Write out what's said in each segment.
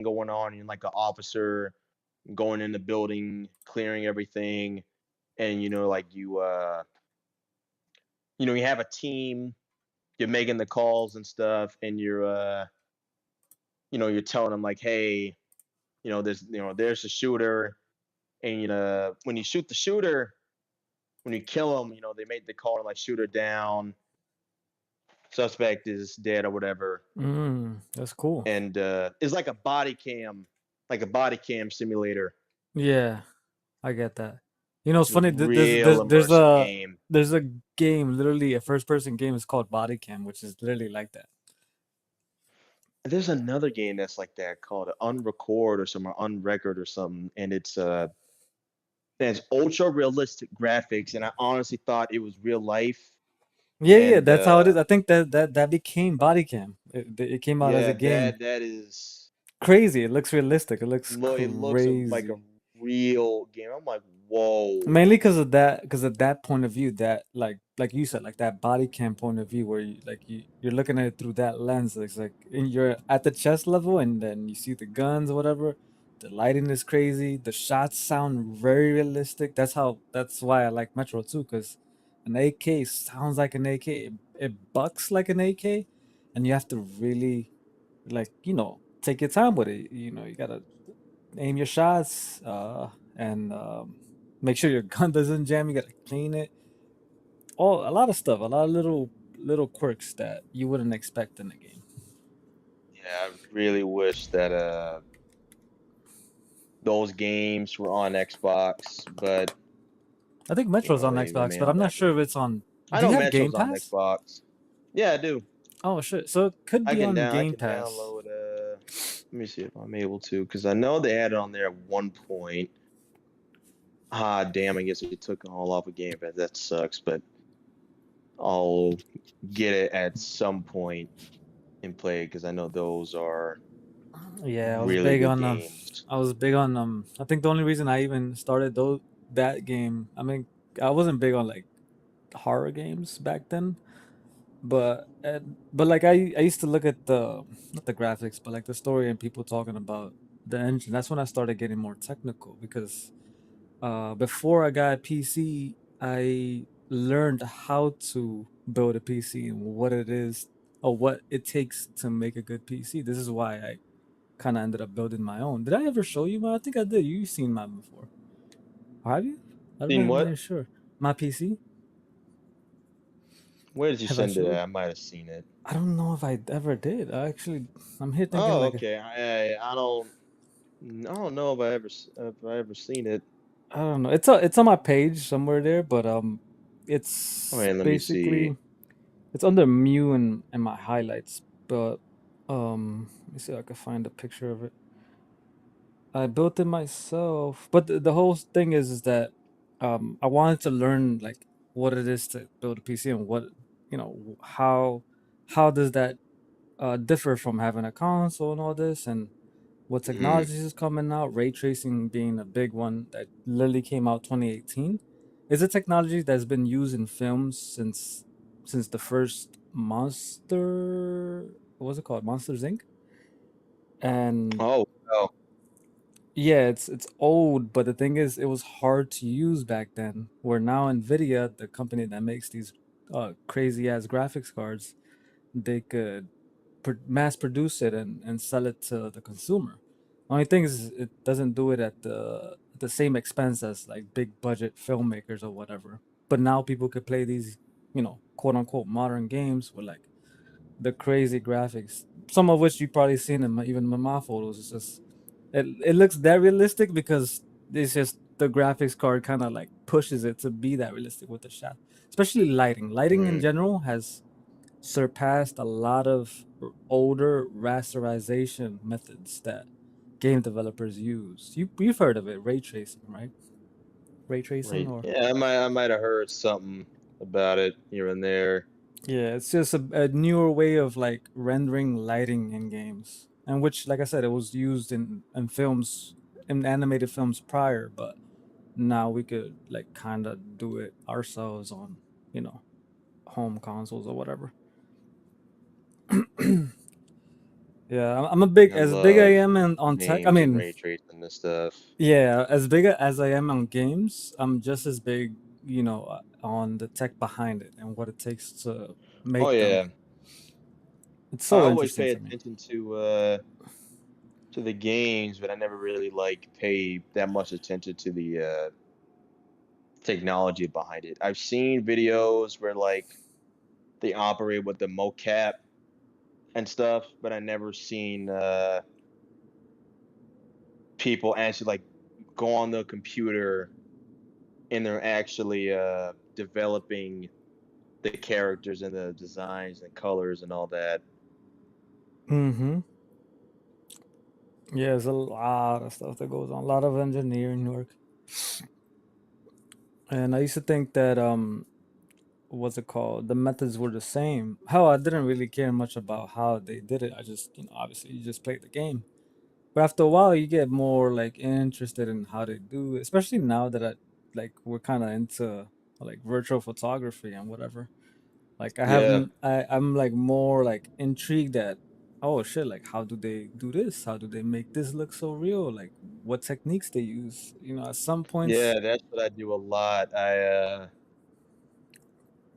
going on. You're like an officer going in the building, clearing everything, and like you have a team. You're making the calls and stuff, and you're telling them like, hey, there's a shooter, and when you shoot the shooter, when you kill him, they made the call to like shoot her down, suspect is dead or whatever, That's cool. and it's like a body cam simulator. Yeah, I get that. You know, it's It's a funny. real immersive game. There's a game, literally a first person game. It's called Body Cam, which is literally like that. There's another game that's like that called Unrecord or some or Unrecord or something, and it's ultra realistic graphics, and I honestly thought it was real life. Yeah, yeah, And that's how it is. I think that became Body Cam. It came out as a yeah, game. that is Crazy. It looks realistic. It looks it looks like a crazy. real game. I'm like, whoa. Mainly because of that point of view, that like you said, like that body cam point of view, where you're looking at it through that lens. It's like you're at the chest level, and then you see the guns or whatever. The lighting is crazy. The shots sound very realistic. That's why I like Metro too, because an AK sounds like an AK. It bucks like an AK, and you have to really take your time with it. You gotta aim your shots, and make sure your gun doesn't jam. You gotta clean it. A lot of stuff, a lot of little quirks that you wouldn't expect in the game. Yeah, I really wish that those games were on Xbox, but I think Metro's on they Xbox, may but I'm not not ever. sure if it's on. I Do you know have Game Metro's on Pass? Xbox. Yeah, I do. Oh shit! So it could be on I Game can Pass. download let me see if I'm able to, because I know they had it on there at one point. Ah, damn, I guess it took it all off of Game Pass. That sucks, but I'll get it at some point and play it because I know those are Yeah, really good games. I was big on I think the only reason I even started that game. I mean, I wasn't big on like horror games back then. But like I used to look at the not the graphics, but like the story and people talking about the engine. That's when I started getting more technical because before I got a PC, I learned how to build a PC and what it is or what it takes to make a good PC. This is why I kind of ended up building my own. Did I ever show you mine? I think I did. You've seen mine before. Have you? Seen I'm not even what? sure. My PC? Where did you Have I send it showed? at? I might have seen it. I don't know if I ever did. I'm here thinking Oh, like okay. I don't know if I ever seen it. I don't know. It's on my page somewhere there, but Oh it's man, let me see. basically it's under Mew and my highlights. But let me see if I can find a picture of it. I built it myself, but the whole thing is that I wanted to learn like what it is to build a PC and what how does that differ from having a console and all this and what Hmm. technologies is coming out, ray tracing being a big one that literally came out 2018. Is a technology that's been used in films since the first Monster, what was it called? Monsters Inc. And Oh, well. yeah, it's old, but the thing is it was hard to use back then. Where now Nvidia, the company that makes these crazy ass graphics cards, they could mass produce it and sell it to the consumer. Only thing is, it doesn't do it at the same expense as like big budget filmmakers or whatever. But now people could play these, quote unquote modern games with like the crazy graphics. Some of which you probably seen in even in my photos. It's just it looks that realistic because it's just the graphics card kind of like pushes it to be that realistic with the shot. Especially lighting. Lighting in Hmm. general has surpassed a lot of older rasterization methods that game developers use. You've heard of it, ray tracing, right? Ray tracing, Right. or Yeah, I might have heard something about it here and there. yeah, it's just a newer way of like rendering lighting in games, and which, like I said, it was used in films, in animated films prior, but now we could like kind of do it ourselves on, you know, home consoles or whatever. Yeah, I'm a Like big I as big I love am on tech. I games and mean, ray tracing and stuff. yeah, as big as I am on games, I'm just as big, on the tech behind it and what it takes to Oh make them. yeah, It's I so always interesting pay to me. attention to the games, but I never really like pay that much attention to the technology behind it. I've seen videos where like they operate with the mocap and stuff, but I never seen people actually like go on the computer and they're actually developing the characters and the designs and colors and all that. Mm-hmm. Yeah, there's a lot of stuff that goes on, a lot of engineering work. And I used to think that what's it called? The methods were the same. How I didn't really care much about how they did it. I just, obviously you just played the game. But after a while, you get more like interested in how they do it, especially now that we're kind of into like virtual photography and whatever. Like Yeah, I'm like more like intrigued at, oh shit, like how do they do this? How do they make this look so real? Like what techniques they use? At some points, yeah, that's what I do a lot.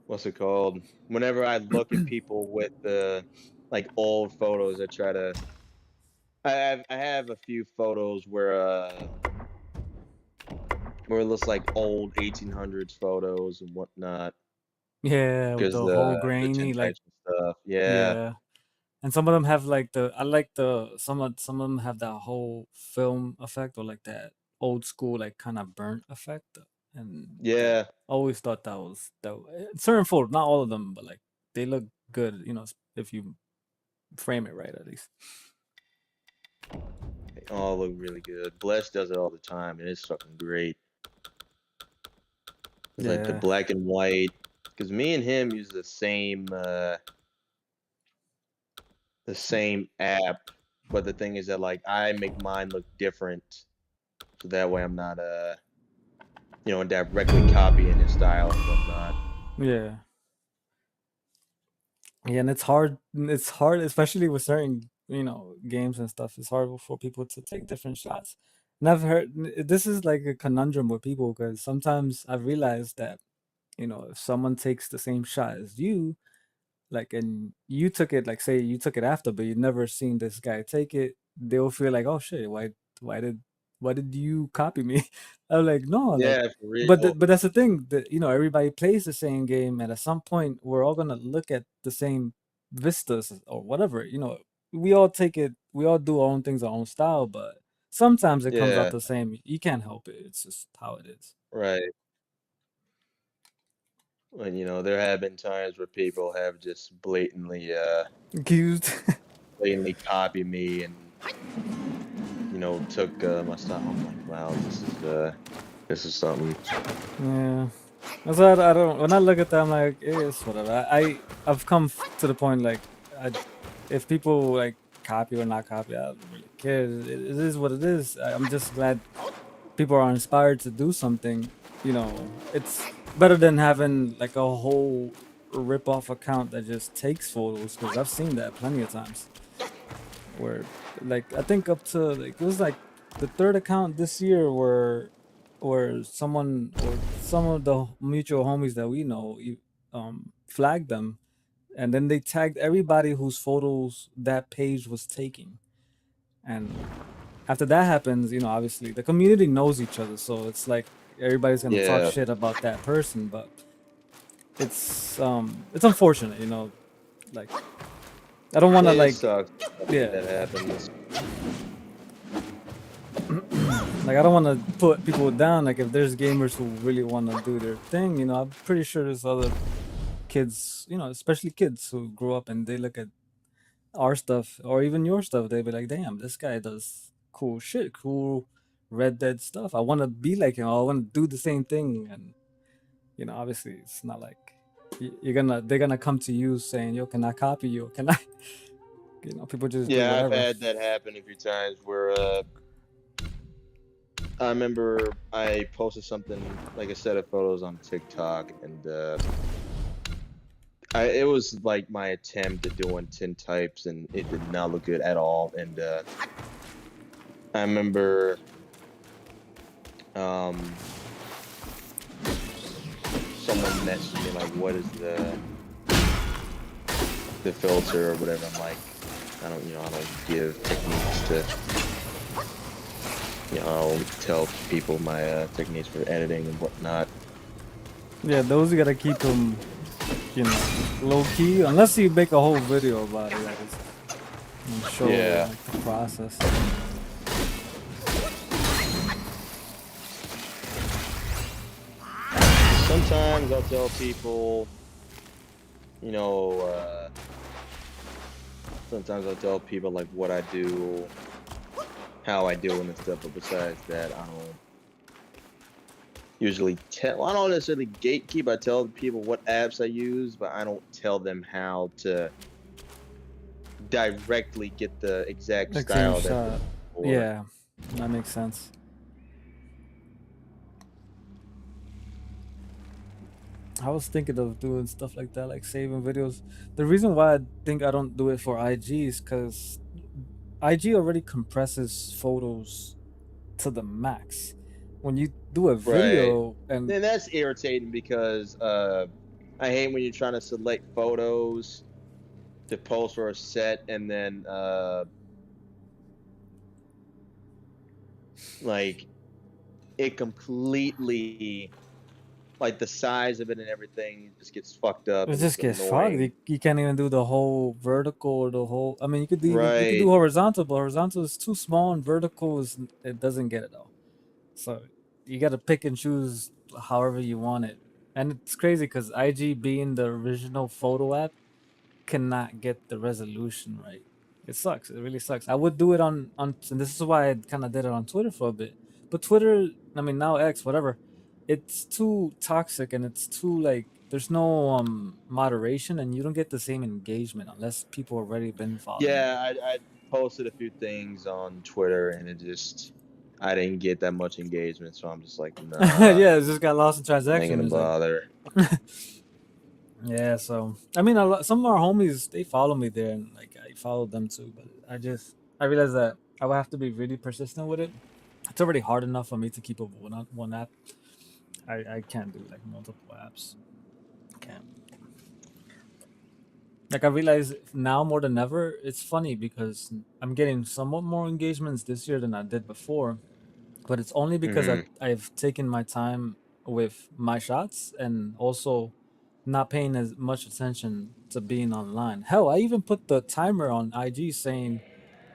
What's it called? Whenever I look at people with the like old photos, I try to. I have a few photos where it looks like old 1800s photos and whatnot yeah, with because the whole the grainy, like, tintypes and stuff. Yeah, yeah. And some of them have like I like some of them have that whole film effect or like that old school like kind of burnt effect, and that yeah, always thought certain photos, not all of them, but like they look good, if you frame it right at least. they all look really good. Bless does it all the time, and it's fucking great. It's like the Yeah, black and white because me and him use the same app, but the thing is that like I make mine look different, so that way I'm not directly copying his style and whatnot. yeah, yeah, and it's hard, especially with certain games and stuff. It's hard for people to take different shots. And I've heard this is like a conundrum with people because sometimes I've realized that if someone takes the same shot as you, like, and you took it, like, say you took it after, but you never seen this guy take it, they'll feel like, oh shit, why did, why did you copy me? I'm like, no, like, Yeah, for but real. but that's the thing that everybody plays the same game, and at some point we're all gonna look at the same vistas or whatever. We all do our own things, our own style, but sometimes it comes out Yeah, the same. You can't help it. It's just how it is. right. And there have been times where people have just Accused. blatantly copied me and took my style. I'm like, wow, this is something. Yeah. That's why I don't. When I look at that, I'm like, it's whatever. I've come to the point like, I, if people like copy or not copy, I don't really care. It is what it is. I'm just glad people are inspired to do something. It's better than having like a whole rip off account that just takes photos, because I've seen that plenty of times. Where, like, I think up to like it was like the third account this year where someone or some of the mutual homies that we know flagged them, and then they tagged everybody whose photos that page was taking. And after that happens, obviously the community knows each other, so it's like everybody's gonna talk Yeah, shit about that person. But it's unfortunate, like, I don't want to, it like, sucks when yeah. that happens. Like, I don't want to put people down. Like, if there's gamers who really want to do their thing, I'm pretty sure there's other kids, especially kids who grow up and they look at our stuff or even your stuff. They be like, damn, this guy does cool shit, cool Red Dead stuff. I want to be like him. I want to do the same thing. And obviously, it's not like they're gonna come to you saying, yo, can I copy you? Can I? People just do Yeah, I've whatever. had that happen a few times where I remember I posted something like a set of photos on TikTok, and it was like my attempt at doing 10 types, and it did not look good at all. And I remember someone messaged me like, "What is the filter or whatever?" I'm like, I don't give techniques to, I'll tell people my techniques for editing and whatnot. Yeah, those you gotta keep them, low key. Unless you make a whole video about it, that is, and show Yeah. like the process. Sometimes I'll tell people, sometimes I'll tell people like what I do, how I do it and stuff, but besides that, I don't usually tell. I don't necessarily gatekeep. I tell people what apps I use, but I don't tell them how to directly get the exact Like same style that they're shot. for. Yeah, that makes sense. I was thinking of doing stuff like that, like saving videos. The reason why I think I don't do it for IG is because IG already compresses photos to the max. When you do a Right. video and Then that's irritating because I hate when you're trying to select photos to post for a set and then like it completely, like the size of it and everything just gets fucked up it and just it's gets fucked. annoying. You can't even do the whole vertical or the whole. I mean, you could do Right. horizontal, but horizontal is too small and vertical is it doesn't get it all. So you got to pick and choose however you want it. And it's crazy because IG being the original photo app cannot get the resolution right. It sucks. It really sucks. I would do it on, and this is why I kind of did it on Twitter for a bit. But Twitter, I mean now X, whatever, it's too toxic and it's too like there's no moderation and you don't get the same engagement unless people already been following you. Yeah, I posted a few things on Twitter and I didn't get that much engagement, so I'm just like, nah, Yeah, it just got lost in I ain't transaction. gonna It's like, bother. yeah. So I mean, some of our homies they follow me there, and like I follow them too. But I realized that I would have to be really persistent with it. It's already hard enough for me to keep up with one app. I can't do like multiple apps. Can't. Like I realize now more than ever, it's funny because I'm getting somewhat more engagements this year than I did before, but it's only because Hmm. I've taken my time with my shots and also not paying as much attention to being online. Hell, I even put the timer on IG saying,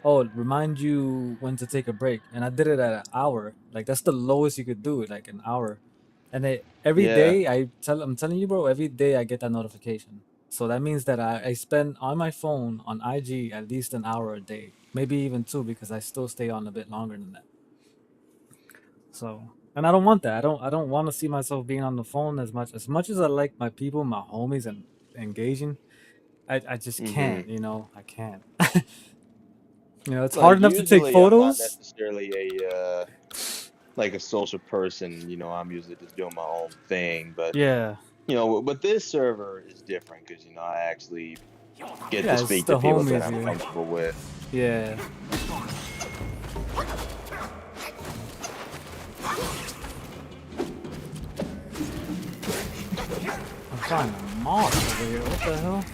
"Oh, remind you when to take a break," and I did it at an hour. Like that's the lowest you could do it, like an hour. And every Yeah. day I'm telling you, bro, every day I get that notification. So that means that I spend on my phone on IG at least an hour a day, maybe even two, because I still stay on a bit longer than that. So, and I don't want that. I don't want to see myself being on the phone as much. As much as I like my people, my homies, and engaging, I just Hmm. can't. I can't. It's hard Like enough to take usually I'm not photos. necessarily a like a social person. I'm usually just doing my own thing, but Yeah, but this server is different because I actually get to yeah, it's speak to the people that homies. I'm Yeah, comfortable with. yeah. I'm finding a moth over here. What the hell?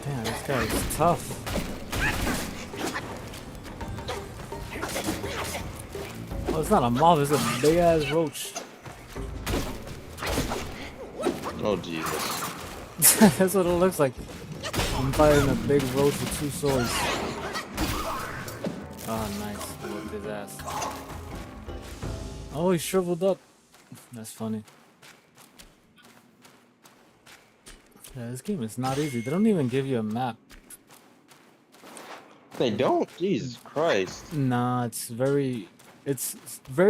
Damn, this guy is tough. Oh, it's not a moth. It's a big ass roach. Oh Jesus! That's what it looks like. I'm fighting a big roach with two swords. Oh, nice. Whipped his ass. Oh, he shriveled up. That's funny. Yeah, this game is not easy. They don't even give you a map. They don't. Jesus Christ. Nah, it's very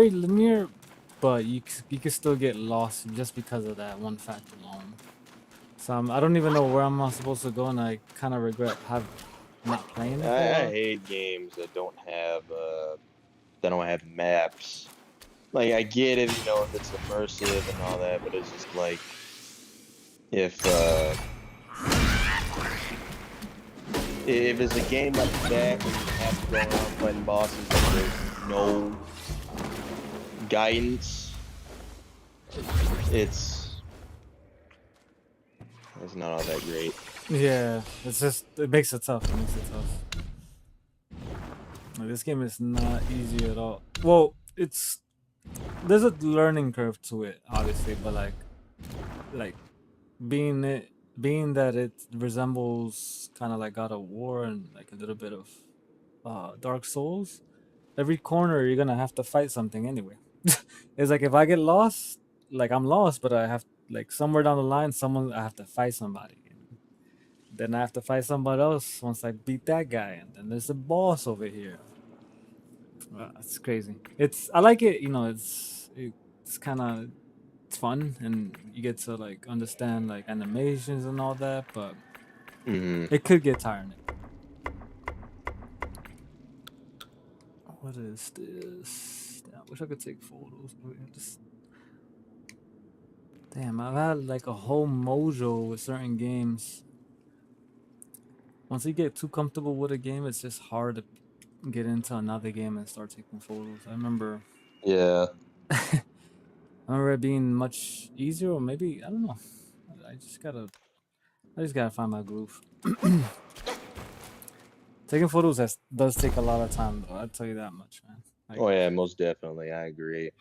linear, but you can still get lost just because of that one fact alone. So I don't even know where I'm supposed to go, and I kind of regret not playing it for a I while. hate games that don't have maps. Like I get it, if it's immersive and all that, but it's just like if if it's a game like that where you have to go around fighting bosses and there's no guidance, it's not all that great. Yeah, it makes it tough. It makes it tough. Like, this game is not easy at all. Well, there's a learning curve to it, obviously, but like being that it resembles kind of like God of War and like a little bit of Dark Souls. Every corner you're gonna have to fight something anyway. It's like if I get lost, like I'm lost, but I have like somewhere down the line, I have to fight somebody. Then I have to fight somebody else once I beat that guy, and then there's a boss over here. It's crazy. I like it. It's kind of fun, and you get to like understand like animations and all that, but it could get tiring. What is this? Damn, I wish I could take photos. Damn, I've had like a whole mojo with certain games. Once you get too comfortable with a game, it's just hard to get into another game and start taking photos. I remember. Yeah. I remember it being much easier, or maybe I don't know. I just gotta find my groove. Taking photos does take a lot of time, though. I'll tell you that much, man. Like, Oh yeah, most definitely. I agree.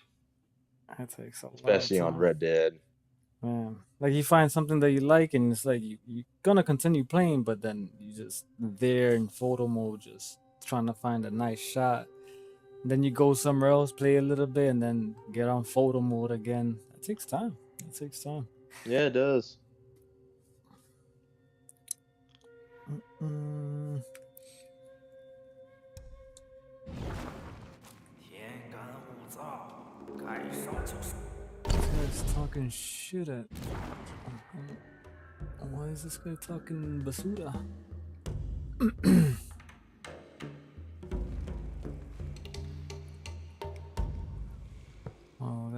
it takes a lot of Especially on time. Red Dead. Man, like you find something that you like, and it's like you're gonna continue playing, but then you just there in photo mode, just trying to find a nice shot. And then you go somewhere else, play a little bit, and then get on photo mode again. It takes time. It takes time. Yeah, it does. This guy's talking shit at. Why is this guy talking basura? Oh, I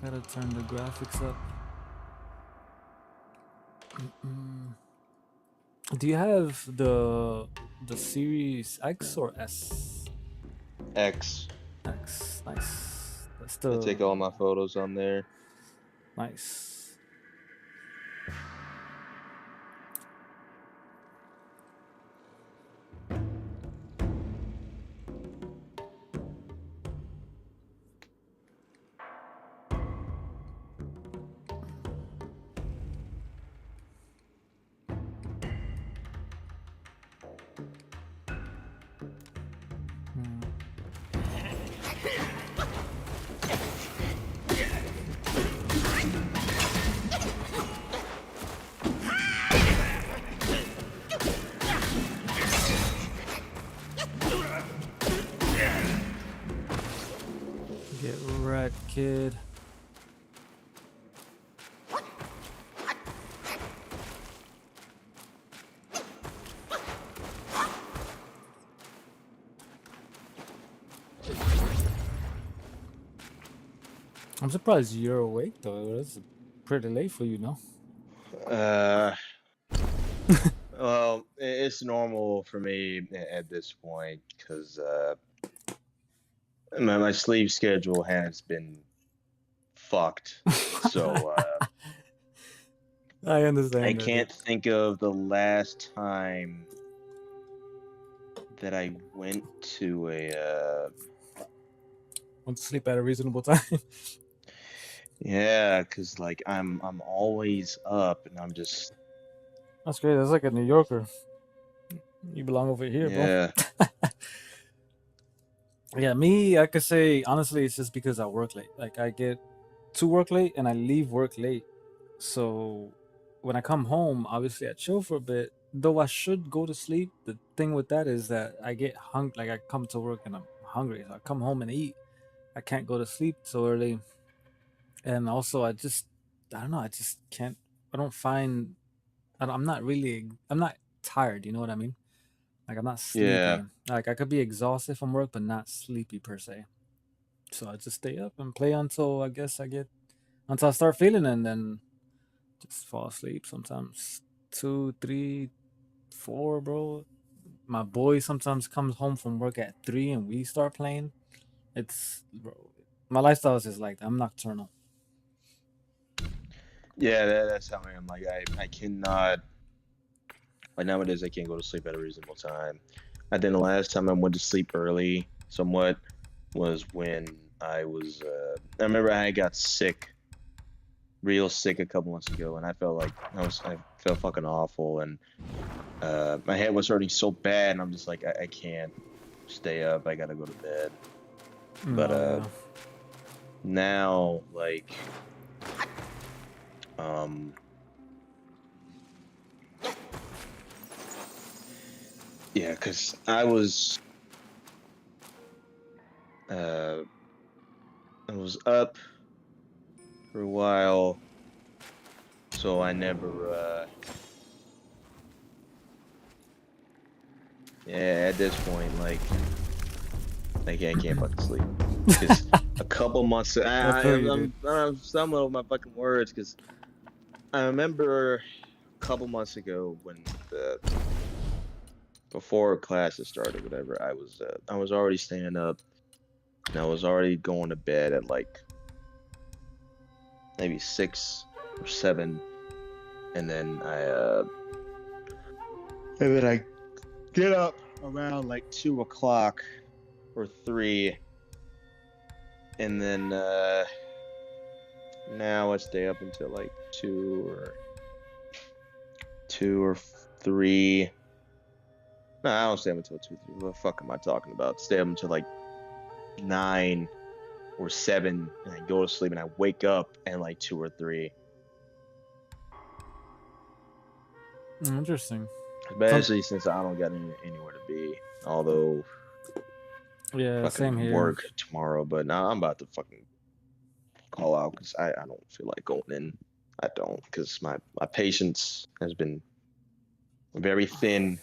gotta turn the graphics up. Do you have the Series X or S? X. X, nice. That's I take all my photos on there. Nice. Get wrecked, kid. I'm surprised you're awake though. That's pretty late for you, no? Well, it's normal for me at this point because my sleep schedule has been fucked. So I understand. I can't think of the last time that I went to want to sleep at a reasonable time. Yeah, because like I'm always up and I'm just. That's great. That's like a New Yorker. You belong over here, yeah. bro. Yeah, me, I could say honestly, it's just because I work late. Like I get to work late and I leave work late. So when I come home, obviously I chill for a bit, though I should go to sleep, the thing with that is that I get like I come to work and I'm hungry, so I come home and eat. I can't go to sleep so early, and also I don't know, I just can't. I don't find I'm not really I'm not tired. You know what I mean? Like I'm not Yeah. sleepy. Like I could be exhausted from work, but not sleepy per se. So I just stay up and play until I guess I get until I start feeling it, and then just fall asleep. Sometimes 2, 3, 4, bro. My boy sometimes comes home from work at 3, and we start playing. It's bro. My lifestyle is just like that. I'm nocturnal. Yeah, that's how I am. Like I cannot like nowadays I can't go to sleep at a reasonable time. I think the last time I went to sleep early somewhat was when I remember I got sick, real sick a couple months ago, and I felt like I felt fucking awful, and my head was hurting so bad, and I'm just like I can't stay up. I gotta go to bed. But No, yeah. now like um yeah, because uh I was up for a while, so I never yeah, at this point I can't fucking sleep. Because a couple months I feel you, dude. I'm stumbling with my fucking words because I remember a couple months ago when the before classes started, whatever, I was already staying up and I was already going to bed at like maybe 6 or 7, and then I get up around like 2 o'clock or 3, and then now I stay up until like 2 or 3. No, I don't stay up until 2, 3. What the fuck am I talking about? Stay up until like 9 or 7, and I go to sleep, and I wake up at like 2 or 3. Interesting. Some Especially since I don't got anywhere to be. Although yeah, same fucking here. work tomorrow, but now I'm about to fucking call out because I don't feel like going in. I don't because my patience has been very thin.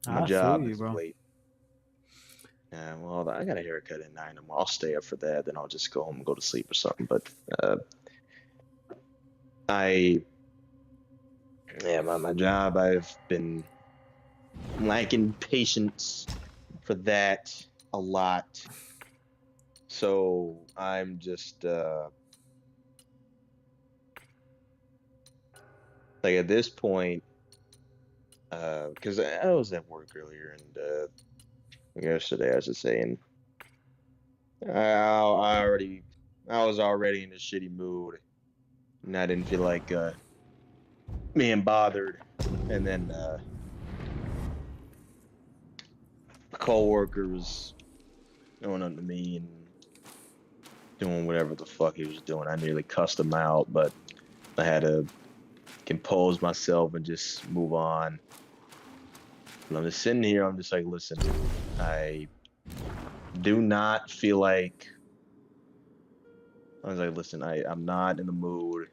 My I feel job you, is bro. late. Well, I got a haircut at 9 tomorrow. I'll stay up for that. Then I'll just go home and go to sleep or something. But uh, I, yeah, my job, I've been lacking patience for that a lot. So I'm just like at this point, because I was at work earlier and yesterday, I was just saying, I already, I was already in a shitty mood, and I didn't feel like being bothered. And then coworkers going up to me and doing whatever the fuck he was doing. I nearly cussed him out, but I had to compose myself and just move on. And I'm just sitting here. I'm just like, listen, dude, I do not feel like. I was like, listen, I'm not in the mood.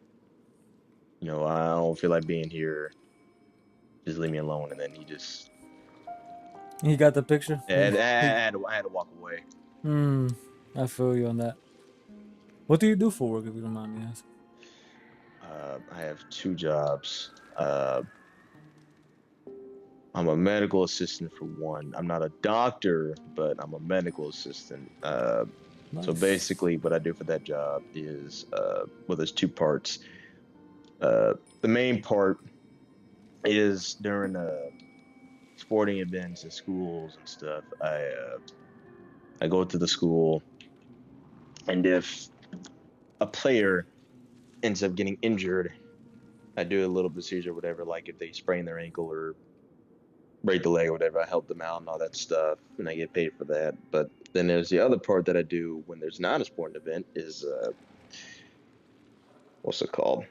You know, I don't feel like being here. Just leave me alone. And then he just, He got the picture. I had to walk away. Hmm. I feel you on that. What do you do for work, if you don't mind me asking? I have 2 jobs. I'm a medical assistant for one. I'm not a doctor, but I'm a medical assistant. So Nice. basically, what I do for that job is, well, there's 2 parts. The main part is during sporting events at schools and stuff. I go to the school, and if a player ends up getting injured, I do a little procedure, whatever. Like if they sprain their ankle or break the leg or whatever, I help them out and all that stuff, and I get paid for that. But then there's the other part that I do when there's not a sporting event is what's it called?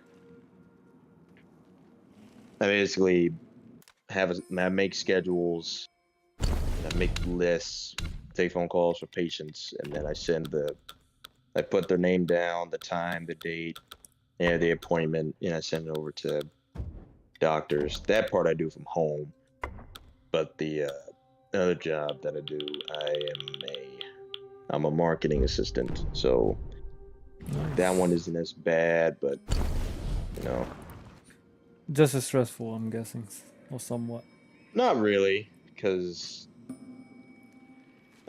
I basically I make schedules, and I make lists, take phone calls for patients, and then I put their name down, the time, the date, and the appointment, and I send it over to doctors. That part I do from home, but the other job that I do, I'm a marketing assistant, so that Nice. one isn't as bad, but you know, Just as stressful, I'm guessing, or somewhat. not really, because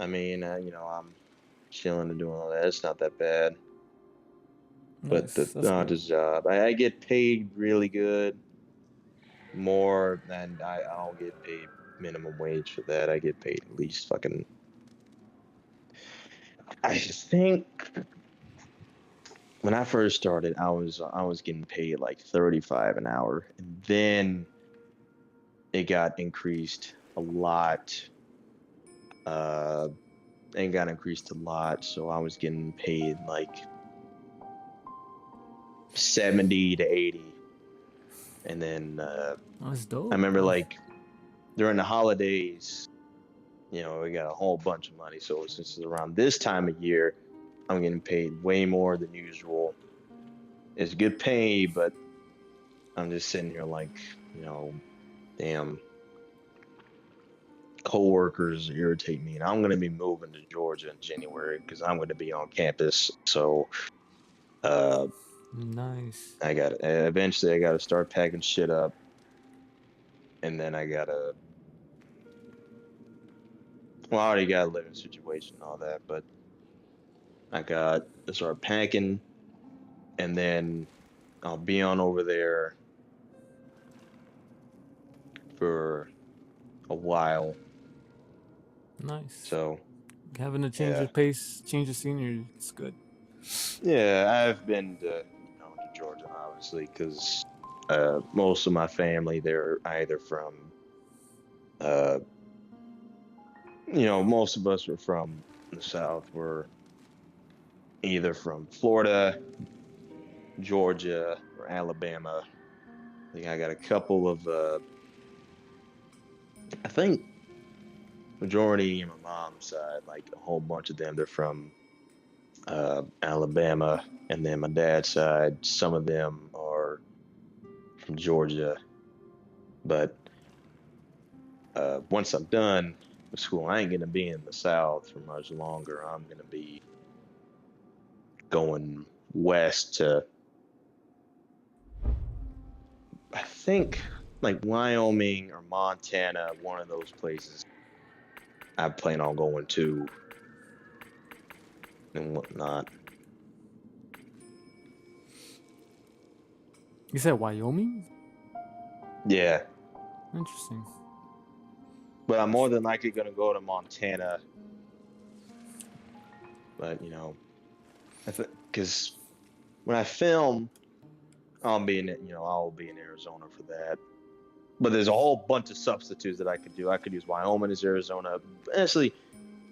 I mean, I'm chilling and doing all that. It's not that bad. But Nice. That's good. this job, I get paid really good, more than I don't get paid minimum wage for that. I get paid at least fucking. I think when I first started, I was getting paid like 35 an hour, and then it got increased a lot. Uh, it got increased a lot, so I was getting paid like 70 to 80, and then That's dope. I remember bro. like during the holidays, we got a whole bunch of money. So since it's around this time of year, I'm getting paid way more than usual. It's good pay, but I'm just sitting here like, damn, coworkers irritate me. And I'm going to be moving to Georgia in January because I'm going to be on campus. So Nice. eventually I got to start packing shit up. And then I got to, well, I already got a living situation and all that, but I got to start packing, and then I'll be on over there for a while. Nice. So Having a change yeah, of pace, change of scenery, it's good. yeah, I've been to Georgia obviously because most of my family, they're either from uh, most of us were from the South. We're either from Florida, Georgia, or Alabama. I think I got a couple of I think majority on my mom's side, like a whole bunch of them, they're from Alabama, and then my dad's side, some of them are from Georgia. But once I'm done with school, I ain't gonna be in the South for much longer. I'm gonna be going west to, I think, like Wyoming or Montana, one of those places. I plan on going to and whatnot. You said Wyoming? Yeah, Interesting. but I'm more than likely gonna go to Montana. But because when I film, I'll be in Arizona for that. But there's a whole bunch of substitutes that I could do. I could use Wyoming as Arizona. Actually,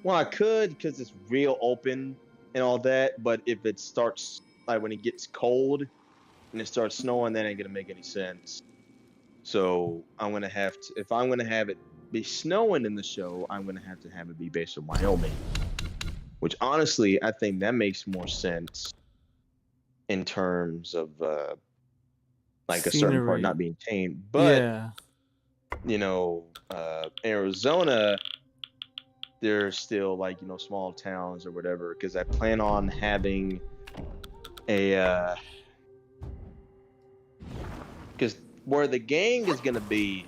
well, I could because it's real open and all that. But if it starts, like when it gets cold and it starts snowing, that ain't gonna make any sense. So I'm gonna have to, if I'm gonna have it be snowing in the show, I'm gonna have to have it be based in Wyoming. Which honestly, I think that makes more sense in terms of like a certain part Scenery. not being tamed. But Yeah. Arizona, there's still like small towns or whatever. Because I plan on having a because where the gang is gonna be,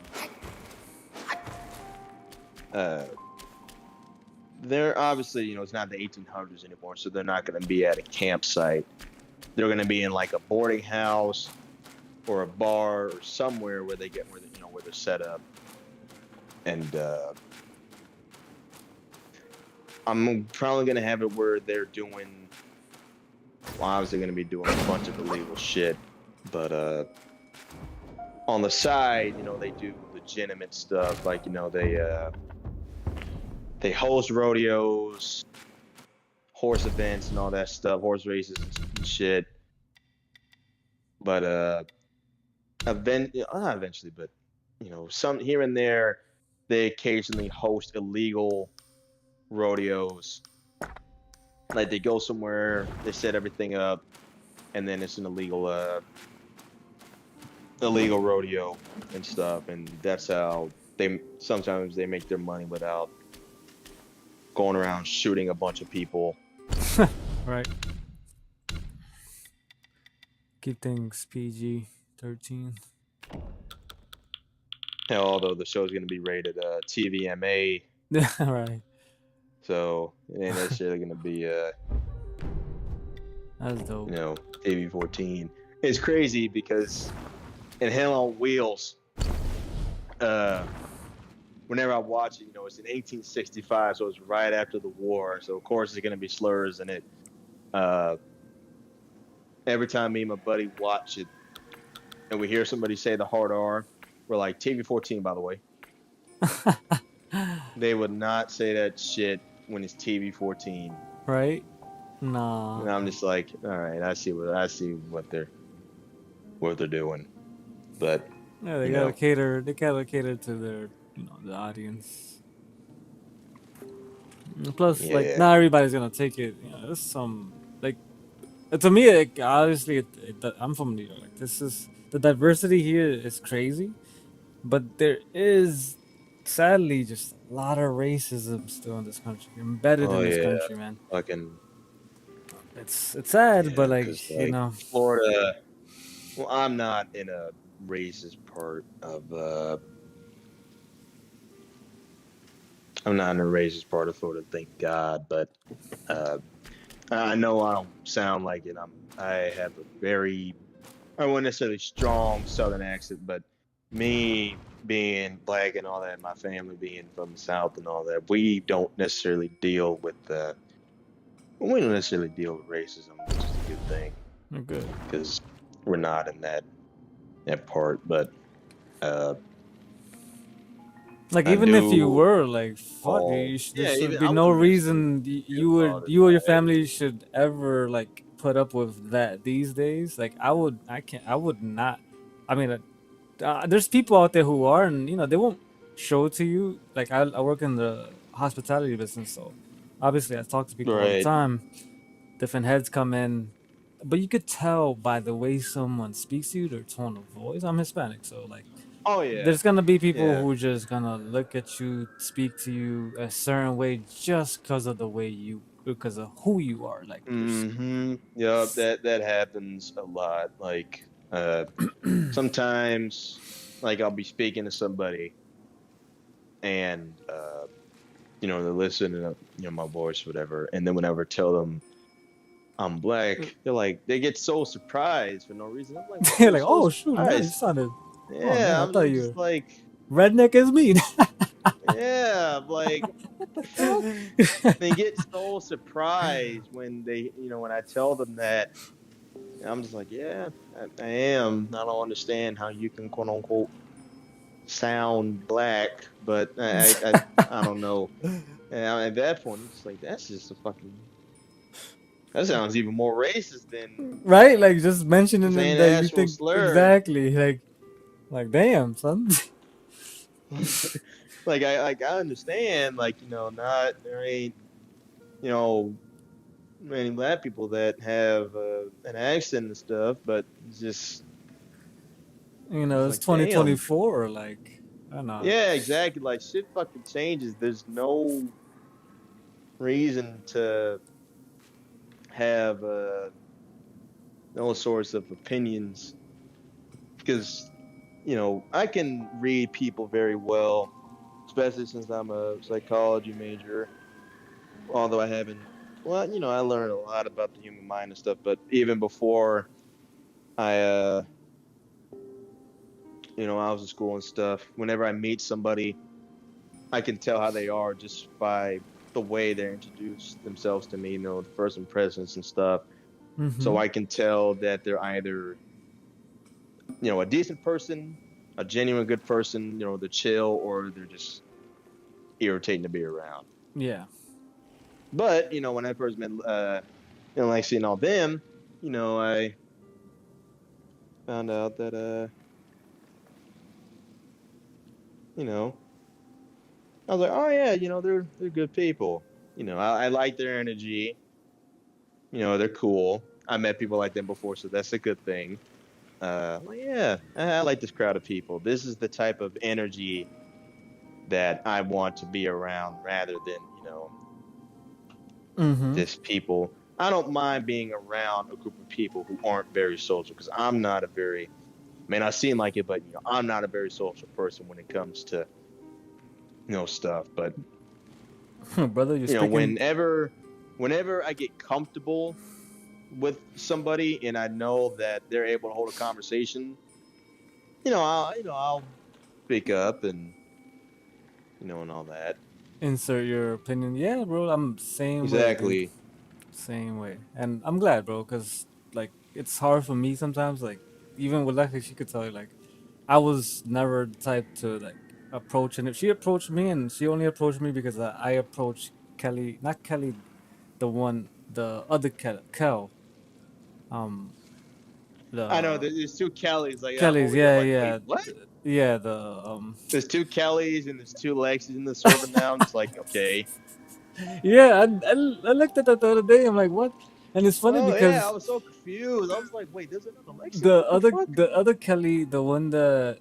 they're obviously it's not the 1800s anymore, so they're not gonna be at a campsite. They're gonna be in like a boarding house or a bar or somewhere where where they're set up. And I'm probably gonna have it where they're doing, well, obviously gonna be doing a bunch of illegal shit, but on the side, they do legitimate stuff, like they host rodeos, horse events, and all that stuff, horse races and shit. But not eventually, but some here and there, they occasionally host illegal rodeos. Like they go somewhere, they set everything up, and then it's an illegal rodeo and stuff, and that's how they sometimes they make their money without going around shooting a bunch of people. Right. Keep things PG-13. Hell, although the show's gonna be rated TVMA, Right. so it ain't necessarily gonna be That's dope. TV-14. It's crazy because in Hell on Wheels, whenever I watch it, it's in 1865, so it's right after the war. So of course there's gonna be slurs in it. Every time me and my buddy watch it, and we hear somebody say the hard R, we're like, TV-14, by the way. They would not say that shit when it's TV-14. Right? Nah. And I'm just like, all right, I see what they're doing, but yeah, they gotta cater. They gotta cater to their, the audience. And plus, like, not everybody's gonna take it. There's some like, to me, like, obviously, I'm from New York. Like, the diversity here is crazy, but there is sadly just a lot of racism still in this country, embedded in this country, man. Fucking. It's sad, but like Florida. Well, I'm not in a racist part of. I'm not in a racist part of Florida, thank God. But I know I don't sound like it. I have a very, I wouldn't necessarily strong Southern accent, but me being black and all that, my family being from the South and all that, we don't necessarily deal with racism, which is a good thing. Good. Because we're not in that part, but like even if you were like, fuck, there should be no reason you or your family should ever like put up with that these days. Like I would not. I mean, there's people out there who are, and they won't show it to you. Like I work in the hospitality business, so obviously I talk to people all the time. Different heads come in, but you could tell by the way someone speaks to you, their tone of voice. I'm Hispanic, so like, there's gonna be people who just gonna look at you, speak to you a certain way just because of because of who you are. Like, yeah, that happens a lot. Like, sometimes, like I'll be speaking to somebody, and they're listening to my voice, whatever, and then whenever I tell them I'm black, they get so surprised for no reason. I'm like, they're like, oh shoot, man, you sounded. Yeah, man, I thought you were like redneck as me. Yeah, like what the fuck? They get so surprised when when I tell them that. I'm just like, yeah, I am. I don't understand how you can quote unquote sound black, but I don't know. And at that point, it's like that's just a fucking. That sounds even more racist than right. Like just mentioning that you think slur. Exactly. Like damn, son. like I understand. Like there ain't many black people that have an accent and stuff, but it's just it's 2024. Like I don't know. Yeah, exactly. Like shit fucking changes. There's no reason to have no source of opinions because I can read people very well, especially since I'm a psychology major. Although I haven't, I learned a lot about the human mind and stuff. But even before I was in school and stuff, whenever I meet somebody, I can tell how they are just by the way they introduce themselves to me, the first impressions and stuff. Mm-hmm. So I can tell that they're either, a decent person, a genuine good person, they're chill, or they're just irritating to be around. Yeah. But, when I first met, like seeing all them, I found out that, you know, I was like, oh yeah, they're good people. I like their energy. They're cool. I met people like them before, so that's a good thing. Well, yeah, I like this crowd of people. This is the type of energy that I want to be around rather than, Mm-hmm. just people. I don't mind being around a group of people who aren't very social because I'm not a very, man, I seem like it, but, I'm not a very social person when it comes to, stuff. But, Brother, you're sticking. whenever I get comfortable with somebody and I know that they're able to hold a conversation, I'll speak up and all that. Insert your opinion. Yeah, bro, I'm same way, dude. Exactly. Same way. And I'm glad, bro, because, like, it's hard for me sometimes. Like, even with Lexi, she could tell you, like, I was never the type to, like, approach. And if she approached me, and she only approached me because I approached Kelly, not Kelly, the other Kel. Um, I know the there's two Kellys. Like I'm Kelly's, over here yeah, like, wait, yeah. what? Yeah, the There's two Kellys and there's two Lexis in the server now. I'm just like, okay. yeah, I looked at that the other day. I'm like, what? And it's funny Oh yeah, I because was so confused. I was like, wait, there's another Lexi? What the fuck? the other Kelly, the one that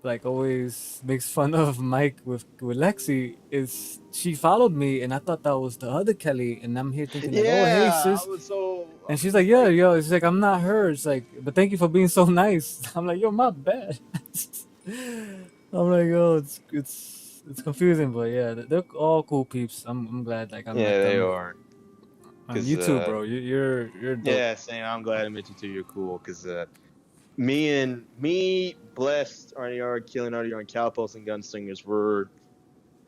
like always makes fun of Mike with Lexi, is she followed me, and I thought that was the other Kelly, and I'm here thinking like, oh hey Yeah, sis, I and was she's just like, yeah, like, yo, it's like I'm not her. It's like, but thank you for being so nice. I'm like, yo, my bad. I'm like, oh, it's confusing, but yeah, they're all cool peeps. I'm glad like I met yeah, they them. are. And Cause you too, bro. You're dope. yeah, Sam, I'm glad I met you too. You're cool. Cause me, Blessed, RDR, Killing RDR, and Cowpost and Gunslingers were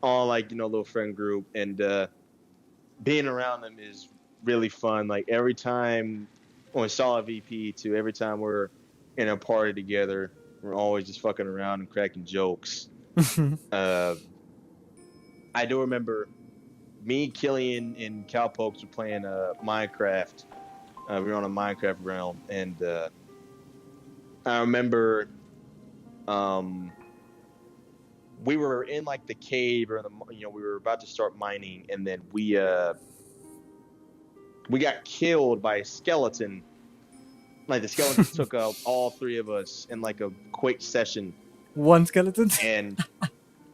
all like a little friend group, and being around them is really fun. Like every time on Solid VP too, every time we're in a party together, we're always just fucking around and cracking jokes. Uh, I do remember me, Killian, and Cowpokes were playing Minecraft. We were on a Minecraft realm, and I remember um, we were in like the cave or we were about to start mining, and then we got killed by a skeleton. Like the skeleton took out all three of us in like a quick session. One skeleton. And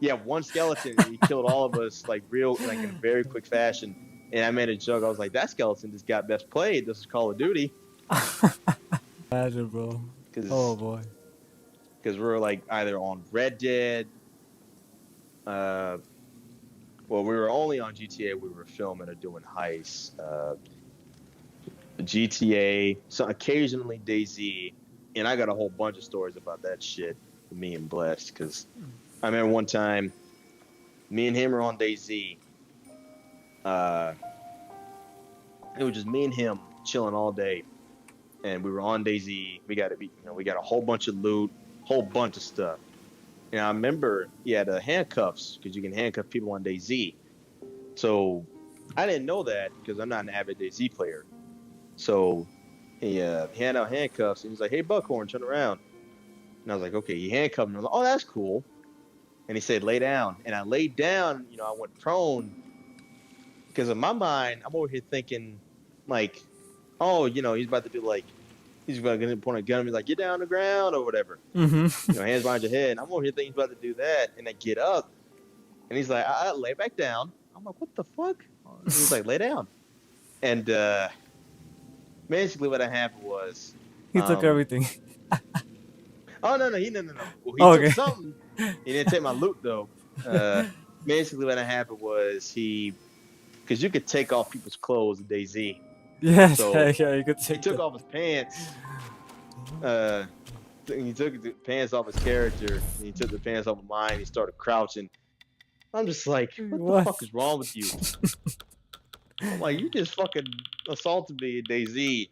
yeah, one skeleton, and he killed all of us like in a very quick fashion. And I made a joke. I was like, that skeleton just got best played. This is Call of Duty. Imagine, bro. Oh boy. Because we're like either on Red Dead. Well, we were only on GTA. We were filming or doing heists. GTA, so occasionally DayZ, and I got a whole bunch of stories about that shit. Me and Blessed, because I remember one time, me and him were on DayZ. It was just me and him chilling all day, and we were on DayZ. We got a whole bunch of loot, whole bunch of stuff. And I remember he had handcuffs because you can handcuff people on DayZ. So I didn't know that because I'm not an avid DayZ player. So he handed out handcuffs and he's like, "Hey, Buckhorn, turn around." And I was like, "Okay." He handcuffed me. I was like, "Oh, that's cool." And he said, "Lay down." And I laid down. I went prone because in my mind, I'm over here thinking, like, "Oh, he's about to do like, he's going to point a gun at me, like, get down on the ground or whatever." Mm-hmm. Hands behind your head. And I'm over here thinking he's about to do that, and I get up, and he's like, "I lay back down." I'm like, "What the fuck?" And he's like, "Lay down." And basically, what happened was He took everything. Oh no! Well, he okay. took something. He didn't take my loot though. Basically, what happened was because you could take off people's clothes in DayZ. Yeah, So yeah, you could take. He took off his pants. He took the pants off his character. And he took the pants off of mine. He started crouching. I'm just like, what the fuck is wrong with you? I'm like, you just fucking assaulted me in DayZ.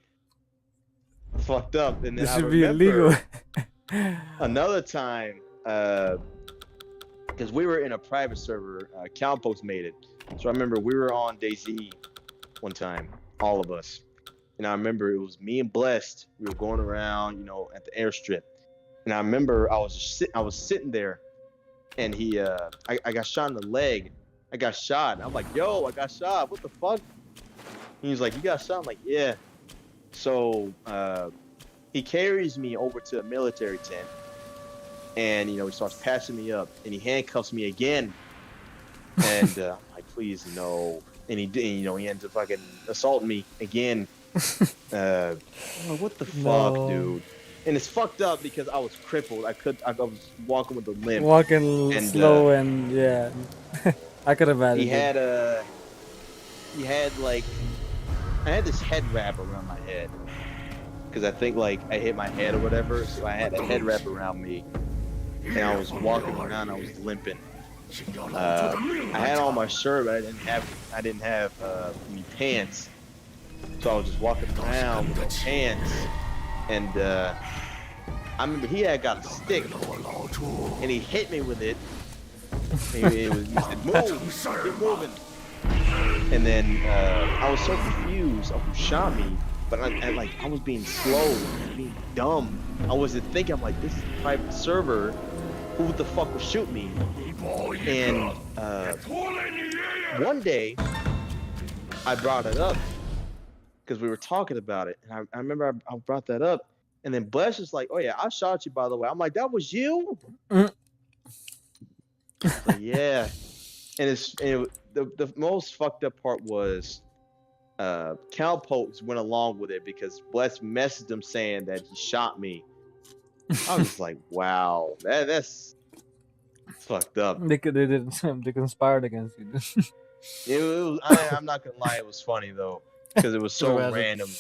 Fucked up. And then This I should be illegal. Another time, because we were in a private server, Cowpost made it. So I remember we were on DayZ one time, all of us. And I remember it was me and Blessed. We were going around, at the airstrip. And I remember I was sitting there and I got shot in the leg. I got shot. I'm like, yo, I got shot. What the fuck? He's like, you got shot? I'm like, yeah. So he carries me over to a military tent, and he starts patching me up, and he handcuffs me again, and I'm like, please no. And he did, he ends up fucking assaulting me again. I'm like, what the fuck, dude? And it's fucked up because I was crippled. I was walking with a limp. Walking And, slow and yeah. I could imagine. He had like, I had this head wrap around my head because I think like I hit my head or whatever, so I had a head wrap around me, and I was walking around. I was limping. I had on my shirt, but I didn't have any pants, so I was just walking around with no pants. And I remember he had got a stick, and he hit me with it. He said, "Move, keep moving." And then I was so confused of who shot me, but I was being slow, being dumb. I wasn't thinking. I'm like, this is a private server. Who the fuck would shoot me? And one day, I brought it up because we were talking about it, and I remember I brought that up, and then Bless is like, "Oh yeah, I shot you, by the way." I'm like, "That was you?" Like, yeah. And the most fucked up part was Cowpokes went along with it because Bless messaged him saying that he shot me. I was like, wow, that's fucked up. They conspired against you. I'm not gonna lie, it was funny though because it was so random.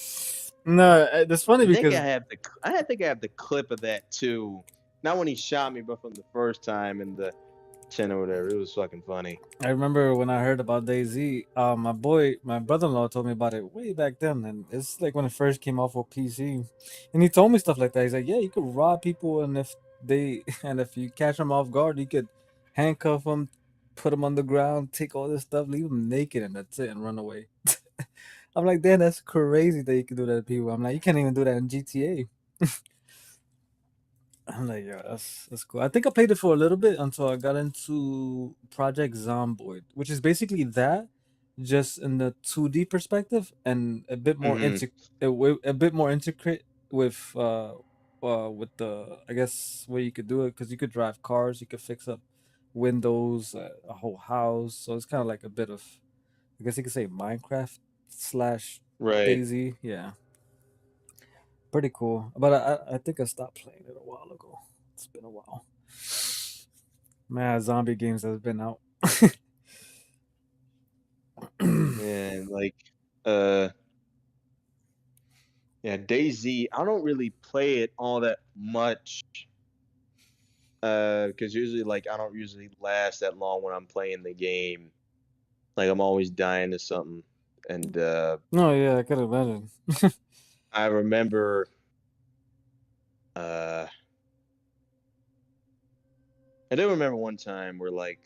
No, it's funny because I think I have the clip of that too. Not when he shot me, but from the first time in the tent or whatever. It was fucking funny. I remember when I heard about DayZ, my brother-in-law told me about it way back then, and it's like when it first came off of PC, and he told me stuff like that. He's like, yeah, you could rob people, and if you catch them off guard, you could handcuff them, put them on the ground, take all this stuff, leave them naked, and that's it, and run away. I'm like, damn, that's crazy that you can do that to people. I'm like, you can't even do that in GTA. I'm like, yeah, that's cool. I think I played it for a little bit until I got into Project Zomboid, which is basically that, just in the 2D perspective and a bit more a bit more intricate with the, I guess, way you could do it, because you could drive cars, you could fix up windows, a whole house. So it's kind of like a bit of, I guess you could say, Minecraft slash DayZ. Yeah. Pretty cool, but I think I stopped playing it a while ago. It's been a while. Man, zombie games has been out. Man, like, yeah, DayZ. I don't really play it all that much, because usually, like, I don't usually last that long when I'm playing the game. Like, I'm always dying to something, and oh yeah, I could imagine. I remember, I do remember one time where, like,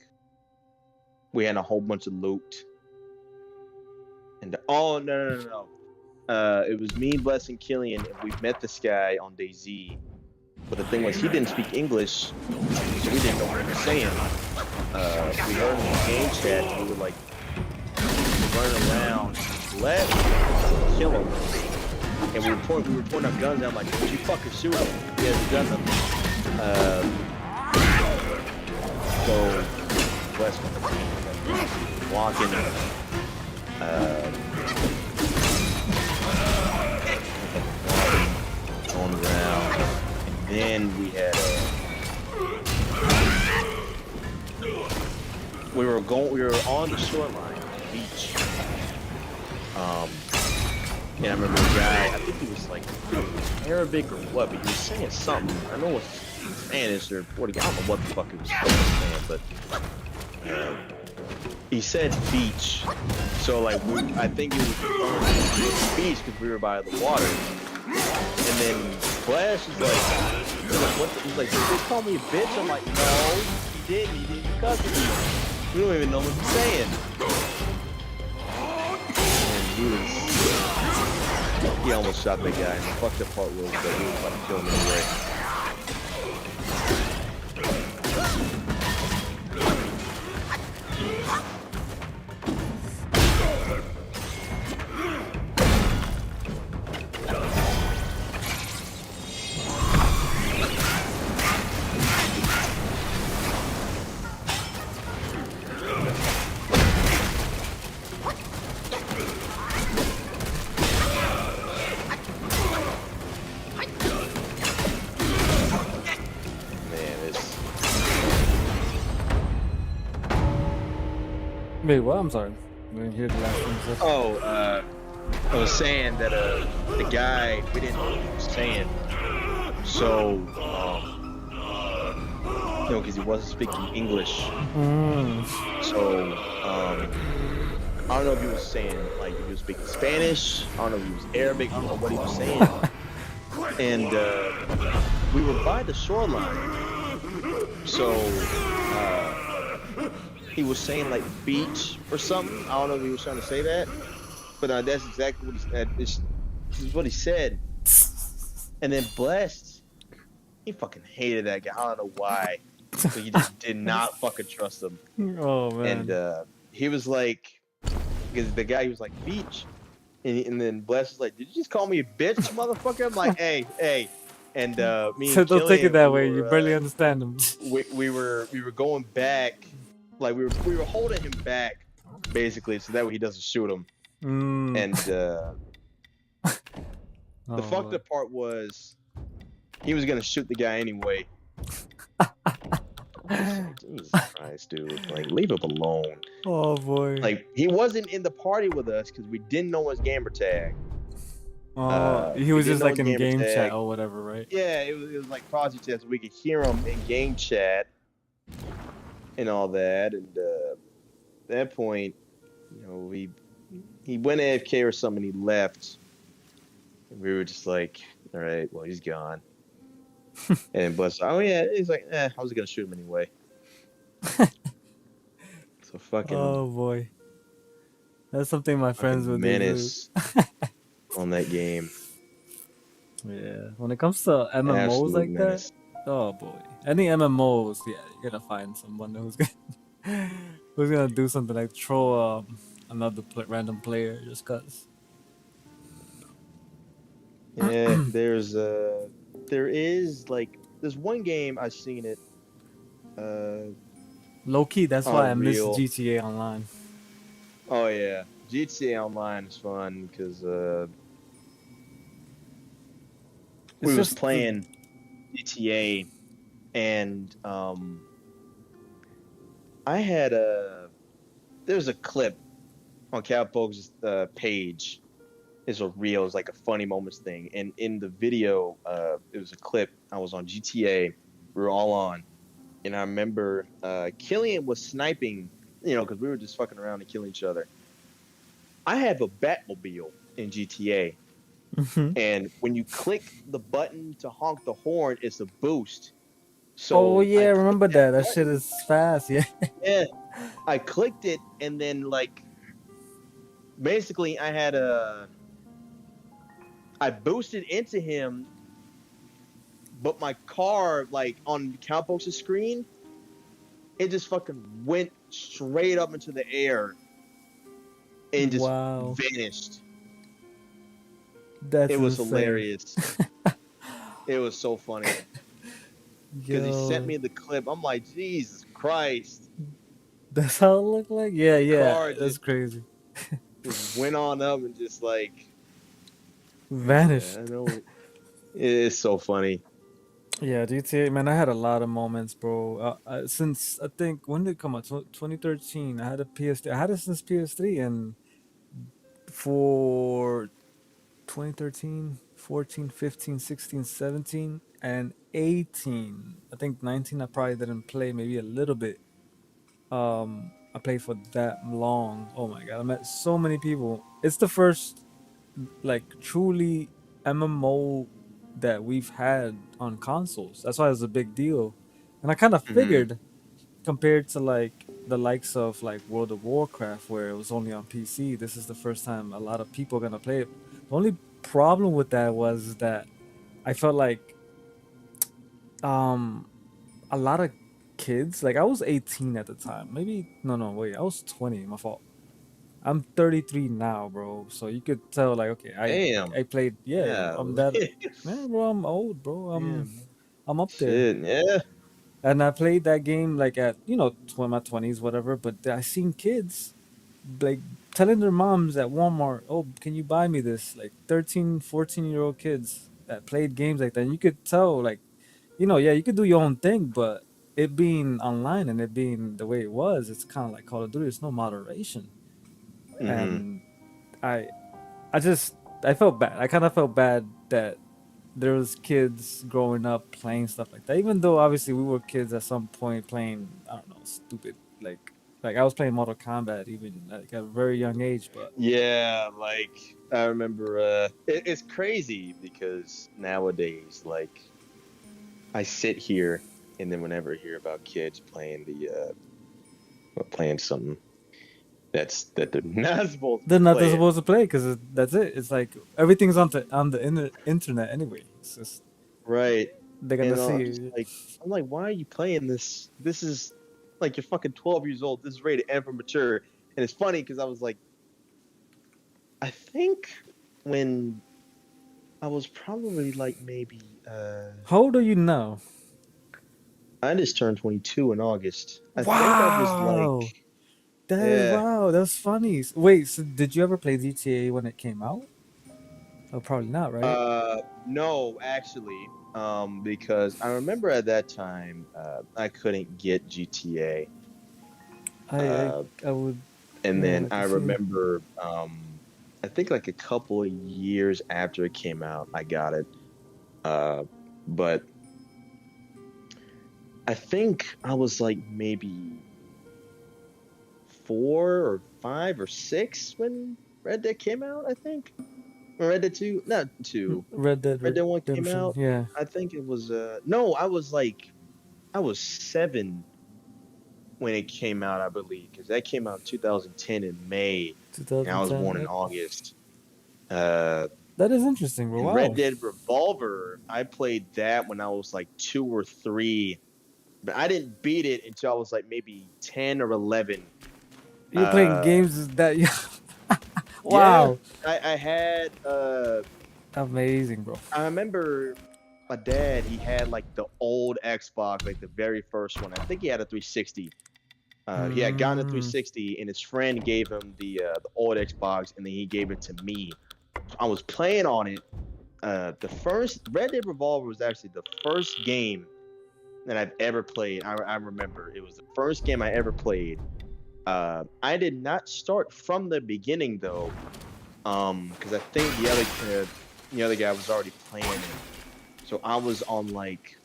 we had a whole bunch of loot, and no, it was me, Bless, and Killian, and we met this guy on DayZ. But the thing was, he didn't speak English, so we didn't know what he was saying. We heard him in the game chat, and we were like running around, let's kill him. And we were pointing our guns out, like, would you fucking shoot him? He has a gun up. So, West walking, going around, and then we had we were on the shoreline, the beach. And I remember a guy, I think he was like Arabic or what, but he was saying something. I know it's Spanish or Portuguese. I don't know what the fuck he was saying, but he said beach. So like, I think he was beach because we were by the water. And then Flash is like, what? He's like, did they call me a bitch? I'm like, no, he didn't. He didn't cuss at me. We don't even know what he's saying. And he almost shot the guy. The fucked up part was that he was about to kill him anyway. Wait, what? I'm sorry. I didn't hear the last thing you said. Oh, I was saying that the guy, we didn't know what he was saying, so because he wasn't speaking English, Mm. so I don't know if he was saying like if he was speaking Spanish. I don't know if he was Arabic. I don't know what he was saying. And we were by the shoreline, so he was saying like beach or something. I don't know if he was trying to say that, but that's exactly what he said. This is what he said. And then Blessed, he fucking hated that guy. I don't know why, but he just did not fucking trust him. Oh man. And he was like, because the guy, he was like beach, and then Bless was like, "Did you just call me a bitch, motherfucker?" I'm like, "Hey." And me So and don't take it Killian, that way. You barely understand him. we were going back, like we were holding him back, basically, so that way he doesn't shoot him. Mm. And Oh, the fucked up part was, he was gonna shoot the guy anyway. Jesus Christ, dude! Like, leave him alone. Oh boy. Like, he wasn't in the party with us because we didn't know his gamer tag. He was just like in game chat or whatever, right? Yeah, it was like proxy chat, so we could hear him in game chat and all that. And at that point, he went AFK or something. And he left, and we were just like, "All right, well, he's gone." And Buzz, oh yeah, he's like, I was gonna shoot him anyway. So fucking. Oh boy, that's something my friends would menace on that game. Yeah, when it comes to MMOs Absolute like menace. that, oh boy, any MMOs, yeah, you're gonna find someone who's gonna do something like throw another random player just cause. Yeah, there is like there's one game I've seen it. Low key, that's why I miss Unreal. GTA Online. Oh yeah, GTA Online is fun because we was playing GTA, and I had there's a clip on Cowpoke's page. It's a reel, it's like a funny moments thing, and in the video, it was a clip. I was on GTA, we were all on, and I remember Killian was sniping, because we were just fucking around and killing each other. I have a Batmobile in GTA, and when you click the button to honk the horn, it's a boost. So I remember that. That shit is fast, yeah. Yeah, I clicked it, and then like, basically, I boosted into him, but my car, like on Cowpoke's screen, it just fucking went straight up into the air and just vanished. It was hilarious. It was so funny because he sent me the clip. I'm like, Jesus Christ. That's how it looked like. Yeah, that's crazy. Just went on up and just like vanished. Yeah, I know. It's so funny. Yeah, GTA, man, I had a lot of moments, bro. Since I think, when did it come out? 2013. I had a PS3. I had it since PS3, and for 2013, 14, 15, 16, 17, and 18. I think 19 I probably didn't play, maybe a little bit. I played for that long. Oh my god, I met so many people. It's the first like truly MMO that we've had on consoles. That's why it's a big deal. And I kind of figured, compared to like the likes of like World of Warcraft, where it was only on PC, this is the first time a lot of people are gonna play it. The only problem with that was that I felt like a lot of kids, like I was 18 at the time, maybe wait, I was 20, my fault. I'm 33 now, bro, so you could tell like, okay, I played, I'm that man, bro, I'm old, bro. I'm up there. Yeah. And I played that game like at my 20s, whatever, but I seen kids like telling their moms at Walmart, oh, can you buy me this? Like 13, 14-year-old kids that played games like that. And you could tell, like, you could do your own thing, but it being online and it being the way it was, it's kind of like Call of Duty. There's no moderation, Mm-hmm. and I I just I felt bad. I kind of felt bad that there was kids growing up playing stuff like that. Even though obviously we were kids at some point playing, I don't know, stupid like I was playing Mortal Kombat even like at a very young age. But Yeah, like I remember. It's crazy because nowadays, like, I sit here and then whenever I hear about kids playing playing something that they're not supposed to they're be not playing. supposed to play because that's it. It's like everything's on the internet anyway. It's just Right. they're gonna And see. I'm like, why are you playing this? This is like you're fucking 12 years old. This is rated M for mature. And it's funny because I was like, I think when I was probably like maybe How old are you now? I just turned 22 in August. I think I was like, Wow, that is yeah, wow. That's funny. Wait, so did you ever play GTA when it came out? Oh, probably not, right? no, actually, because I remember at that time I couldn't get GTA. I I, Uh, I would, and yeah, then I I can see. remember I think like a couple of years after it came out, I got it. Uh, but I think I was like maybe 4 or 5 or 6 when Red Dead came out, I think. Or Red Dead 2, not 2. Red Dead Red Dead 1 came Redemption. out. Yeah, I think it was no, I was 7 when it came out, I believe, because that came out in 2010 in May, and I was 2010. born in Yep. August. Uh, That is interesting, bro. and Red Wow. Dead Revolver, I played that when I was like 2 or 3, but I didn't beat it until I was like maybe 10 or 11. You're playing Uh, games that you. yeah, Wow. I had Amazing, bro. I remember my dad, he had like the old Xbox, like the very first one. I think he had a 360. He had gotten a Mm, 360, and his friend gave him the old Xbox, and then he gave it to me. I was playing on it. The first Red Dead Revolver was actually the first game that I've ever played. I remember it was the first game I ever played. I did not start from the beginning though, because I think the other guy was already playing it. So I was on like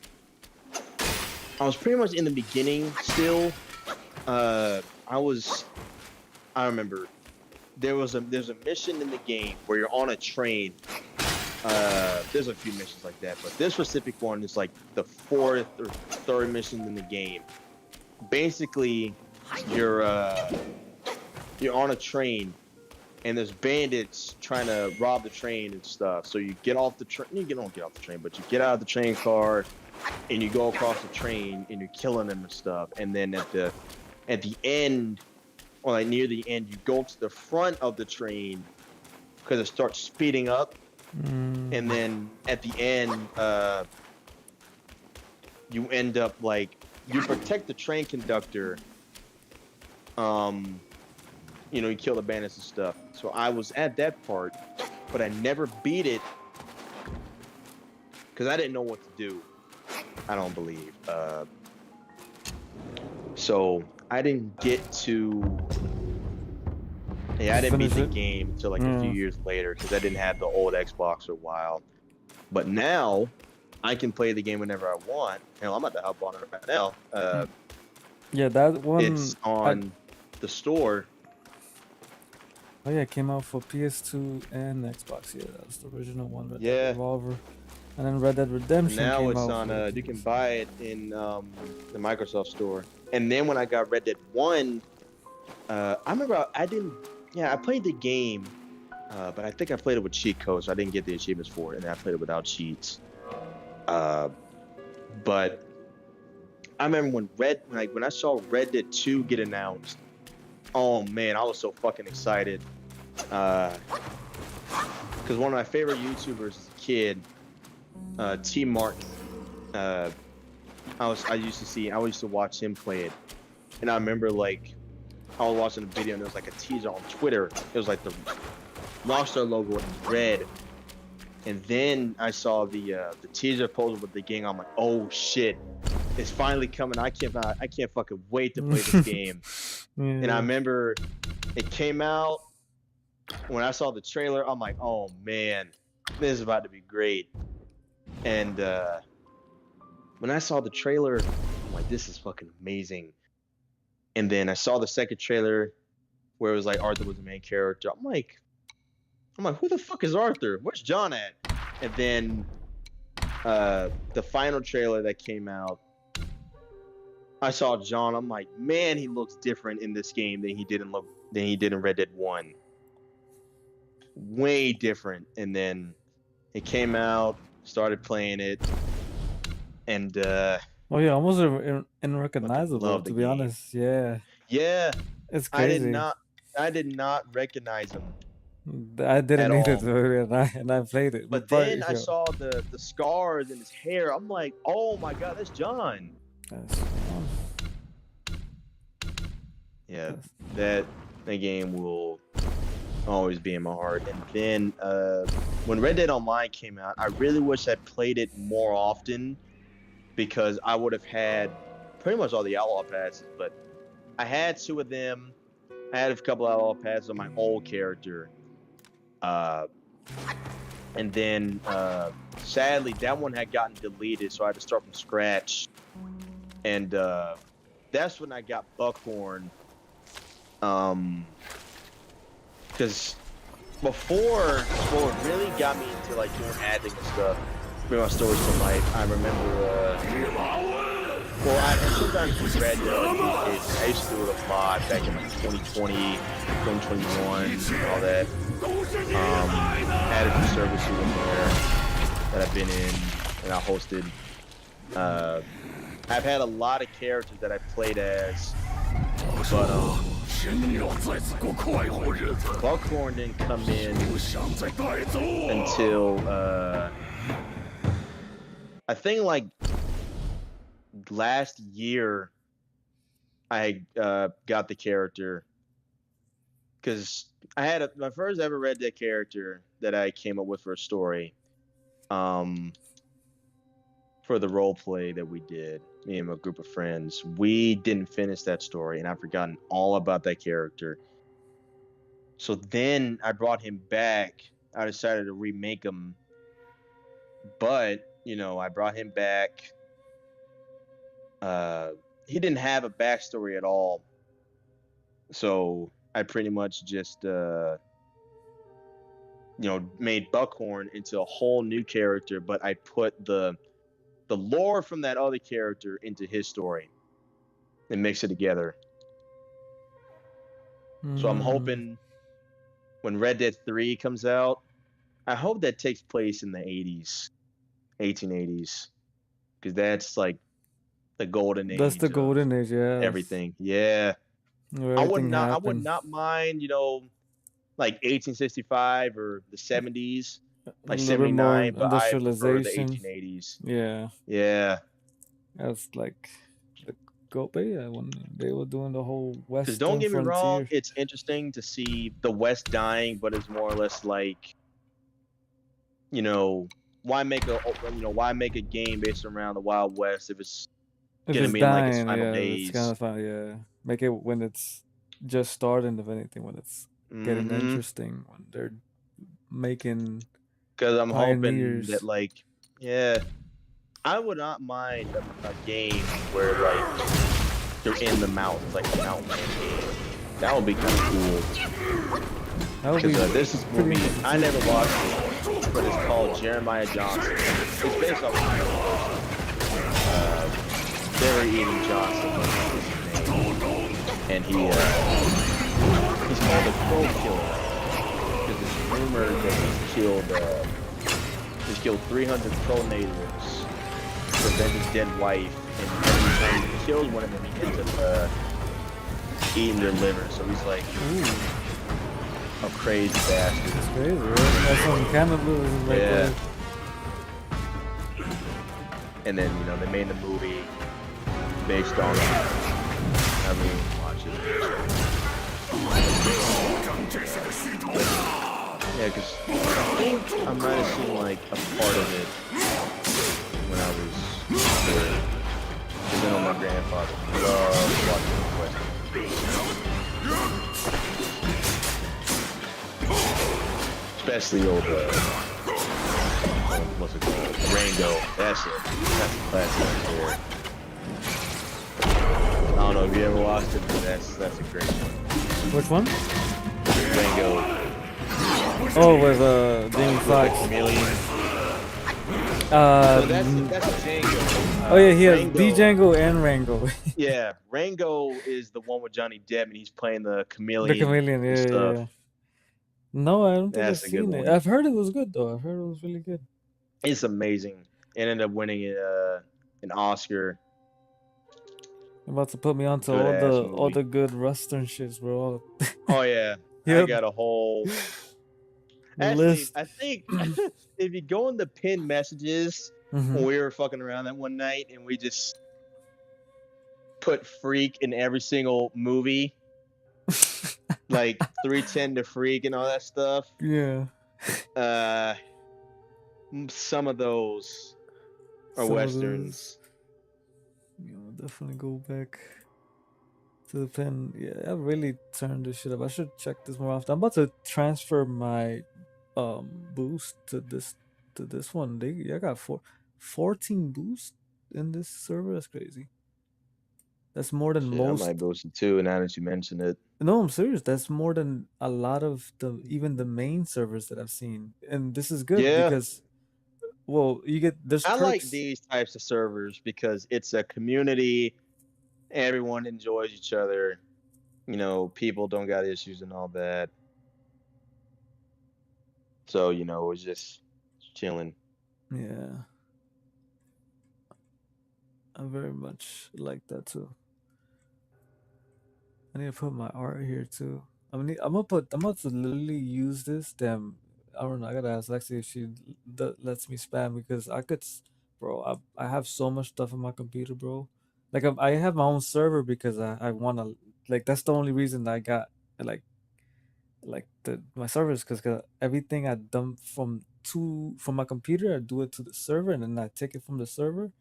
I was pretty much in the beginning still. I was I remember there's a mission in the game where you're on a train. There's a few missions like that, but this specific one is like the fourth or third mission in the game. Basically, you're uh, you're on a train and there's bandits trying to rob the train and stuff. So you get off the train. You don't get off the train, but you get out of the train car and you go across the train and you're killing them and stuff. And then at the end, or like near the end, you go to the front of the train because it starts speeding up. And mm. then at the end, you end up like you protect the train conductor. Um, you kill the bandits and stuff. So I was at that part, but I never beat it because I didn't know what to do. I don't believe. So I didn't get to. Yeah, I didn't beat Finish the it. game until like a few Mm. years later because I didn't have the old Xbox for a while. But now I can play the game whenever I want. Hell, I'm about to hop on it right now. Yeah, that It's one. on the store. Oh yeah, it came out for PS2 and Xbox. Yeah, that was the original one, Red Dead Yeah, Revolver. And then Red Dead and Redemption now came it's out on. for You can PS. buy it in the Microsoft store. And then when I got Red Dead One, I remember I didn't. Yeah, I played the game, but I think I played it with cheat codes. So I didn't get the achievements for it, and I played it without cheats. Uh, but I remember when I saw Red Dead 2 get announced. Oh man, I was so fucking excited. Because one of my favorite YouTubers as a kid, T Martin. Uh, I used to watch him play it, and I remember like I was watching a video and there was like a teaser on Twitter. It was like the Rockstar logo in red, and then I saw the teaser poster with the game. I'm like, oh shit, is finally coming. I can't fucking wait to play this game. And I Yeah. remember it came out. When I saw the trailer, I'm like, oh man, this is about to be great. And when I saw the trailer, I'm like, this is fucking amazing. And then I saw the second trailer where it was like Arthur was the main character. I'm like, who the fuck is Arthur? Where's John at? And then the final trailer that came out, I saw John. I'm like, man, he looks different in this game than he did in Red Dead 1. Way different. And then it came out, started playing it, and Oh yeah, almost unrecognizable love the to be game. honest. Yeah, yeah, it's I crazy. did not recognize him. I didn't at either, all. though, and I played it. But part- then I yeah, saw the scars in his hair. I'm like, oh my god, that's John. that's- Yeah, that's- that game will always be in my heart. And then when Red Dead Online came out, I really wish I played it more often because I would have had pretty much all the Outlaw passes. But I had 2 of them. I had a couple Outlaw passes on my old character. And then sadly, that one had gotten deleted, so I had to start from scratch. And that's when I got Buckhorn. Because before, what really got me into like doing acting and stuff, bring my stories to life, I remember, sometimes with Red Dead, I used to do it a lot back in like 2020, 2021, and all that. Had a few services in there that I've been in, and I hosted. I've had a lot of characters that I've played as, but Buckhorn didn't come in until I think like last year I got the character because I had my first ever Red Dead character that I came up with for a story for the role play that we did, me and a group of friends. We didn't finish that story, and I've forgotten all about that character. So then I brought him back. I decided to remake him, but I brought him back. He didn't have a backstory at all, so I pretty much just made Buckhorn into a whole new character, but I put the lore from that other character into his story and mix it together. So I'm hoping when Red Dead 3 comes out, I hope that takes place in the 80s, 1880s, because that's like the golden age. That's the golden age, yeah. Everything, yeah. Where I would everything not happened. mind, like 1865 or the 70s, like A little bit more 79, but I prefer the industrialization. 1880s. Yeah, Yeah, that's like the go. But yeah, when they were doing the whole because Western don't get me wrong, frontier. it's interesting to see the West dying, but it's more or less like, why make a game based around the Wild West if it's If gonna it's be in like its dying, final yeah, days? it's kind of fun. Yeah, make it when it's just starting, if anything, when it's getting interesting, when they're making. Because I'm hoping pioneers. that I would not mind a game where like they're in the mountains, like a mountain game. That would be kind of cool. That would be Because this is a pretty movie interesting. I never watched it, but it's called Jeremiah Johnson. It's based off of a real person. Barry Eden Johnson, is his name. And he's called a Crow Killer. Because it's rumored that he's killed 300 Crow natives to revenge his dead wife, and every time he kills one of them, he ends up eating their liver. So he's like Ooh, a crazy bastard. it's crazy, right? That's some cannibalism right Yeah. there. And then they made the movie based on it. I mean, watch it. Yeah, because I think I might have seen like a part of it when I was there. I know my grandfather loved watching those westerns. Especially old, what's it called? Rango. That's a classic right there. I don't know if you ever watched it, but that's a great one. Which one? Rango. Oh, with Jamie Foxx. Chameleon. Uh, So that's Django. oh yeah, he has Rango, Django and Rango. Yeah, Rango is the one with Johnny Depp, and he's playing the The chameleon chameleon, and stuff. yeah. No, I don't think I've That's a good seen it. one. I've heard it was good though. I've heard it was really good. It's amazing. It ended up winning an Oscar. You're about to put me onto Good-ass all movie. the good Western shits, bro. Oh yeah, I Yep. got a whole. The Actually, list. I think if you go in the pinned messages when Mhm. we were fucking around that one night and we just put freak in every single movie, like 310 to Freak and all that stuff. Yeah. Some of those are Some of westerns. You know, definitely go back to the pen. Yeah, I really turned this shit up. I should check this more often. I'm about to transfer my boost to this one. I got 14 boosts in this server. That's crazy. That's more than Shit, most. I might boost it too. Now that you mention it, No, I'm serious. That's more than a lot of even the main servers that I've seen, and this is good yeah. because, well, there's I perks. like these types of servers because it's a community. Everyone enjoys each other. You know, people don't got issues and all that. So, you know, it's just chilling. Yeah, I very much like that too. I need to put my art here too. I'm about to literally use this. Damn, I don't know. I gotta ask Lexi if she lets me spam because bro. I have so much stuff on my computer, bro. Like I have my own server because I wanna, like, that's the only reason I got like my servers, because everything I dump from my computer, I do it to the server and then I take it from the server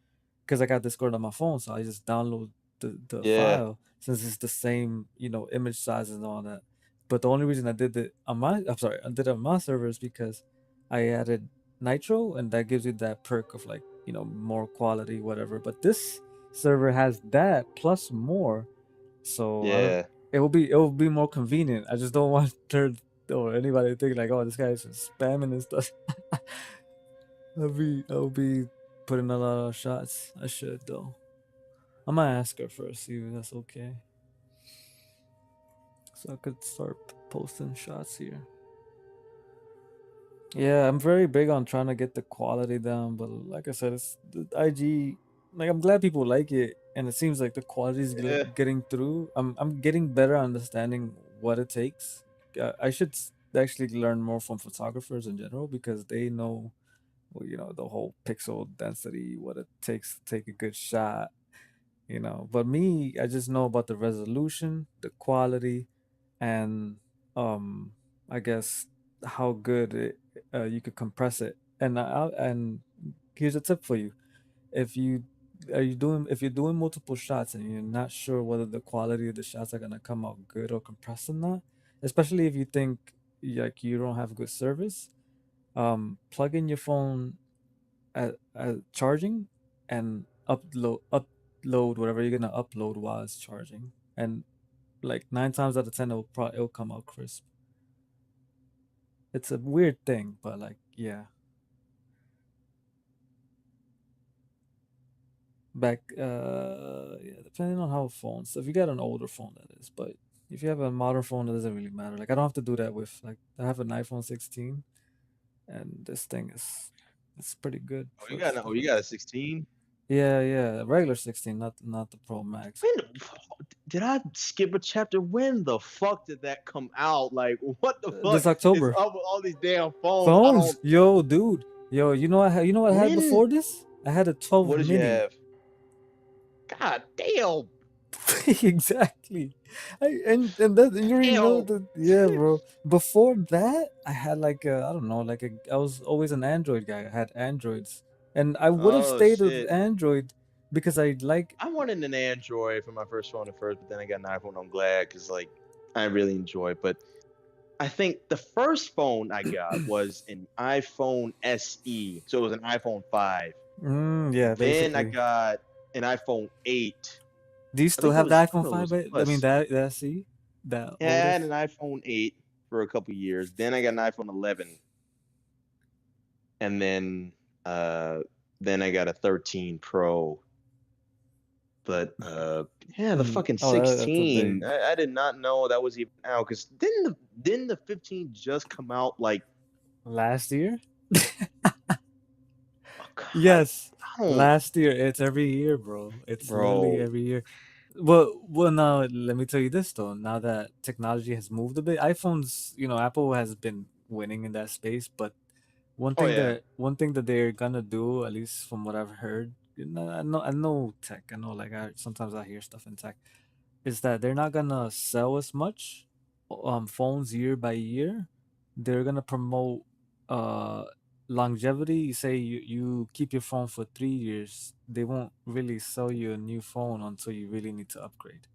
because I got Discord on my phone, so I just download the Yeah. file since it's the same, image size and all that. But the only reason I did it on my server is because I added Nitro, and that gives you that perk of, like, more quality, whatever. But this server has that plus more, so Yeah. it will be more convenient. I just don't want her or anybody to think like, oh, this guy's just spamming and stuff. I'll be putting a lot of shots. I should though. I might ask her first, see if that's okay. So I could start posting shots here. Yeah, I'm very big on trying to get the quality down, but like I said, it's the IG. Like, I'm glad people like it, and it seems like the quality is Yeah. getting through. I'm getting better understanding what it takes. I should actually learn more from photographers in general because they know, well, the whole pixel density, what it takes to take a good shot. But me, I just know about the resolution, the quality, and I guess how good you could compress it. And here's a tip for you: if if you're doing multiple shots and you're not sure whether the quality of the shots are gonna come out good or compressed or not, especially if you think like you don't have good service, plug in your phone at charging and upload whatever you're gonna upload while it's charging, and like 9 times out of 10 it'll come out crisp. It's a weird thing, but like, yeah. Yeah, depending on how phones. So if you got an older phone, that is, but if you have a modern phone, it doesn't really matter. Like, I don't have to do that with, like, I have an iPhone 16, and this thing it's pretty good. You got a 16? Yeah, regular 16, not the Pro Max. Did I skip a chapter? When the fuck did that come out? Like, what the fuck? This October. It's up with all these damn phones. Yo, dude. Yo, you know what I had before this? I had a 12 What did mini. you have? God damn. Exactly. And that you already know that. Yeah, bro. Before that, I had like I don't know, I was always an Android guy. I had Androids, and I would have stayed with Android because I like. I wanted an Android for my first phone at first, but then I got an iPhone. I'm glad because like I really enjoy it. But I think the first phone I got was an iPhone SE, so it was an iPhone 5. Yeah, Then I basically. got an iPhone 8. Do you I still think it have the was iPhone no, it 5? was a I mean plus. that C, the Yeah, I had an oldest. iPhone 8 for a couple years. Then I got an iPhone 11, and then I got a 13 Pro. But yeah, the fucking Oh, that's a 16. big. I did not know that was even out because didn't the 15 just come out like Last year? oh god, Yes, I don't last year. It's every year, bro. It's literally bro. every year. Well, now let me tell you this though. Now that technology has moved a bit, iPhones, Apple has been winning in that space. But Oh yeah. one thing that they're gonna do, at least from what I've heard, I know tech. I know, like, sometimes I hear stuff in tech, is that they're not gonna sell as much phones year by year. They're gonna promote uh longevity. Say you keep your phone for 3 years, they won't really sell you a new phone until you really need to upgrade.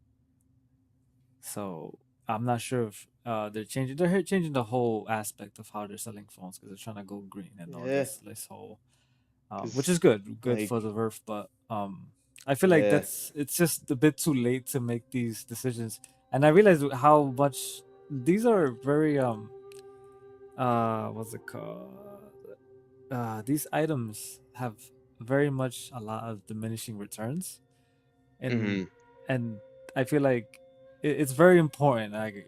So I'm not sure if they're changing the whole aspect of how they're selling phones because they're trying to go green and all Yeah. this whole, which is Because good like for the Earth. But I feel like yeah. it's just a bit too late to make these decisions. And I realize how much these are very what's it called? These items have very much a lot of diminishing returns, and Hmm. and I feel like it's very important. Like,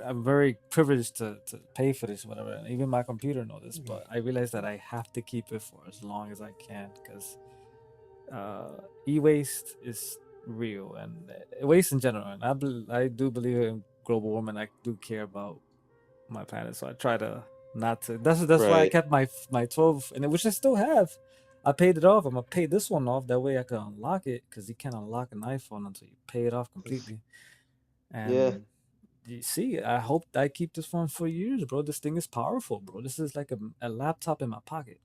I'm very privileged to pay for this, whatever. And even my computer know this, but I realize that I have to keep it for as long as I can because e-waste is real, and waste in general. And I do believe in global warming. I do care about my planet, so I try to not to. That's why I Right. kept my 12, and which I still have. I paid it off. I'm gonna pay this one off. That way I can unlock it because you can't unlock an iPhone until you pay it off completely. Yeah. And you see, I hope I keep this phone for years, bro. This thing is powerful, bro. This is like a laptop in my pocket.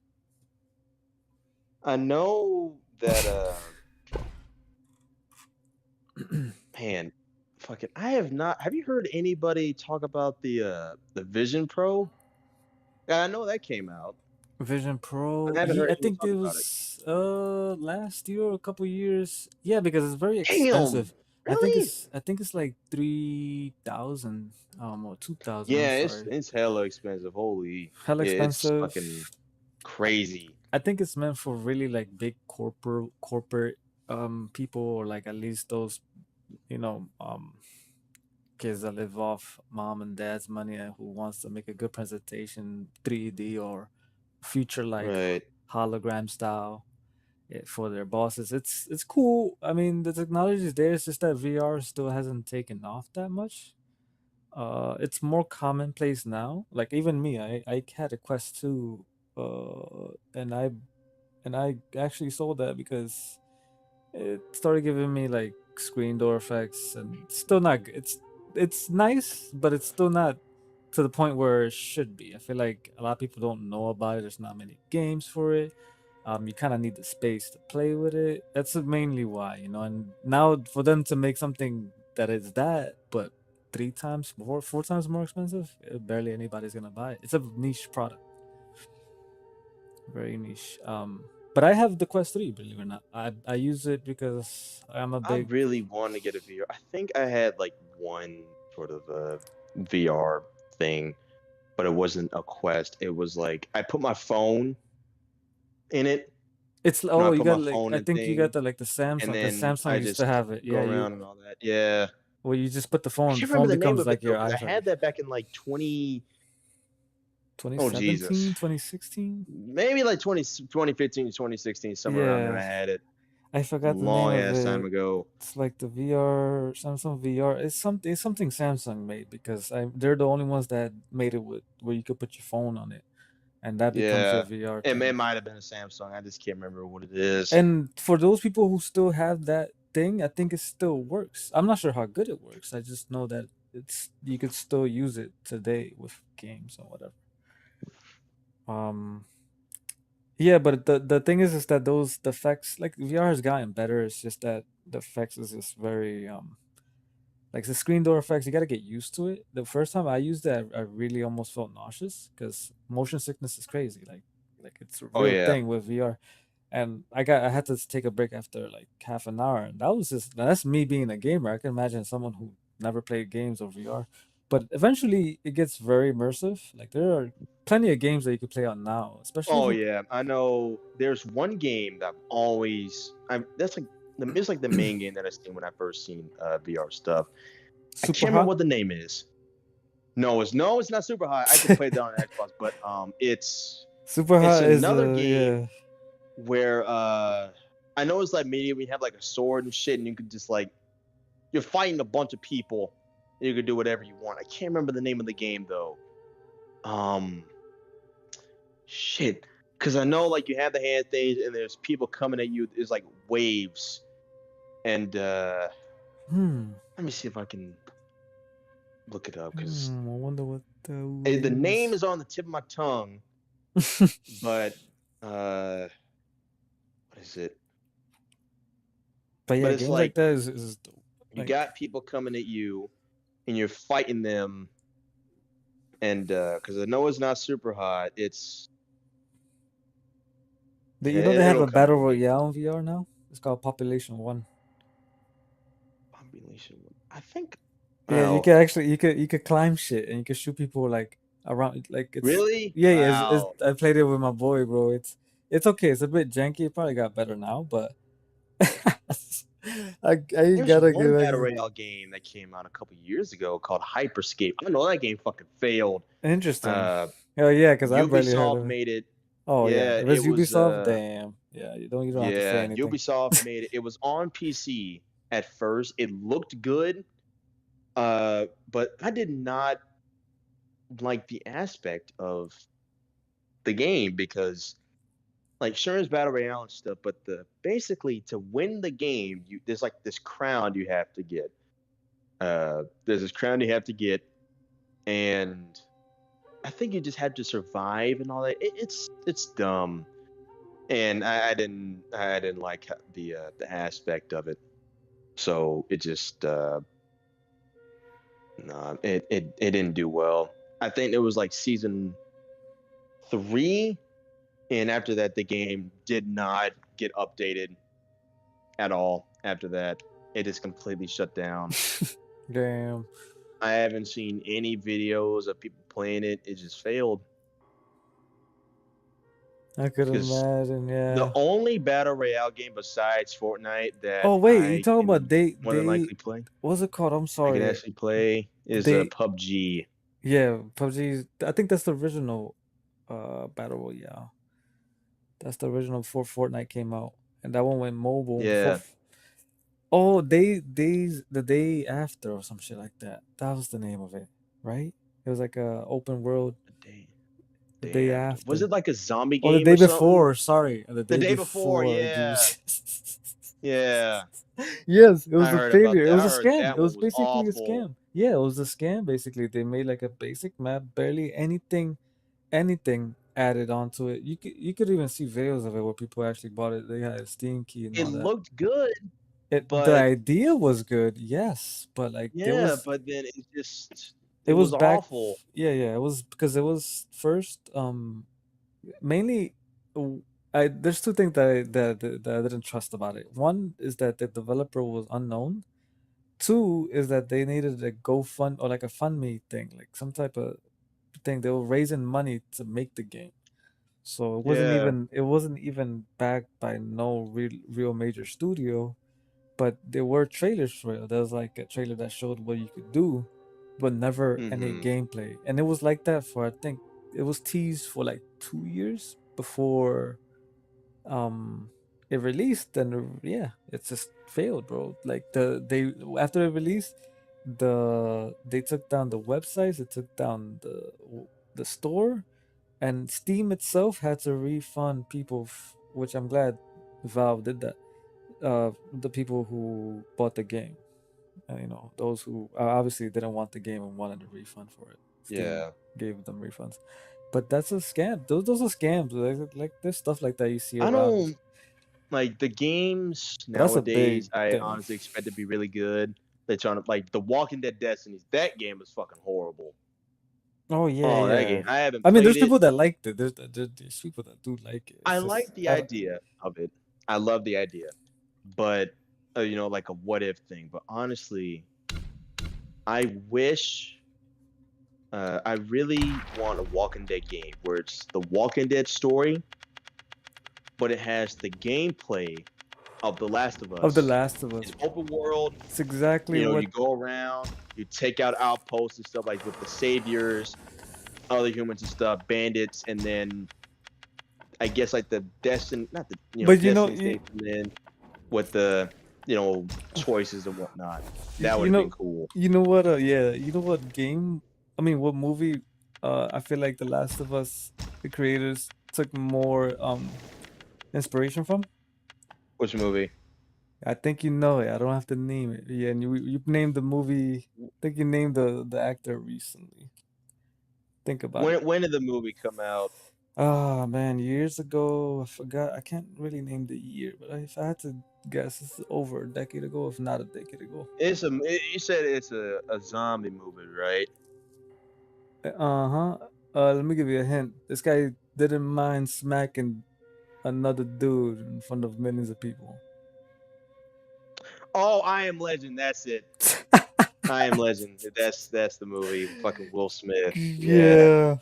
I know that man, fucking I have you heard anybody talk about the Vision Pro? Yeah, I know that came out, Vision but Pro. I haven't Yeah, heard I anyone think talk it about it. was last year or a couple years. Yeah, because it's very Damn, expensive. really? I think it's like 3,000 or 2,000. I'm Yeah, sorry. it's hella expensive. Holy, Hella yeah, it's expensive. fucking crazy. I think it's meant for really like big corporate people, or like at least those, you know um kids that live off mom and dad's money and who wants to make a good presentation 3D or future like Right. hologram style, for their bosses. It's cool. I mean, the technology is there. It's just that VR still hasn't taken off that much. It's more commonplace now. Like even me, I had a Quest 2, and I actually sold that because it started giving me like screen door effects, and it's still not. It's nice, but it's still not to the point where it should be. I feel like a lot of people don't know about it. There's not many games for it. You kind of need the space to play with it. That's mainly why, And now for them to make something that is that, but three times, four times more expensive, barely anybody's gonna buy it. It's a niche product, very niche. But I have the Quest 3, believe it or not. I use it because I'm a I big. really want to get a VR. I think I had like one sort of a VR thing, but it wasn't a Quest. It was like I put my phone in it. It's I oh, you put got my like, phone I and think you got thing, the like the and Samsung, because then I Samsung used to just have it. go Yeah, around and all that. Yeah. you just put the I phone. The can't remember phone the name becomes of it like though, your because I eyesight. had that back in like oh Jesus, 2017, 2016. maybe like 2015, 2016, somewhere around there. Yeah, I had it I forgot the name long of ass time it. ago. It's like the VR, Samsung VR. It's something Samsung made, because they're the only ones that made it with where you could put your phone on it, and that becomes your Yeah, VR it thing. might have been a Samsung. I just can't remember what it is. And for those people who still have that thing, I think it still works. I'm not sure how good it works. I just know that you could still use it today with games or whatever. Um, Yeah, but the thing is that the effects, like VR has gotten better. It's just that the effects is just very like the screen door effects. You got to get used to it. The first time I used it, I really almost felt nauseous because motion sickness is crazy. Like it's a Oh real yeah. thing with VR. And I had to take a break after like half an hour, and that was just that's me being a gamer. I can imagine someone who never played games or VR, but eventually it gets very immersive. Like there are plenty of games that you could play on now, especially if Oh you yeah. I know. There's one game that I'm that's like it's like the main game that I seen when I first seen VR stuff. I super can't remember hot. what the name is. No, it's not super high. I could play that on Xbox, but Super it's hot is another game yeah. where I know it's like maybe we have like a sword and shit, and you could just like you're fighting a bunch of people, and you can do whatever you want. I can't remember the name of the game though. Um, shit, because I know like you have the hand things, and there's people coming at you. There's like waves, and Hmm. let me see if I can look it up because I wonder what the the name waves. is on the tip of my tongue, but what is it? But But yeah, it's games like like that is you like got people coming at you, and you're fighting them, and because I know it's not super hot, you know they have it'll a come battle to me. royale in VR now. It's called Population One. Population. I think. Yeah, you Oh, can actually you could climb shit and you can shoot people like around like it's really? yeah, it's Wow. I played it with my boy, bro. It's okay. It's a bit janky. It probably got better now, but I There's gotta one give battle it royale game that came out a couple years ago called Hyperscape. I know that game fucking failed. interesting. Uh, Oh yeah, because I barely heard Ubisoft of it. made it. Oh yeah, Yeah, if it it's was. Ubisoft, damn. Yeah, you don't have to say Yeah, anything. Ubisoft made it. It was on PC at first. It looked good. But I did not like the aspect of the game because like sure it's battle royale and stuff, but the basically to win the game, there's like this crown you have to get. There's this crown you have to get, and I think you just have to survive and all that. It's dumb, and I didn't like the aspect of it. So it just no, it didn't do well. I think it was like season 3, and after that, the game did not get updated at all. After that, it just completely shut down. Damn, I haven't seen any videos of people playing it. It just failed I could because imagine. the Yeah. only battle royale game besides Fortnite that Oh wait, you I talking about can more than likely play, what's it called? I'm I can sorry. actually play is They PUBG. yeah, PUBG. I think that's the original battle royale. That's the original before Fortnite came out, and that one went mobile before. Yeah, Oh, the day after or some shit like that. That was the name of it, right? It was like a open world. the The day day after. Was after. it like a zombie Oh, the game day or something? before. Sorry, the The day day before, before, dude. yeah, yeah. Yes, it I was a heard about failure. It that. I was a heard scam. that It one was was basically a awful. scam. Yeah, it was a scam. Basically, they made like a basic map, barely anything added onto it. You could even see videos of it where people actually bought it. They had a Steam key and It all that. looked good, The but idea was good, yes, but like yeah, but then it it was was back. awful. Yeah, it was because it was first mainly. There's two things that I didn't trust about it. One is that the developer was unknown. Two is that they needed a GoFund or like a fund me thing, like some type of thing. They were raising money to make the game. So Yeah. it wasn't even backed by no real major studio, but there were trailers for it. There was like a trailer that showed what you could do, but never any Mm-hmm. gameplay. And it was like that for I think it was teased for like 2 years before um it released. And yeah, it just failed, bro. Like they after it released, they took down the websites, they took down the store, and Steam itself had to refund people, which I'm glad Valve did that. The people who bought the game, those who obviously didn't want the game and wanted a refund for it. Steam Yeah. gave them refunds. but that's a scam. Those are scams. Like there's stuff like that you see I around. don't like the games But that's a big nowadays. I thing. honestly expect to be really good. They're trying to like the Walking Dead Destinies. That game is fucking horrible. Oh yeah, Oh, that yeah. game. I haven't I mean, played there's it. people that liked it. There's people that do like it. I It's just like the I don't. idea of it. I love the idea, but you know, like a what if thing. But honestly, I wish. I really want a Walking Dead game where it's the Walking Dead story, but it has the gameplay of The Last of Of The Us. Last of Us. It's open world. It's exactly You know, what. you go around, you take out outposts and stuff like with the saviors, other humans and stuff, bandits, and then I guess like the Destiny, not the But you know, Destiny state, and then with the choices and whatnot. That would you have know, been cool. you know what? Yeah, you know what game? I mean, what movie? I feel like The Last of Us, the creators took more inspiration from. Which movie? I think you know it. I don't have to name it. Yeah, and you named the movie. I think you named the actor recently. Think about it. When did the movie come out? Ah man, years ago. I forgot. I can't really name the year, but if I had to guess, it's over a decade ago, if not a decade ago. You said it's a zombie movie, right? Uh-huh. Let me give you a hint. This guy didn't mind smacking another dude in front of millions of people. Oh, I Am Legend. That's it. I Am Legend. That's the movie. Fucking Will Smith. Yeah,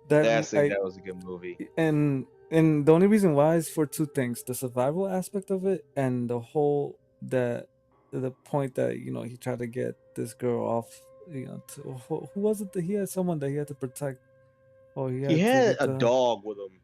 that was a good movie. And the only reason why is for two things: the survival aspect of it, and the whole the point that he tried to get this girl off. Who was it that he had someone that he had to protect? Oh, He had a dog with him.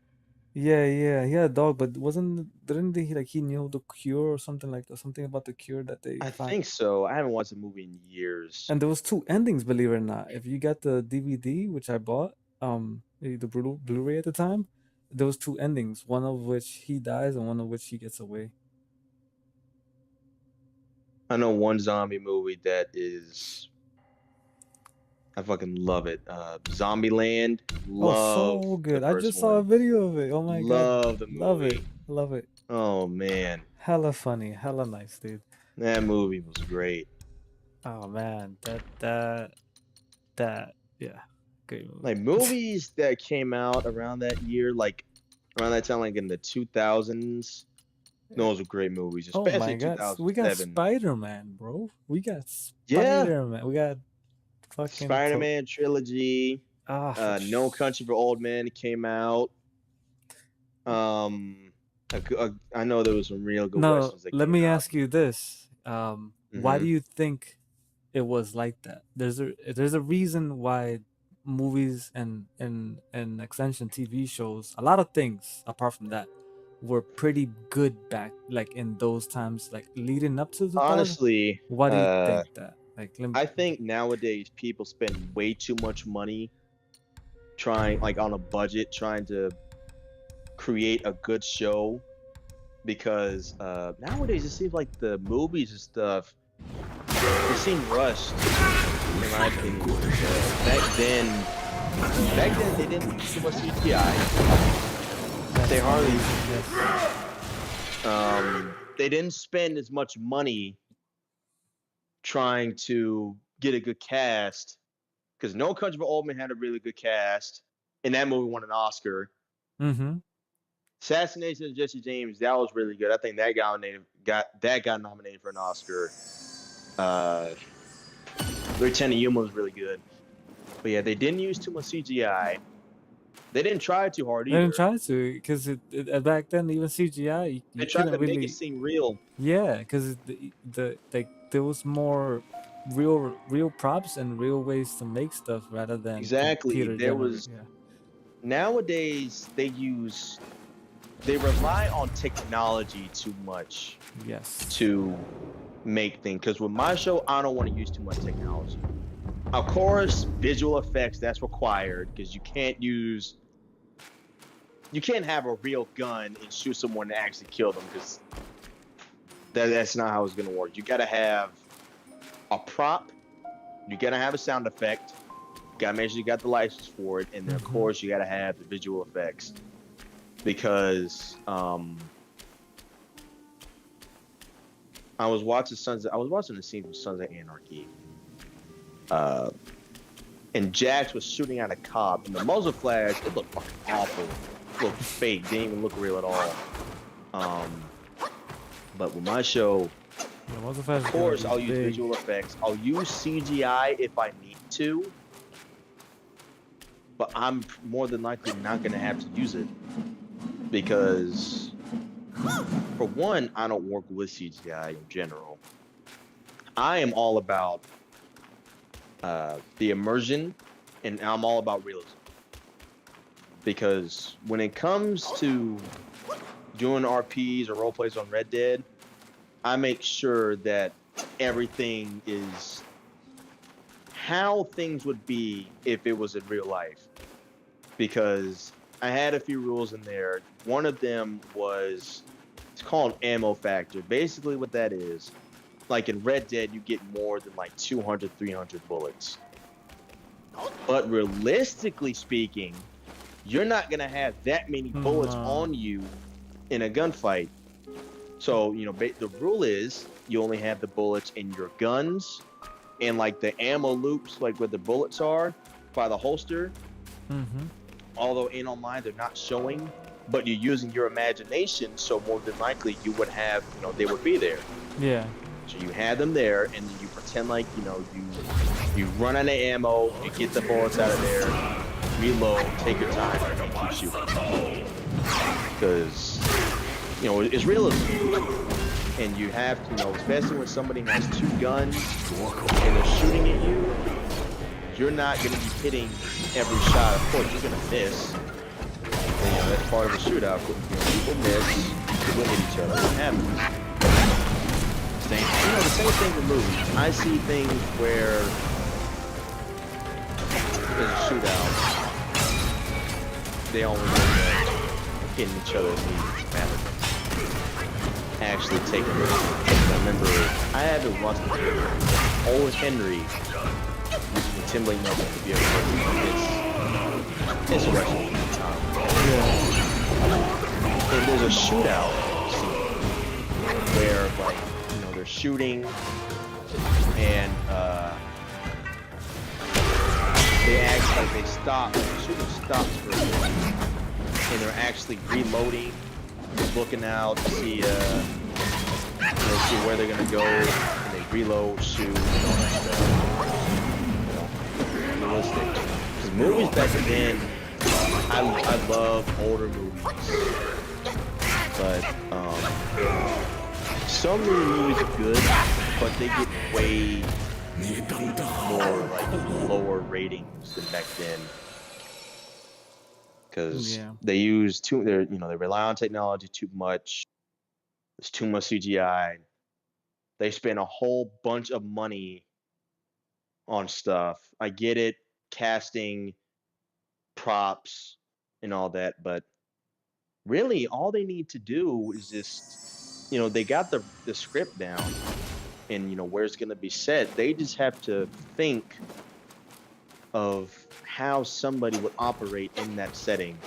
Yeah, he had a dog, but didn't he knew the cure or something like that? Something about the cure that they I found. think so. I haven't watched the movie in years. And there was two endings, believe it or not. If you got the DVD, which I bought, the Blu-ray at the time, there was two endings. One of which he dies, and one of which he gets away. I know one zombie movie that is. I fucking love it. Zombieland. Love. Oh, so good. The I first just saw a one. video of it. Oh my god. Love the movie. Love it. Oh man. Hella funny. Hella nice, dude. That movie was great. Oh man, yeah, great movie. Like movies that came out around that year, like around that time, like in the 2000s. Those were great movies, especially Oh my god, 2007. we got Spider-Man, bro. We got Yeah. Spider-Man. We got fucking Spider-Man trilogy. No Country for Old Men came out. I know there was some real good westerns that let came me out. ask you this. Why do you think it was like that? There's a reason why movies and extension TV shows, a lot of things apart from that, were pretty good back, like in those times, like leading up to the Honestly, why do you think that? Like, I think nowadays people spend way too much money trying, like on a budget, trying to create a good show, because nowadays it seems like the movies and stuff, they seem rushed, in my opinion. Back then they didn't use too much CGI. They hardly they didn't spend as much money trying to get a good cast, because No Country for Old Men had a really good cast, and that movie won an Oscar. Assassination of Jesse James, that was really good. I think that got nominated for an Oscar. Lieutenant Yuma was really good. But yeah, they didn't use too much CGI. They didn't try too hard either. They didn't try to, because back then even CGI, they tried to make it seem real. Yeah, because there was more real props and real ways to make stuff rather than exactly. There was. Yeah. Nowadays they rely on technology too much. Yes. To make things, because with my show, I don't want to use too much technology. Of course, visual effects, that's required, because you can't have a real gun and shoot someone and actually kill them, because that's not how it's going to work. You got to have a prop, you got to have a sound effect, gotta make sure you got the license for it, and then of course you gotta have the visual effects because I was watching the scene from Sons of Anarchy, and Jax was shooting at a cop, and the muzzle flash, it looked fucking awful, it looked fake, didn't even look real at all. But with my show, of course, I'll use visual effects. I'll use CGI if I need to, but I'm more than likely not gonna have to use it because, for one, I don't work with CGI in general. I am all about the immersion, and I'm all about realism. Because when it comes to doing RPs or role plays on Red Dead, I make sure that everything is how things would be if it was in real life. Because I had a few rules in there. One of them was, it's called ammo factor. Basically what that is, like in Red Dead, you get more than like 200, 300 bullets. But realistically speaking, you're not going to have that many bullets on you in a gunfight. So, you know, the rule is you only have the bullets in your guns and like the ammo loops, like where the bullets are by the holster. Although in online, they're not showing, but you're using your imagination. So more than likely you would have, you know, they would be there. Yeah. So you have them there, and then you pretend like, you know, you run out of ammo, you get the bullets out of there, reload, take your time, and keep shooting. Because, you know, it's realism. And you have to, you know, especially when somebody has two guns and they're shooting at you, you're not going to be hitting every shot. Of course, you're going to miss. And, you know, that's part of the shootout. You know, people miss, people hit each other. What happens? You know, the same thing with movies. I see things where there's a shootout. They only end up hitting each other rather than actually taking it. I remember I haven't watched the video. Old Henry using Timberlake Nelson to be able to it's a wrestling time. And there's a shootout scene where, like, they're shooting and they stop, the shooting stops for a minute, and they're actually reloading, looking out to see see where they're gonna go, and they reload, shoot, and all that stuff. You know, realistic. Because movies back then, I love older movies, but some of the movies are good, but they get way more like lower ratings than back then. Because they use they rely on technology too much. There's too much CGI. They spend a whole bunch of money on stuff. I get it, casting, props, and all that, but really all they need to do is just, you know, they got the script down and, you know, where it's going to be set. They just have to think of how somebody would operate in that setting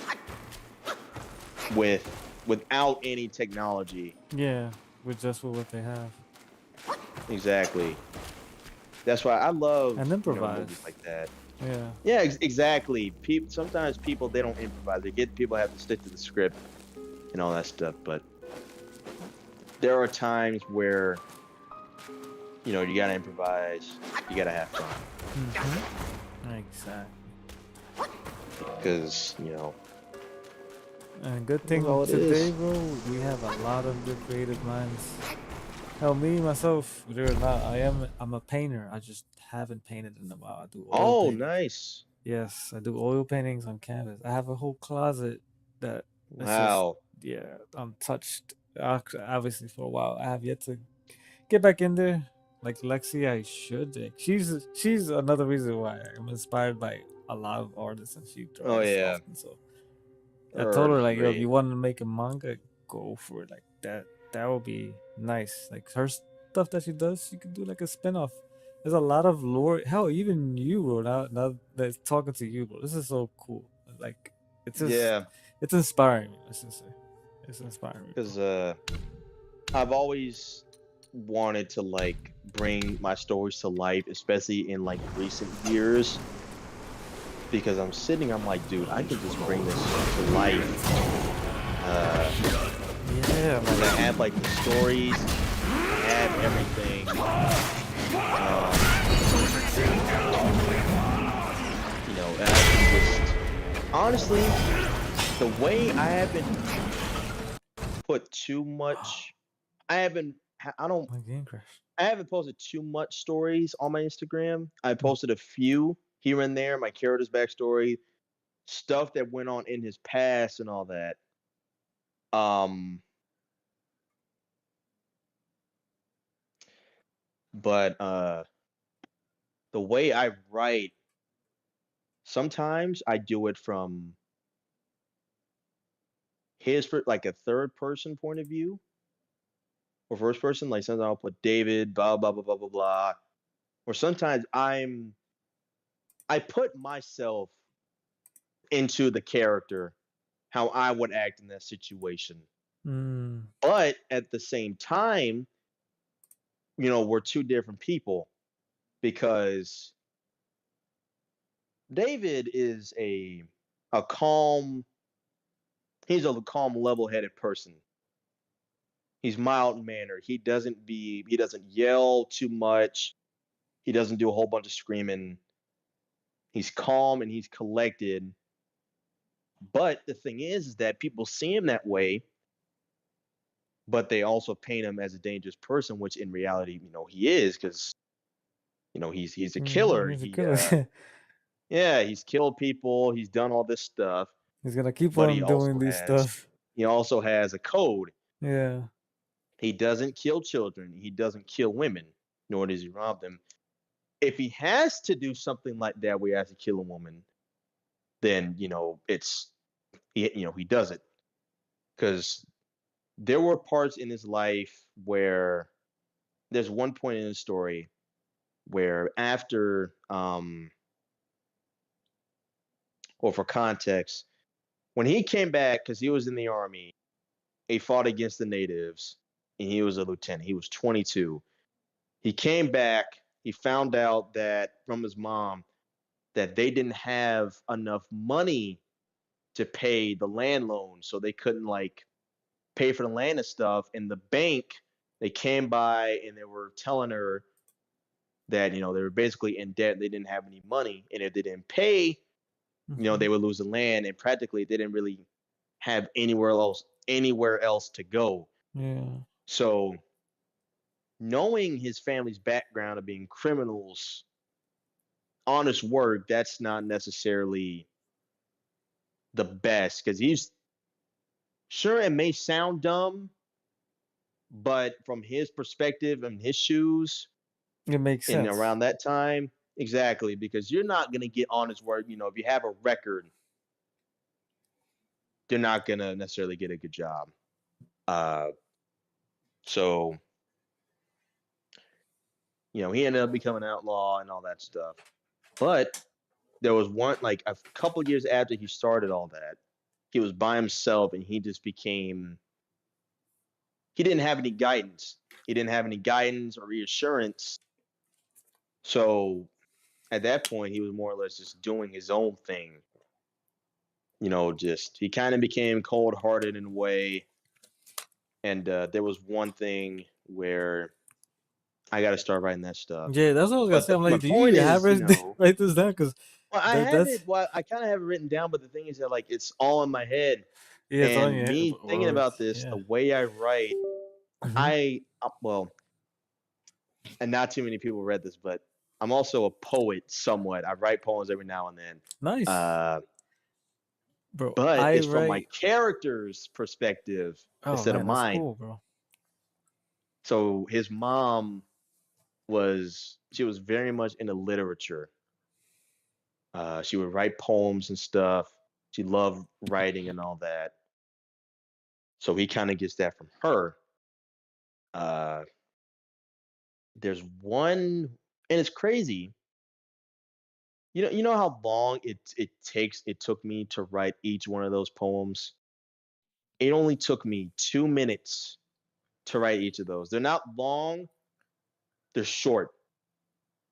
without any technology. Yeah, with just what they have. Exactly. That's why I love and improvise movies like that. Yeah, exactly. Sometimes people, they don't improvise. People have to stick to the script and all that stuff, but there are times where, you know, you gotta improvise, you gotta have fun. Exactly. Because, you know. And good thing today, bro, we have a lot of good creative minds. Hell, me myself, I'm a painter. I just haven't painted in a while. I do oil paintings. Nice. Yes, I do oil paintings on canvas. I have a whole closet that wow. Untouched. Obviously, for a while, I have yet to get back in there. Like Lexi, I should. She's another reason why I'm inspired by a lot of artists, and she draws often. So I told her, like, yo, if you want to make a manga, go for it. Like that would be nice. Like her stuff that she does, she could do like a spin-off. There's a lot of lore. Hell, even you, bro. Now that's talking to you, bro. This is so cool. Like, it's just, Yeah, it's inspiring me. Let's just say, it's inspiring me, bro. because I've always wanted to like bring my stories to life, especially in like recent years. Because I'm like, dude, I can just bring this to life. Uh, Yeah, because I man. have like the stories, I have everything. Um, and I can just honestly, the way I haven't put too much, I haven't, I don't, My game crashed. I haven't posted too much stories on my Instagram. I Mm. posted a few here and there, my character's backstory, stuff that went on in his past and all that. Um, but the way I write, sometimes I do it from like a third person point of view or first person. Like sometimes I'll put David, blah blah blah blah blah blah. Or sometimes I put myself into the character, how I would act in that situation. Mm. But at the same time, we're two different people because David is a calm, he's a calm, level-headed person. He's mild mannered. He doesn't yell too much. He doesn't do a whole bunch of screaming. He's calm and he's collected. But the thing is that people see him that way, but they also paint him as a dangerous person, which in reality, he is because he's a killer. He's a killer. Yeah, he's killed people. He's done all this stuff, He's gonna keep but he on doing also these has stuff. he also has a code. Yeah. He doesn't kill children. He doesn't kill women, nor does he rob them. If he has to do something like that where he has to kill a woman, then he does it because there were parts in his life where there's one point in the story where after or for context, when he came back because he was in the army, he fought against the natives and he was a lieutenant. He was 22. He came back, he found out that from his mom that they didn't have enough money to pay the land loan, so they couldn't like pay for the land and stuff. And the bank, they came by and they were telling her that they were basically in debt. They didn't have any money, and if they didn't pay, Hmm. they would lose the land, and practically they didn't really have anywhere else to go. Yeah. So knowing his family's background of being criminals, honest work, that's not necessarily the best because he's sure it may sound dumb, but from his perspective and his shoes, It makes and sense. around that time, exactly, because you're not gonna get honest work. If you have a record, you're not gonna necessarily get a good job. Uh, so he ended up becoming an outlaw and all that stuff. But there was one like a couple years after he started all that, he was by himself and he just became. He didn't have any guidance. He didn't have any guidance or reassurance. So at that point, he was more or less just doing his own thing. Just he kind of became cold hearted in a way. And there was one thing where I got to start writing that stuff. Yeah, that's what I was gonna But say. I'm my like, do you point even have is, write this down? Because well, I have that's it. Well, I kind of have it written down, but the thing is that like it's all in my head. yeah, it's on And your head, me thinking bro. about this, Yeah. the way I write, Hmm. well, and not too many people read this, but I'm also a poet somewhat. I write poems every now and then. Nice, Uh, bro. but I it's from my write. character's perspective Oh instead of man, that's mine. cool, bro. So his mom she was very much into literature. She would write poems and stuff. She loved writing and all that. So he kind of gets that from her. Uh, there's one. And it's crazy. You know how long it took me to write each one of those poems? It only took me 2 minutes to write each of those. They're not long, they're short.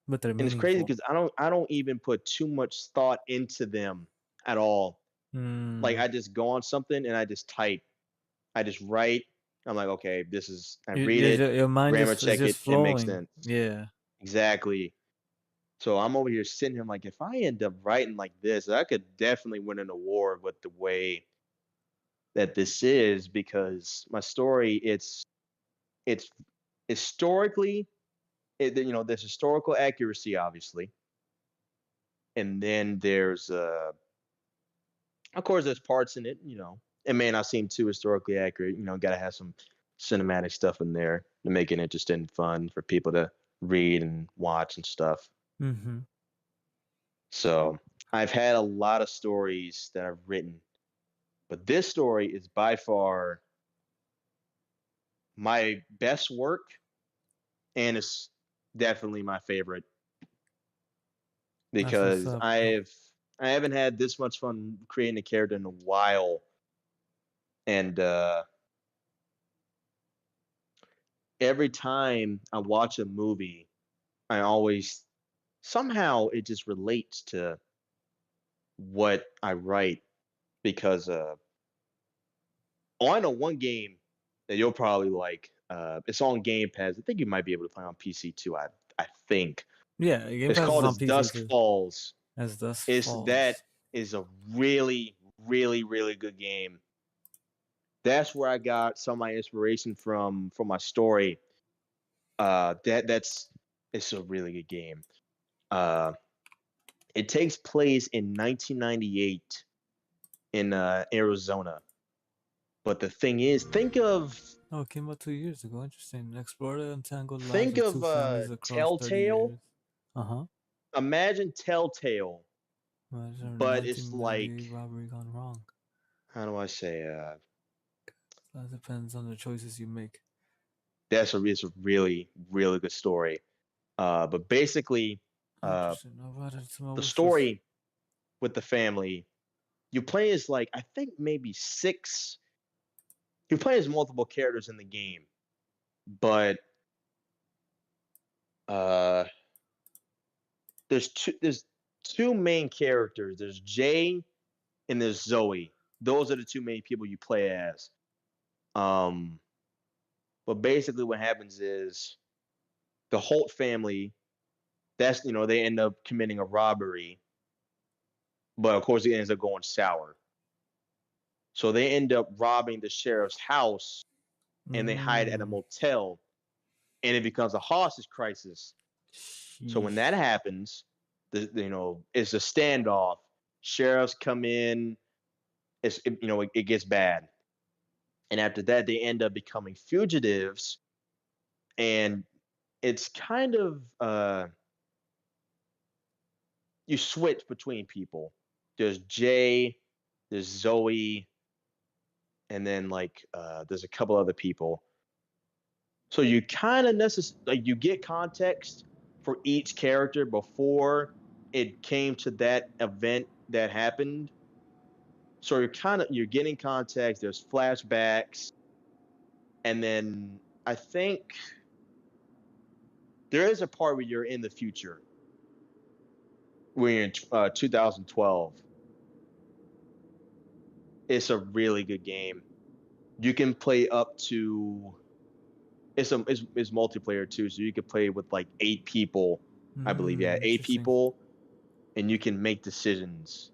But they're And it's crazy meaningful. because I don't even put too much thought into them at all. Like, Mm. I just go on something and I just type. I just write. I'm like, "Okay, I You, read it, your mind grammar just is check just it, it makes flowing. sense." Yeah. Exactly. So I'm over here sitting here, I'm like, if I end up writing like this, I could definitely win an award with the way that this is, because my story, it's historically, there's historical accuracy, obviously, and then there's of course there's parts in it, it may not seem too historically accurate, gotta have some cinematic stuff in there to make it interesting and fun for people to read and watch and stuff. Mm-hmm. So I've had a lot of stories that I've written, but this story is by far my best work, and it's definitely my favorite That's what's because up, bro. I haven't had this much fun creating a character in a while, and every time I watch a movie, I always somehow it just relates to what I write because I know one game that you'll probably like. It's on Game Pass. I think you might be able to play on PC too. I think Yeah, Game it's Pass is called on as PC Dusk too. Falls. As Dusk That Falls. is a really, really, really good game. That's where I got some of my inspiration from for my story. That's it's a really good game. Uh, it takes place in 1998 in Arizona. But the thing is, Oh, it came out 2 years ago. Interesting. Explore the entangled lives think of two of families across 30 Telltale. years. Uh-huh. Imagine Telltale, Imagine but it's 1998 like, robbery gone wrong. how do I say? That depends on the choices you make. It's a really, really good story. But basically, uh, Interesting. I'll add it to my the wish list. story with the family, you play as like I think maybe six. You play as multiple characters in the game, but uh, there's two main characters. There's Jay and there's Zoe. Those are the two main people you play as. Um, but basically, what happens is the Holt family. They end up committing a robbery, but of course it ends up going sour. So they end up robbing the sheriff's house and they hide at a Mm. motel, and it becomes a hostage crisis. So when that Sheesh. happens, it's a standoff. Sheriffs come in. It gets bad, and after that, they end up becoming fugitives, and it's kind of you switch between people. There's Jay, there's Zoe, and then there's a couple other people. So you kind of you get context for each character before it came to that event that happened. So you're getting context. There's flashbacks, and then I think there is a part where you're in the future, where you're in 2012. It's a really good game. You can play up to it's multiplayer too, so you could play with like 8 people, I believe. Yeah, eight Interesting. people, and you can make decisions.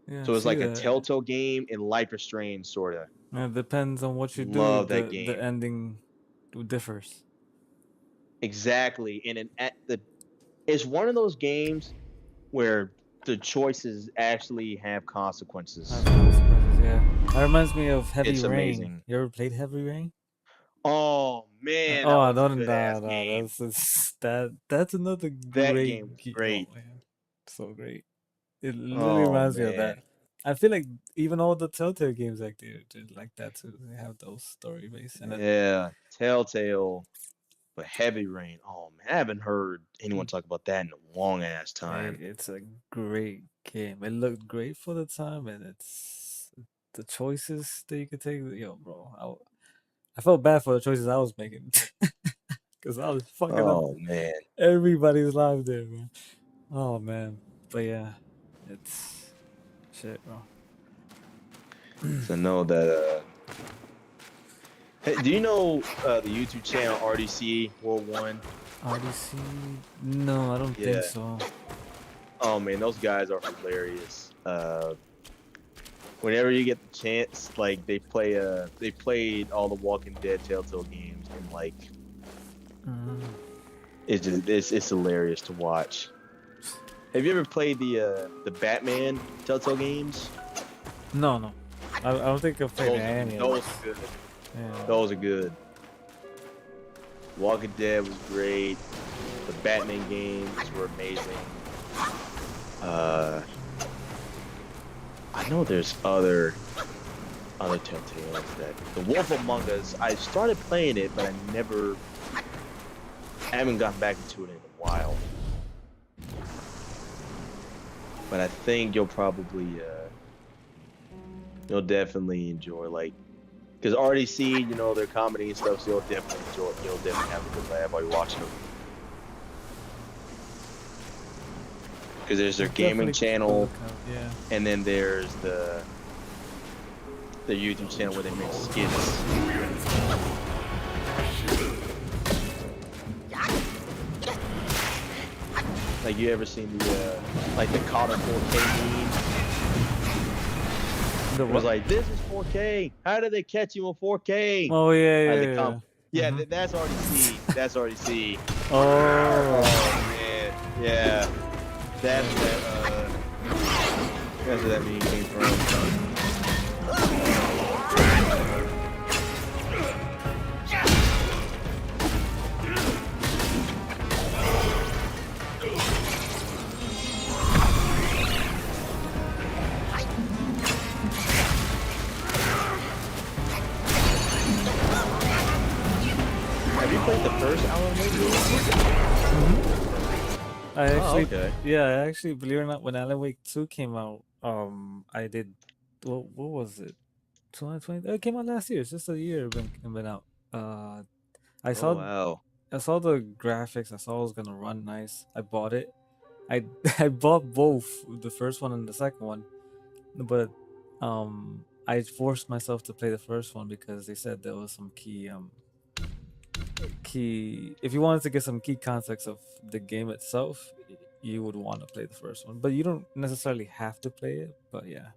Yeah, I So it's see like a that. Telltale game in Life is Strange, sorta. It depends on what you do. Love that The game. ending differs. Exactly, and it's one of those games where the choices actually have consequences. Have consequences. Yeah, that reminds me of Heavy It's Rain. amazing. You ever played Heavy Rain? Oh man, Oh, that I was a don't. good ass Nah, game. that's another That game great. was Oh great. man, so great. It literally Oh reminds me of that. man. I feel like even all the Telltale games they're like that too. They have those story based and it. Yeah, Telltale. But Heavy Rain, oh man, I haven't heard anyone talk about that in a long ass Hey, time. it's a great game. It looked great for the time, and it's the choices that you could take. Yo, bro, I felt bad for the choices I was making because I was fucking up Oh man. everybody's life there, man. Oh man, but yeah, it's shit, bro. So know that hey, do you know the YouTube channel RDC World One? RDC? No, I don't think Yeah. so. Oh man, those guys are hilarious. Whenever you get the chance, like they played all the Walking Dead Telltale games, and like Mm, it's hilarious to watch. Have you ever played the Batman Telltale games? no. I don't think I've played any of Those those. are good. Yeah. Those are good. Walking Dead was great. The Batman games were amazing. I know there's other Telltales that The Wolf Among Us. I started playing it, but I haven't gotten back into it in a while. But I think you'll definitely enjoy, like, because RDC, their comedy and stuff, so you'll definitely have a good laugh while you're watching them. Because there's their I'll gaming definitely keep a channel, lookout, yeah. and then there's the YouTube channel where they make skits. Like, you ever seen the Cotter 4K meme? The It was what? like, this is 4K. How did they catch you on 4K? Oh yeah, The yeah. comp. Yeah, Mhm. that's RDC. That's RDC. Oh, Oh man, yeah. That's where that meme came from. Have you played the first Alan Wake game? I actually, okay. yeah, I actually, believe it or not, when Alan Wake 2 came out, I did, what was it? 2020? It came out last year. It's just a year been out. I Oh saw wow. I saw the graphics. I saw it was gonna run nice. I bought it. I I bought both, the first one and the second one, but I forced myself to play the first one because they said there was some key, if you wanted to get some key context of the game itself, you would want to play the first one, but you don't necessarily have to play it. But yeah,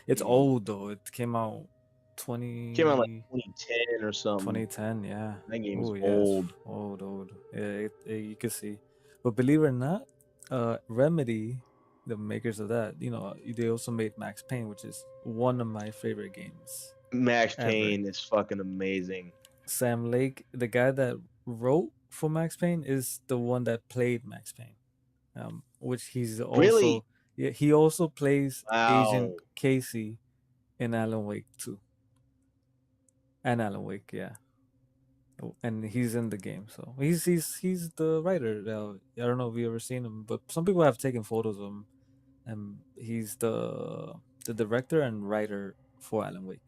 it's old though. It came out Came out like 20 2010 or something. 2010. Yeah. That game is Oh yeah, it's old. old. Yeah, you can see. But believe it or not, Remedy, the makers of that, they also made Max Payne, which is one of my favorite games Max ever. Payne is fucking amazing. Sam Lake, the guy that wrote for Max Payne, is the one that played Max Payne. Which he's also, Really? yeah, he also plays Agent Wow. Casey in Alan Wake 2. And Alan Wake, yeah. And he's in the game, so he's the writer. I don't know if you ever seen him, but some people have taken photos of him, and he's the director and writer for Alan Wake.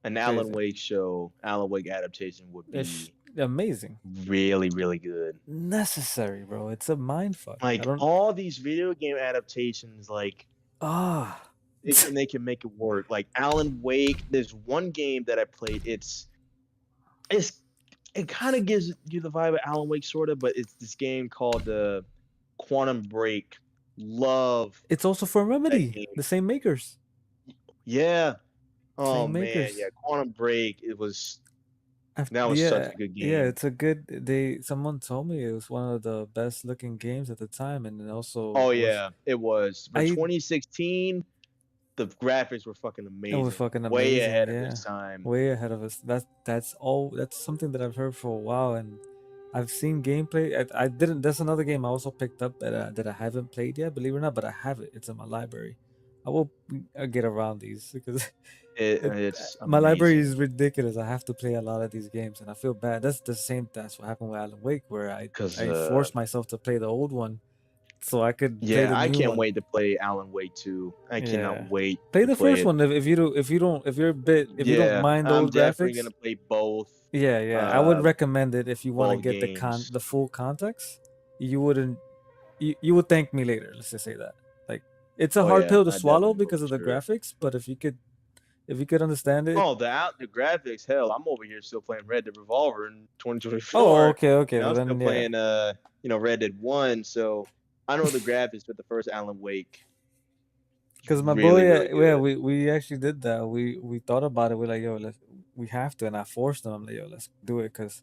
An Crazy. Alan Wake adaptation would It's be amazing, really, really good. necessary, bro. It's a mind fuck. Like all these video game adaptations, like they can make it work. Like Alan Wake, there's one game that I played. It kind of gives you the vibe of Alan Wake, sort of, but it's this game called Quantum Break. Love. It's also from that Remedy, game. the same makers. Yeah. Oh Same man, makers. yeah. Quantum Break. That was Yeah, such a good game. yeah, it's a good. Someone told me it was one of the best looking games at the time, and it also. Oh was, yeah, it was. For 2016, the graphics were fucking amazing. It was fucking amazing. Way ahead yeah. of its time. Way ahead of us. That's something that I've heard for a while, and I've seen gameplay. I didn't. That's another game I also picked up that I haven't played yet, believe it or not. But I have it. It's in my library. I will get around these because It's my library is amazing ridiculous. I have to play a lot of these games, and I feel bad. That's the same. That's what happened with Alan Wake, where because I forced myself to play the old one so I could play yeah, the I new can't one. wait to play Alan Wake 2. I cannot Yeah, wait play to the play first it. one if you're a bit if you don't Yeah, mind I'm those definitely graphics. gonna play both Yeah, yeah, I would uh recommend it if you want to both get games. the full context. You wouldn't you would thank me later. Let's just say that. Like it's a Oh hard yeah, pill to I swallow definitely will because for of the sure. graphics, but if you could understand it. Oh, the graphics, hell, I'm over here still playing Red Dead Revolver in Oh, 2024, okay, okay. and Well I'm still then, yeah. playing Red Dead 1, so I know the graphics, but the first Alan Wake is Because my really, boy, really yeah, good. we actually did that. We thought about it. We're like, yo, we have to, and I forced him. I'm like, yo, let's do it. Because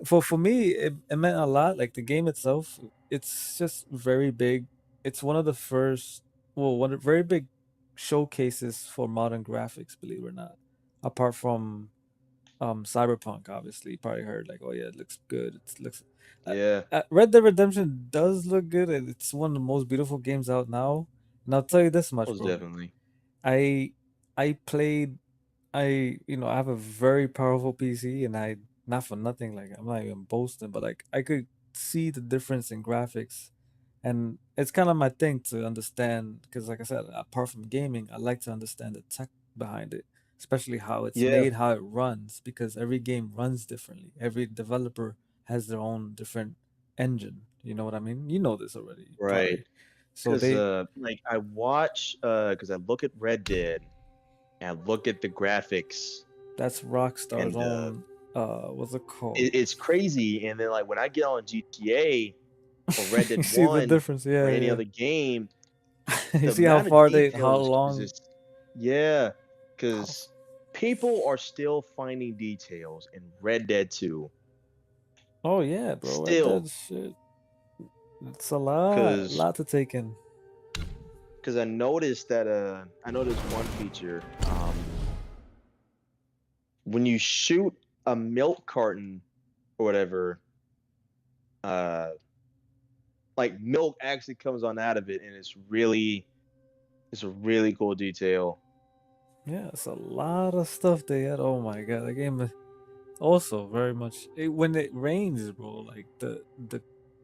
for me, it meant a lot. Like the game itself, it's just very big. It's one of the first, well, one of very big showcases for modern graphics. Believe it or not, apart from Cyberpunk, obviously, you probably heard like, oh yeah, it looks good. It looks. Yeah, Red Dead Redemption does look good, and it's one of the most beautiful games out now. And I'll tell you this much, most bro. definitely. I I played I have a very powerful PC, and I not for nothing, like I'm not even boasting, but like I could see the difference in graphics, and it's kind of my thing to understand because like I said, apart from gaming, I like to understand the tech behind it, especially how it's Yeah, made, how it runs, because every game runs differently. Every developer has their own different engine. You know what I mean? You know this already, right. probably. So Because they like I watch because I look at Red Dead and I look at the graphics that's Rockstar's and own what's it called? it's crazy. And then like when I get on GTA or Red You Dead see the 1 difference, or yeah, any yeah, other game, yeah. You the see how amount of far how details is long. just yeah, How, because people are still finding details in Red Dead 2 oh yeah, bro, Red still Dead shit. It's a because lot to take in. I noticed that I noticed one feature when you shoot a milk carton or whatever uh like milk actually comes on out of it and it's a really cool detail. Yeah, it's a lot of stuff they had. Oh my god, the game is also very much when it rains, bro. Like the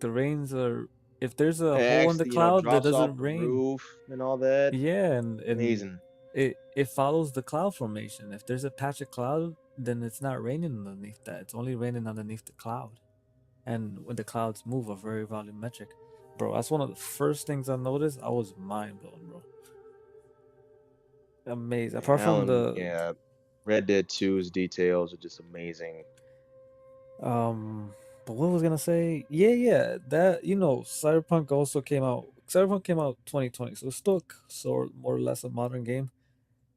rains are if there's a It hole in the actually, cloud that drops doesn't off the rain. roof and all that. Yeah, and Amazing. it follows the cloud formation. If there's a patch of cloud, then it's not raining underneath that. It's only raining underneath the cloud. And when the clouds move are very volumetric. Bro, that's one of the first things I noticed. I was mind blown, bro. Amazing. Yeah, Apart from Alan, yeah, Red Dead 2's details are just amazing. um but what was I gonna say? Yeah, yeah. That Cyberpunk also came out. Cyberpunk came out 2020, so it's still more or less a modern game.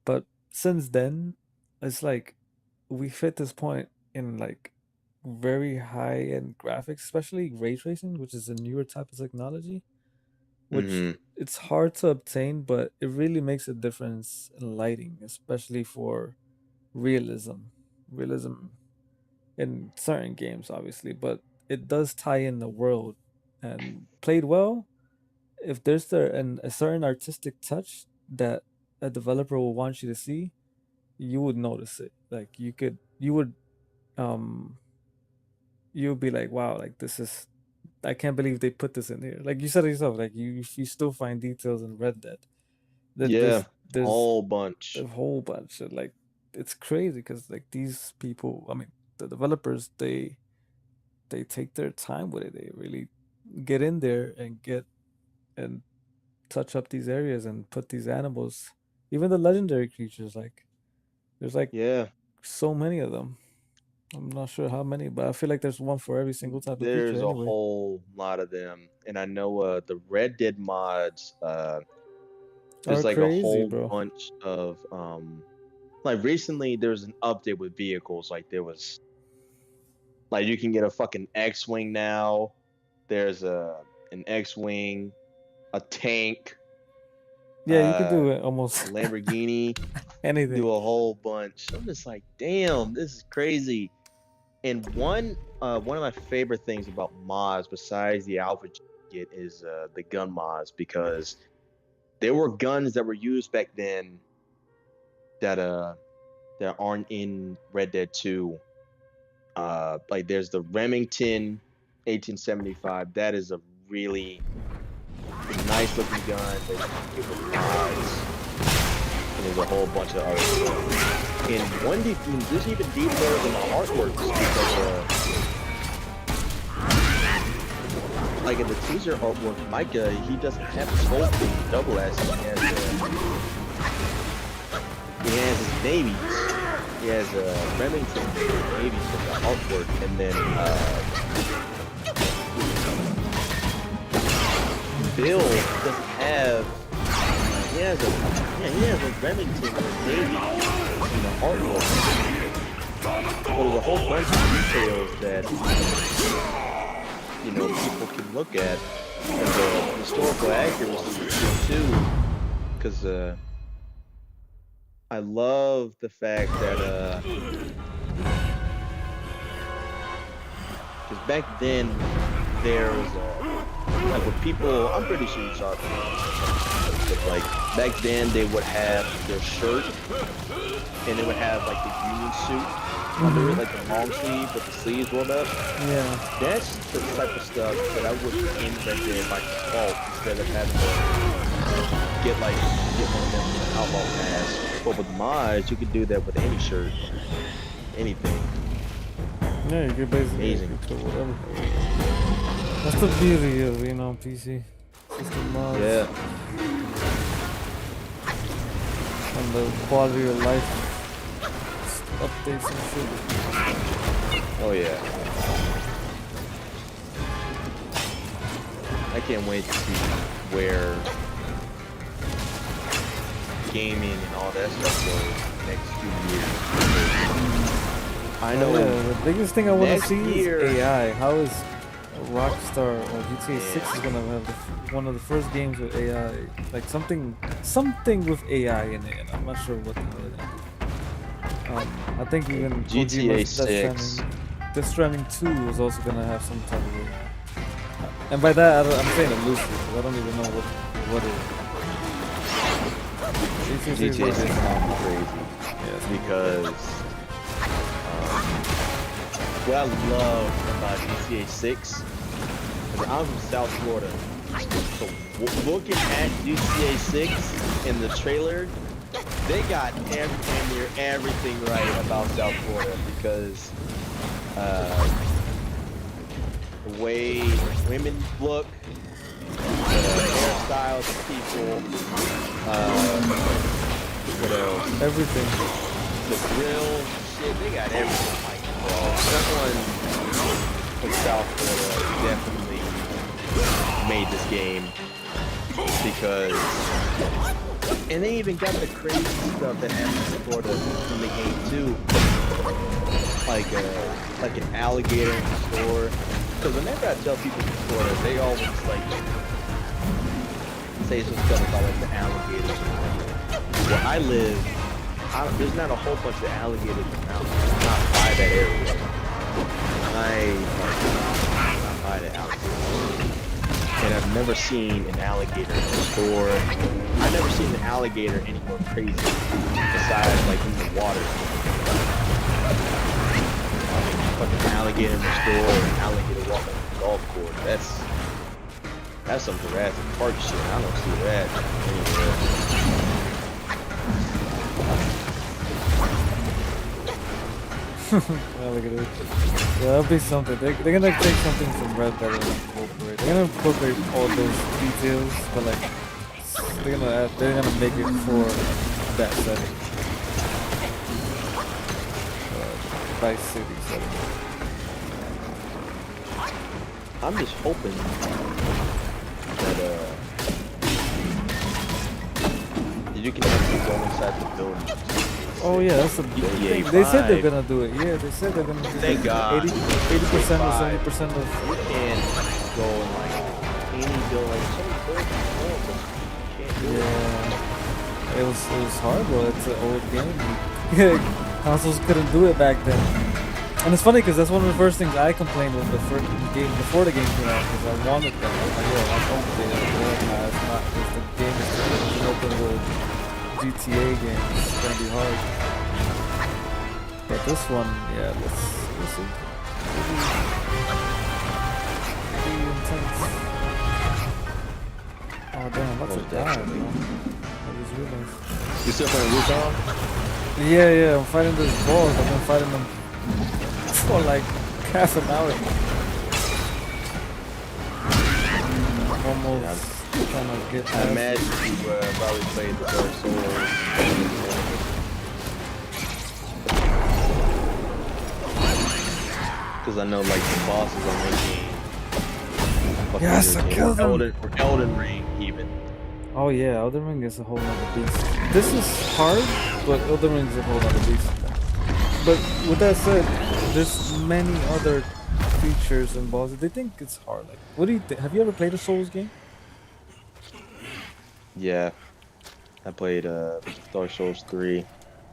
But since then, it's like we hit this point in like very high end graphics, especially ray tracing, which is a newer type of technology, which Hmm. it's hard to obtain, but it really makes a difference in lighting, especially for realism. Realism in certain games, obviously, but it does tie in the world and played well. If there's a certain artistic touch that a developer will want you to see, you would notice it. Like you would um you'll be like, wow, like this is I can't believe they put this in here. Like you said it yourself, like you still find details in Red Dead. That Yeah, there's whole a bunch. whole bunch of like it's crazy because like these people, I mean, the developers, they take their time with it. They really get in there and get and touch up these areas and put these animals, even the legendary creatures. Like there's like Yeah, so many of them. I'm not sure how many, but I feel like there's one for every single type of creature there's a anyway. whole lot of them, and I know the Red Dead mods. There's Are like a crazy, whole bro. bunch of like recently there was an update with vehicles. Like there was like you can get a fucking X-wing now. There's an X-wing, a tank, Yeah, you could uh, do it a almost Lamborghini. anything. Do a whole bunch. I'm just like, damn, this is crazy. And one of my favorite things about mods, besides the alpha get, is the gun mods because there were guns that were used back then that aren't in Red Dead 2. Like there's the Remington 1875. That is a really nice looking gun that you can get with mods. And there's a whole bunch of other stuff. And there's even details in the artworks because like in the teaser artwork, Micah, he doesn't have his whole thing double S. He has his navies. He has a Remington navies for the artwork, and then Bill doesn't have. He has a Remington navy in the artwork. Well, there's a whole bunch of details that people can look at as a historical accuracy too, because I love the fact that because back then there was like with people, I'm pretty sure you saw it, but like back then they would have their shirt and they would have like the Union suit under it, like the long sleeve with the sleeves rolled up. Yeah. That's the type of stuff that I would end Red Dead by default instead of having to get one of them outlaw pass. But with mods, you could do that with any shirt, anything. Yeah, you could basically Amazing. do whatever. That's the beauty of PC system mods. Yeah. And the quality of life updates and shit. Oh yeah. I can't wait to see where gaming and all that stuff goes next few years. I know. The biggest thing I want to see year, is AI. How is Rockstar or GTA 6 is gonna have one of the first games with AI, like something with AI in it, and I'm not sure what the hell it is. I think even GTA 6. Death Stranding 2 is also gonna have some type of way. And by that, I'm saying it loosely because I don't even know what it is. GTA 6 is crazy. Yes, because what I love about GTA 6 is I'm from South Florida. So looking at GTA 6 in the trailer, they got near everything right about South Florida because the way women look, the hairstyles of people, what else? Everything. The grill, shit, they got everything. Like, someone from South Florida definitely made this game because, and they even got the crazy stuff that happens in Florida in the game too, like an alligator in the store. Because whenever I tell people in Florida, they always like say some stuff about like the alligators. Where I live, there's not a whole bunch of alligators around. Not by that area. Not by the alligator. And I've never seen an alligator in the store. I've never seen an alligator anywhere crazy besides like in the water. Fucking alligator in the store, or an alligator walking on the golf course. That's some Jurassic Park shit. I don't see that anywhere. Alligator. Yeah, that'll be something. They're gonna take something from Red Dead and incorporate. They're gonna incorporate all those details, but like they're gonna make it for that setting. Vice City setting. I'm just hoping that you can actually go inside the building. Oh yeah, that's a big thing. They said they're gonna do it. Yeah, they said they're gonna do it. Thank God. 80% or 70% of. You can't go in like any building. Yeah, it was horrible. It's an old game. Consoles couldn't do it back then. And it's funny because that's one of the first things I complained when the first game before the game came out because I wanted that. I was like, yo, I don't play that world pass, not because the game is an open world GTA game. It's gonna be hard. But this one, yeah, let's see. Pretty intense. Oh damn, what's it down, man? I just realized. You still playing Wukong? Yeah, I'm fighting this boss. I've been fighting them for like half an hour. I'm almost trying to get I imagine you probably played the Dark Souls. Because I know like the bosses on this game. Yes, I killed him. Elden Ring even. Oh yeah, Elden Ring is a whole nother beast. This is hard, but Elden Ring is a whole nother beast. But with that said, there's many other features and bosses. They think it's hard. Like, what do you think? Have you ever played a Souls game? Yeah, I played Dark Souls 3.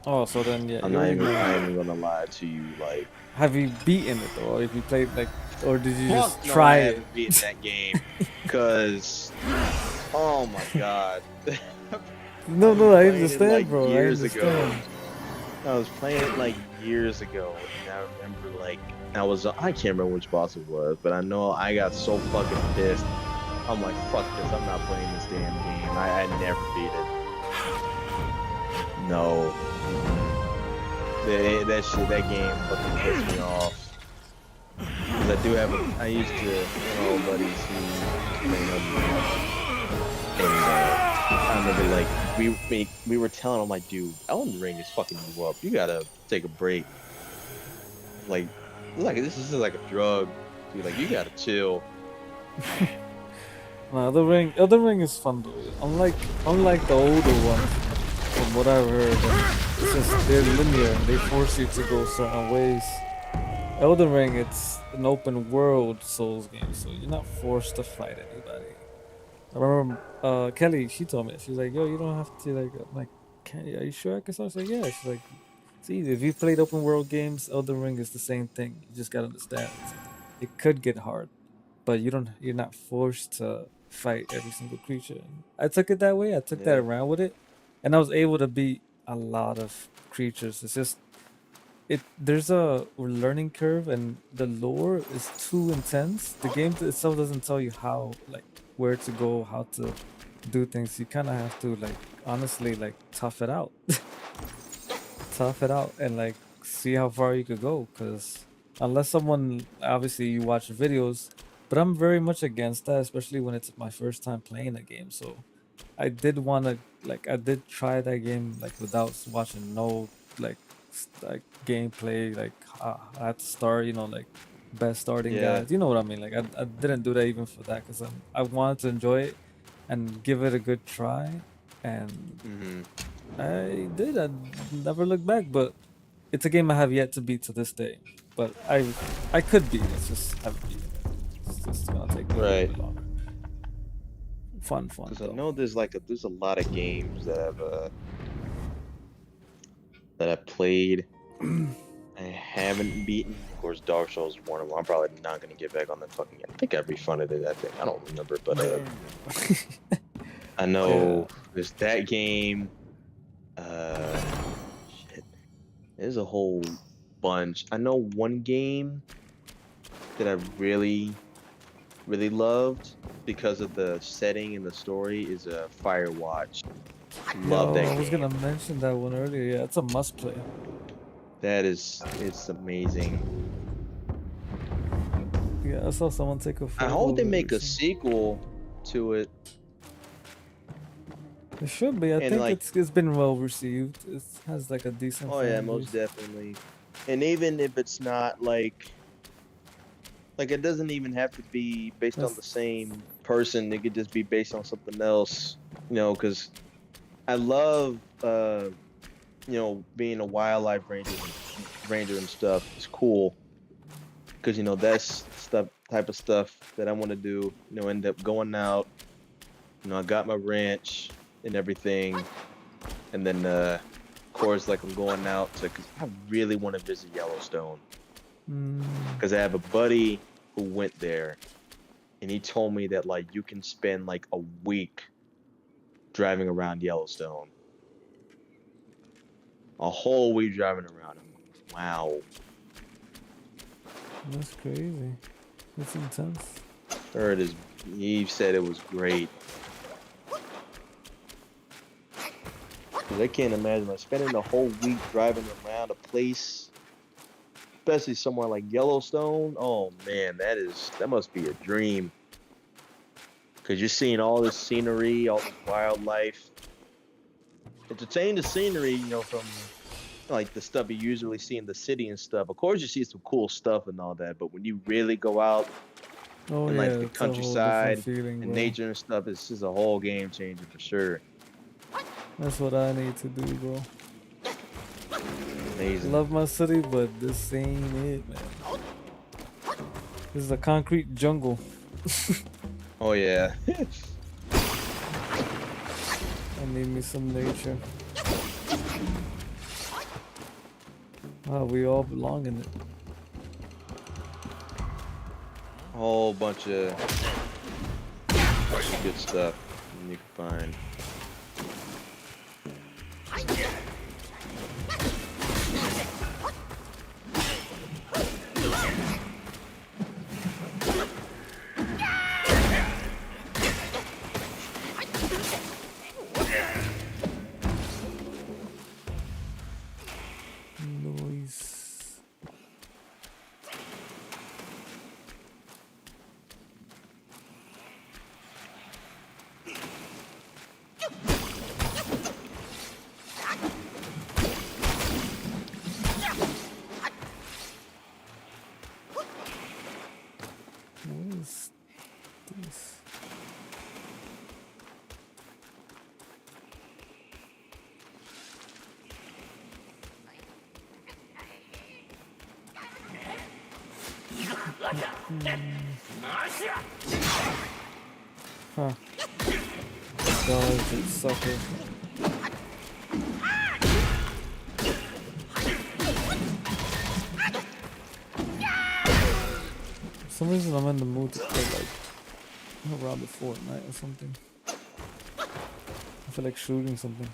Oh, so then yeah. I'm not even gonna lie to you. Like, have you beaten it though, or if you played like, or did you just no, try I it? haven't beaten that game because, oh my god. No, I understand, like bro. Years I understand. ago, I was playing it like years ago, and I remember like I can't remember which boss it was, but I know I got so fucking pissed. I'm like, fuck this, I'm not playing this damn game. I never beat it. No. That game fucking pissed me off. Cause I used to know buddies who played Elden Ring. And I remember like we were telling him like, dude, Elden Ring is fucking you up. You gotta take a break. Like this is like a drug. Dude, like you gotta chill. No, Elden Ring is fun though. Unlike the older ones, from what I've heard, it's just they're linear and they force you to go certain ways. Elden Ring, it's an open world Souls game, so you're not forced to fight anybody. I remember Kelly, she told me, she was like, yo, you don't have to like, I'm like, are you sure I can start? I was like, yeah. She's like, it's easy. If you've played open world games, Elden Ring is the same thing. You just gotta understand it could get hard, but you're not forced to fight every single creature. I took it that way. I took that around with it, and I was able to beat a lot of creatures. It's just there's a learning curve, and the lore is too intense. The game itself doesn't tell you how, like, where to go, how to do things. You kind of have to, like, honestly, like, tough it out. Tough it out and, like, see how far you could go. Because unless someone, obviously, you watch videos, but I'm very much against that, especially when it's my first time playing a game. So I did want to, like, I did try that game, like, without watching no, like gameplay. Like, I had to start, like, best starting guides. You know what I mean? Like, I didn't do that even for that because I wanted to enjoy it and give it a good try. And I did. I never looked back, but it's a game I have yet to beat to this day. But I could beat it. It's just haven't beaten it. It's just gonna take me a little bit longer. Fun. Because I know there's a lot of games that I've played I haven't beaten. Of course, Dark Souls is one of them. I'm probably not gonna get back on that fucking game. I think I refunded it. I don't remember, but I know there's that game. Shit. There's a whole bunch. I know one game that I really, really loved because of the setting and the story is Firewatch. Love that game. I was gonna mention that one earlier. Yeah, it's a must play. It's amazing. Yeah, I saw someone take a photo. I hope they make a sequel to it. It should be. I think it's been well received. It has like a decent. Oh yeah, most definitely. And even if it's not like it doesn't even have to be based on the same person. It could just be based on something else. Because I love being a wildlife ranger and stuff. It's cool because that's type of stuff that I want to do. End up going out. I got my ranch and everything, and then of course, like, I'm going out to, cause I really want to visit Yellowstone. because I have a buddy who went there, and he told me that like you can spend like a week driving around Yellowstone, a whole week driving around. I'm like, wow, That's crazy. That's intense. heard is he said it was great. 'Cause I can't imagine like spending a whole week driving around a place, especially somewhere like Yellowstone. Oh man, that must be a dream. Cause you're seeing all this scenery, all this wildlife. Entertain the scenery, you know, from like the stuff you usually see in the city and stuff. Of course, you see some cool stuff and all that, but when you really go out Oh and yeah, like the it's a whole different countryside feeling, and bro. nature and stuff, it's just a whole game changer for sure. That's what I need to do, bro. Amazing. Love my city, but this ain't it, man. This is a concrete jungle. Oh yeah. I need me some nature. We all belong in it. A whole bunch of good stuff you can find. Noise. What is this? Huh. Dodge it, sucker. For some reason I'm in the mood to play like around the Fortnite or something. I feel like shooting something.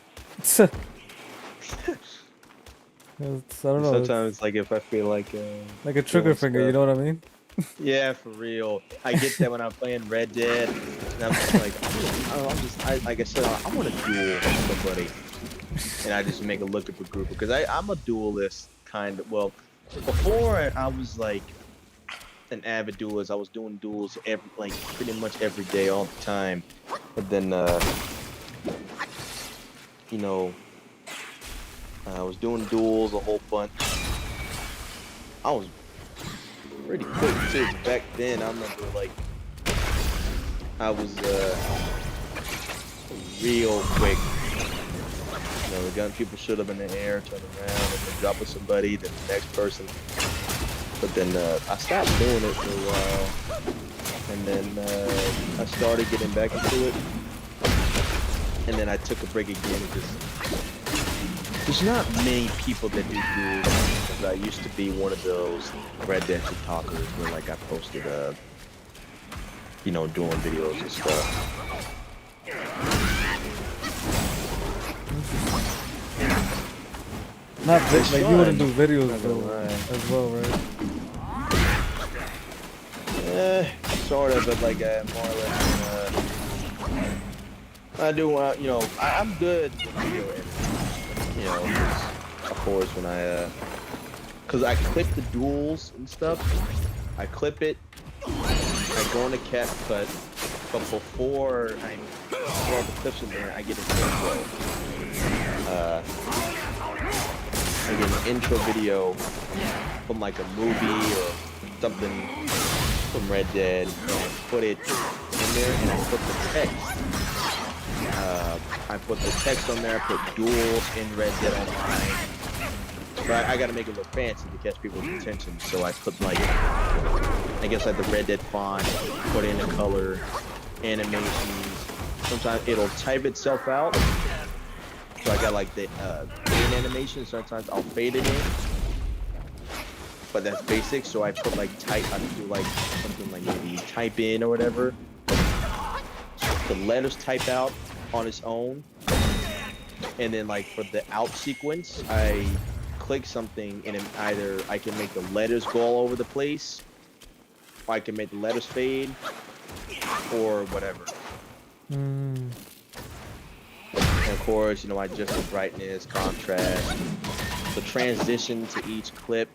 I don't know. Sometimes, like if I feel like Like a trigger doing finger, you stuff. know what I mean? Yeah, for real. I get that when I'm playing Red Dead, and I'm just like, like I said, I want to duel with somebody, and I just make a look up a group because I'm a duelist kind of. Well, before I was like an avid duelist. I was doing duels pretty much every day, all the time. But then, you know, I was doing duels a whole bunch. I was pretty quick too. Back then, I remember like I was real quick. You know, the gun people shoot up in the air, turn around, and then drop with somebody, then the next person. But then I stopped doing it for a while, and then I started getting back into it, and then I took a break again because there's not many people that do duels. Because I used to be one of those Red Dead TikTokers where like I posted you know, doing videos and stuff. Not It's like you wouldn't do fun. videos Not though, gonna lie. as well, right? Sort of, but like more or less. I do want, you know, I'm good with video editing. You know, 'cause, of course, when cause I clip the duels and stuff. I clip it. I go into CapCut, but before I throw the clips in there, I get an intro. I get an intro video from like a movie or something from Red Dead, and I put it in there, and I put the text. I put the text on there. I put duels in Red Dead Online. But I gotta make it look fancy to catch people's attention, so I put like, I guess like the Red Dead font, put in the color, animations. Sometimes it'll type itself out. So I got like the main animation. Sometimes I'll fade it in. but that's basic. So I put like I do like something like maybe type in or whatever. The letters type out on its own, and then like for the out sequence, I click something and either I can make the letters go all over the place, or I can make the letters fade, or whatever. Mm. And of course, I adjust the brightness, contrast, the transition to each clip.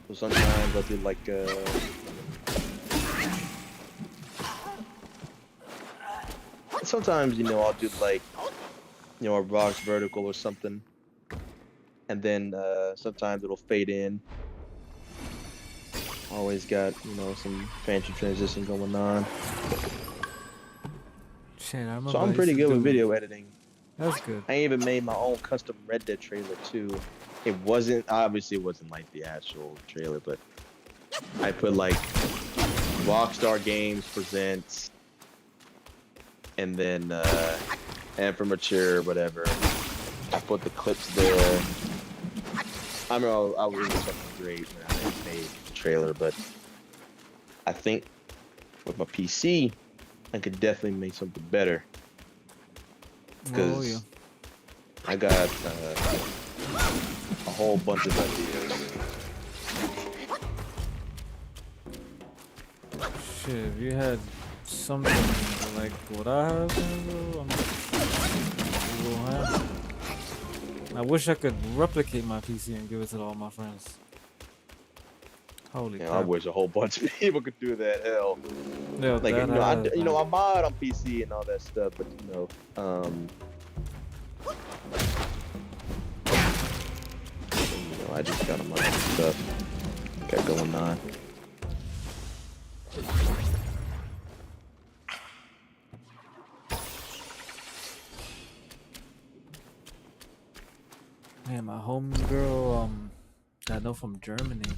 So sometimes I'll do like sometimes I'll do like a rocks vertical or something, and then sometimes it'll fade in. Always got some fancy transition going on. Shit, I remember So I I'm used pretty to good with do. video editing. That's good. I even made my own custom Red Dead trailer too. It wasn't like the actual trailer, but I put like Rockstar Games presents, and then Informature, whatever. I put the clips there. I remember I was something great when I made the trailer, but I think with my PC, I could definitely make something better. Because I got a whole bunch of ideas. Shit, if you had something like what I have, I wish I could replicate my PC and give it to all my friends. Holy crap. I wish a whole bunch of people could do that. Hell, yeah, like that I mod on PC and all that stuff, but I just got a bunch of stuff got going on. Man, my homegirl, I know from Germany.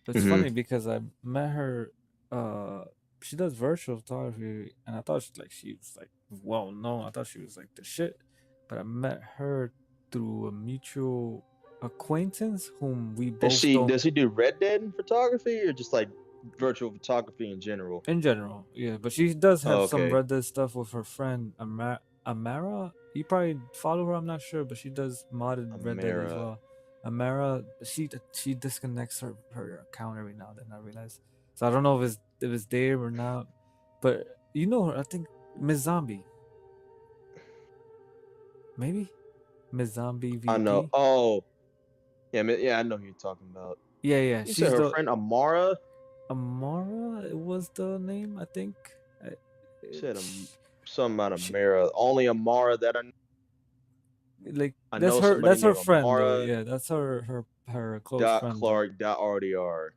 It's funny because I met her. She does virtual photography, and I thought she was like well known. I thought she was like the shit, but I met her through a mutual acquaintance whom we both Does she do Red Dead photography or just like virtual photography in general? In general, yeah, but she does have some Red Dead stuff with her friend Amara. You probably follow her, I'm not sure, but she does modded Red Dead as well. Amara, she disconnects her account every now and then, I realize. So I don't know if it's there or not, but you know her. I think Miss Zombie. Maybe Miss Zombie VP. I know. Oh, yeah, I know who you're talking about. Yeah. You said her friend Amara. Amara, it was the name, I think. Said something about Amara. Only Amara that I know. Like that's her friend though. Yeah, that's her close friend. Clark RDR.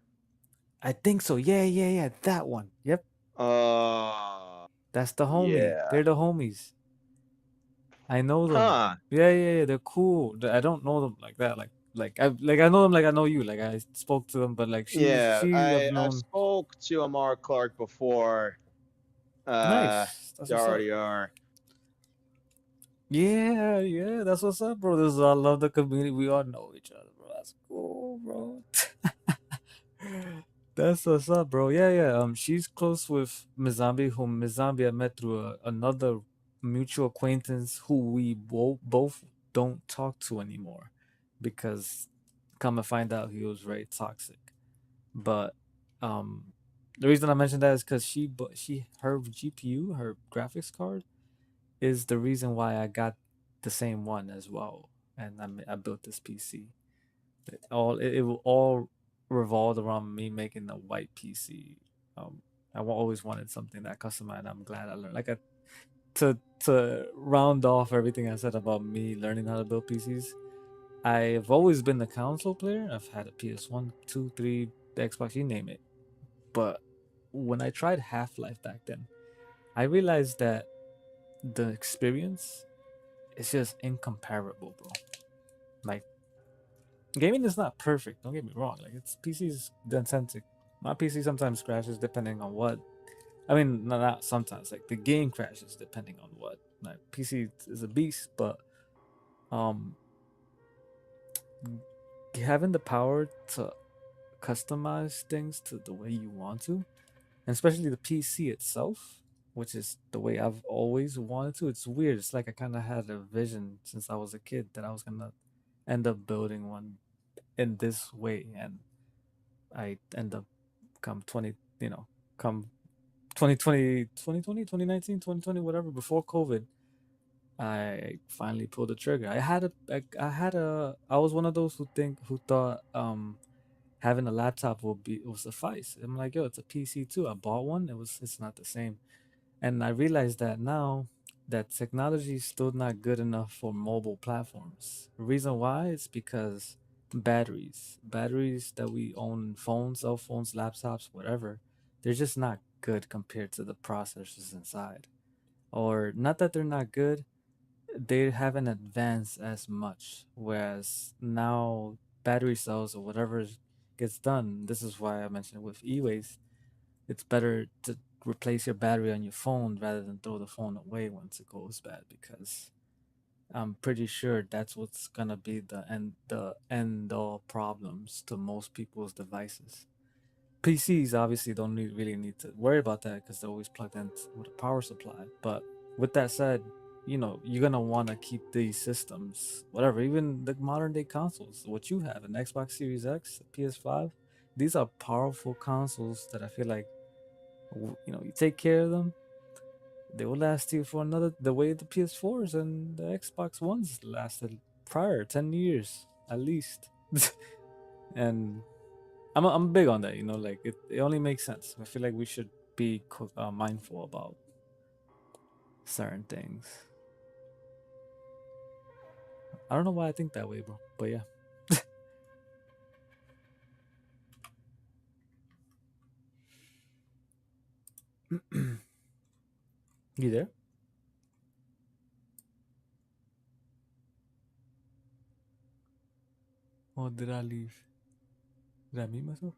I think so. Yeah. That one. Yep. That's the homie. Yeah. They're the homies. I know them. Huh. Yeah. They're cool. I don't know them like that. Like I know them like I know you. Like I spoke to them, but like I spoke to Amara Clark before. Nice. That's RDR. Yeah. That's what's up, bro. I love the community. We all know each other, bro. That's cool, bro. That's what's up, bro. Yeah. She's close with Miss Zombie, whom Miss Zombie I met through another mutual acquaintance who we both don't talk to anymore because come to find out he was very toxic. But the reason I mentioned that is because her GPU, her graphics card, is the reason why I got the same one as well, and I built this PC. It will all revolved around me making a white PC. I always wanted something that customized. I'm glad I learned. Like to round off everything I said about me learning how to build PCs. I've always been a console player. I've had a PS1, 2, 3, the Xbox, you name it. But when I tried Half-Life back then, I realized that the experience is just incomparable, bro. Like, gaming is not perfect, don't get me wrong. Like, it's PC's authentic. My PC sometimes crashes depending on what. I mean, not sometimes. Like, the game crashes depending on what. Like, PC is a beast, but having the power to customize things to the way you want to, and especially the PC itself, which is the way I've always wanted to. It's weird. It's like I kind of had a vision since I was a kid that I was gonna end up building one in this way, and I end up come 20, come 2020, 2020, 2019, 2020, whatever, before COVID, I finally pulled the trigger. I was one of those who thought having a laptop will suffice. I'm like, yo, it's a PC too. I bought one. It's not the same. And I realized that now that technology is still not good enough for mobile platforms. The reason why is because batteries that we own, phones, cell phones, laptops, whatever, they're just not good compared to the processors inside. Or not that they're not good, they haven't advanced as much. Whereas now battery cells or whatever gets done, this is why I mentioned with e-waste, it's better to replace your battery on your phone rather than throw the phone away once it goes bad, because I'm pretty sure that's what's gonna be the end all problems to most people's devices. PCs obviously don't really need to worry about that because they're always plugged in with a power supply. But with that said, you're gonna want to keep these systems, whatever, even the modern day consoles, what you have, an Xbox Series X, a PS5. These are powerful consoles that I feel like, you take care of them, they will last you for another, the way the PS4s and the Xbox Ones lasted prior 10 years at least. And I'm big on that, like it only makes sense. I feel like we should be mindful about certain things. I don't know why I think that way, bro, but yeah. You there? Or did I leave? Did I mute myself?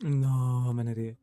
No, I'm an idiot.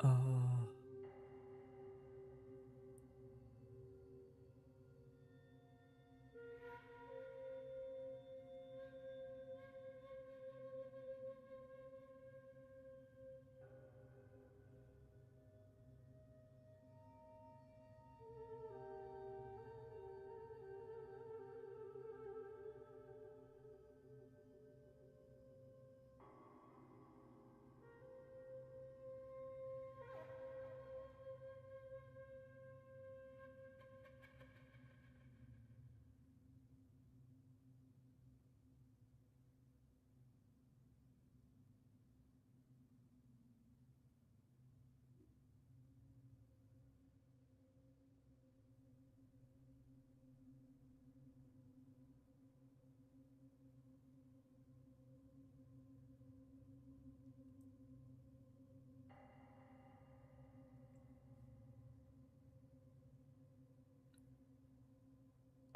Uh,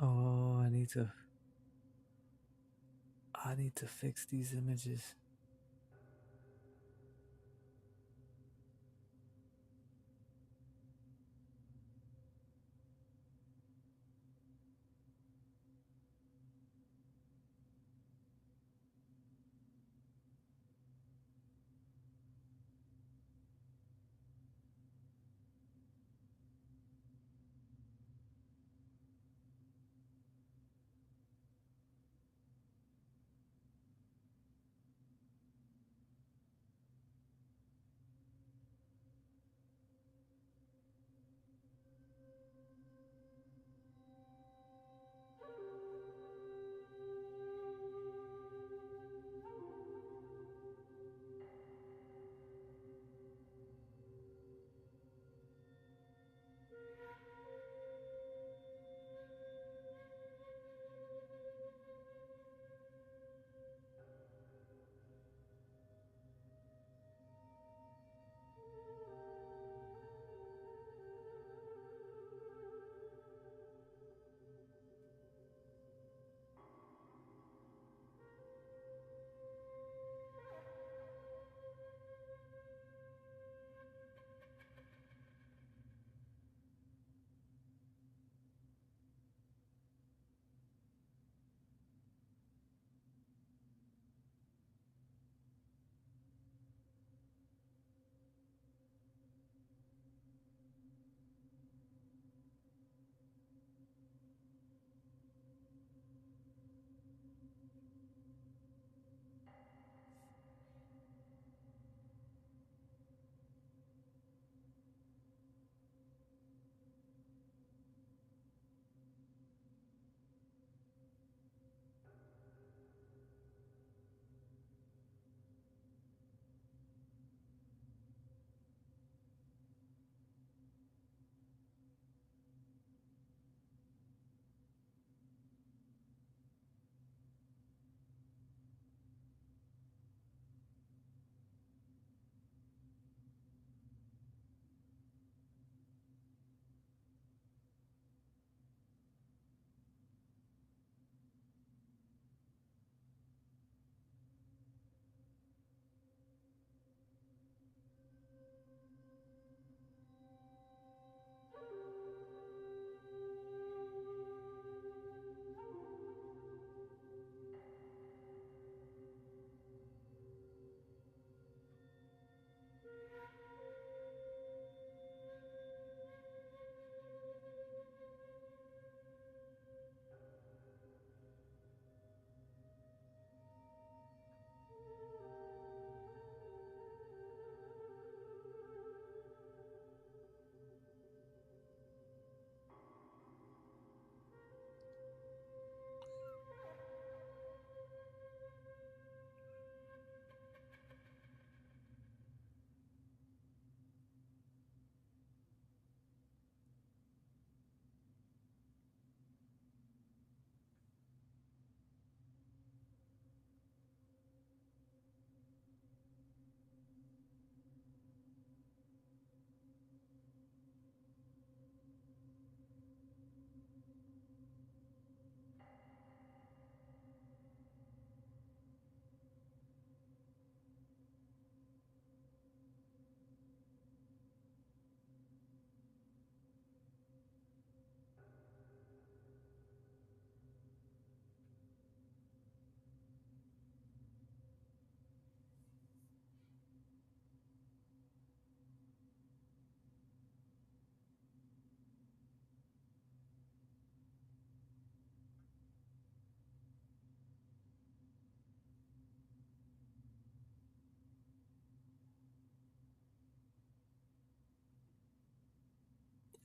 oh, I need to fix these images.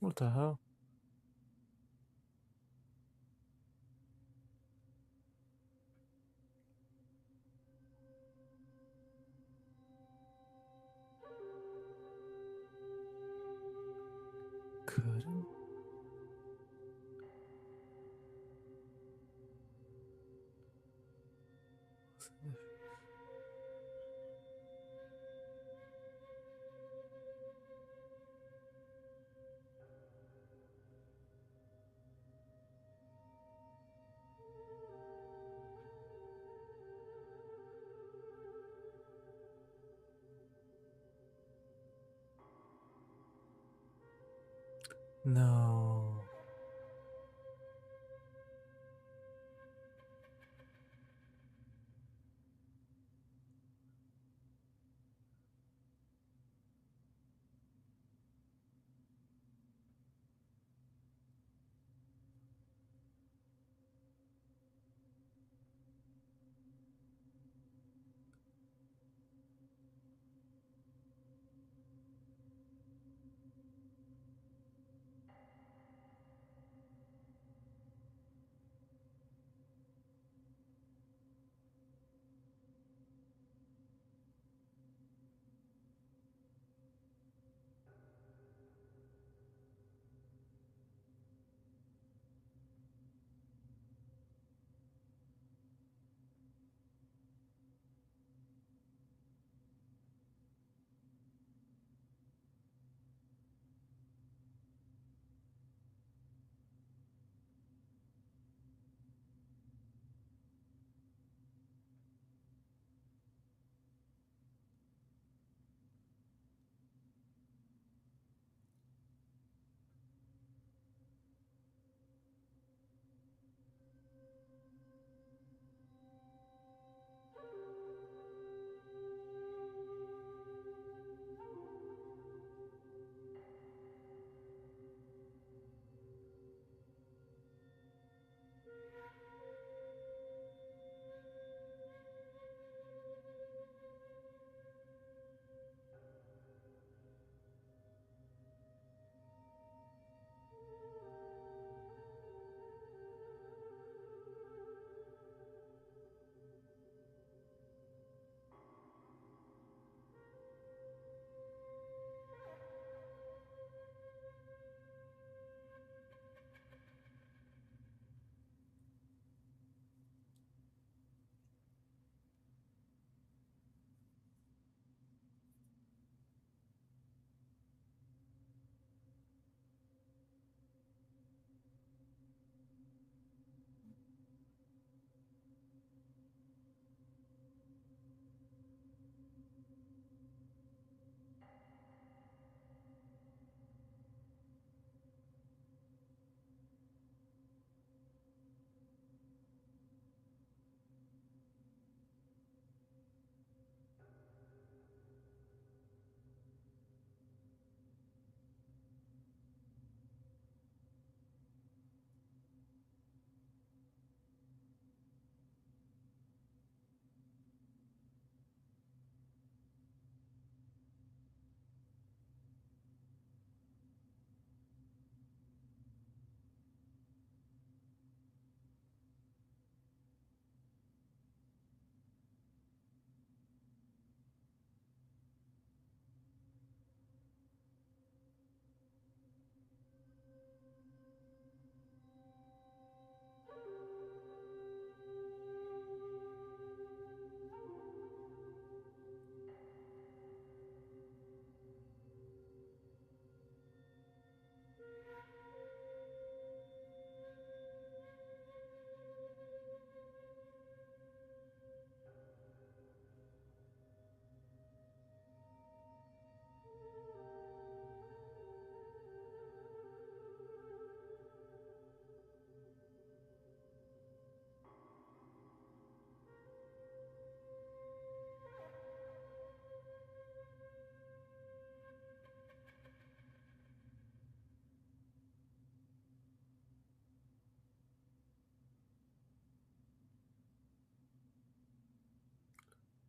What the hell? Couldn't. No.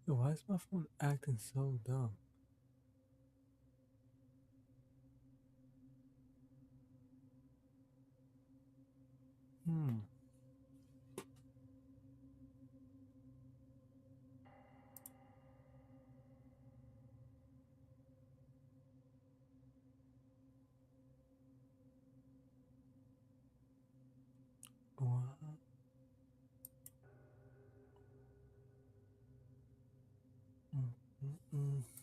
Yo, why is my phone acting so dumb? Hmm. What? Mm, mm, mm.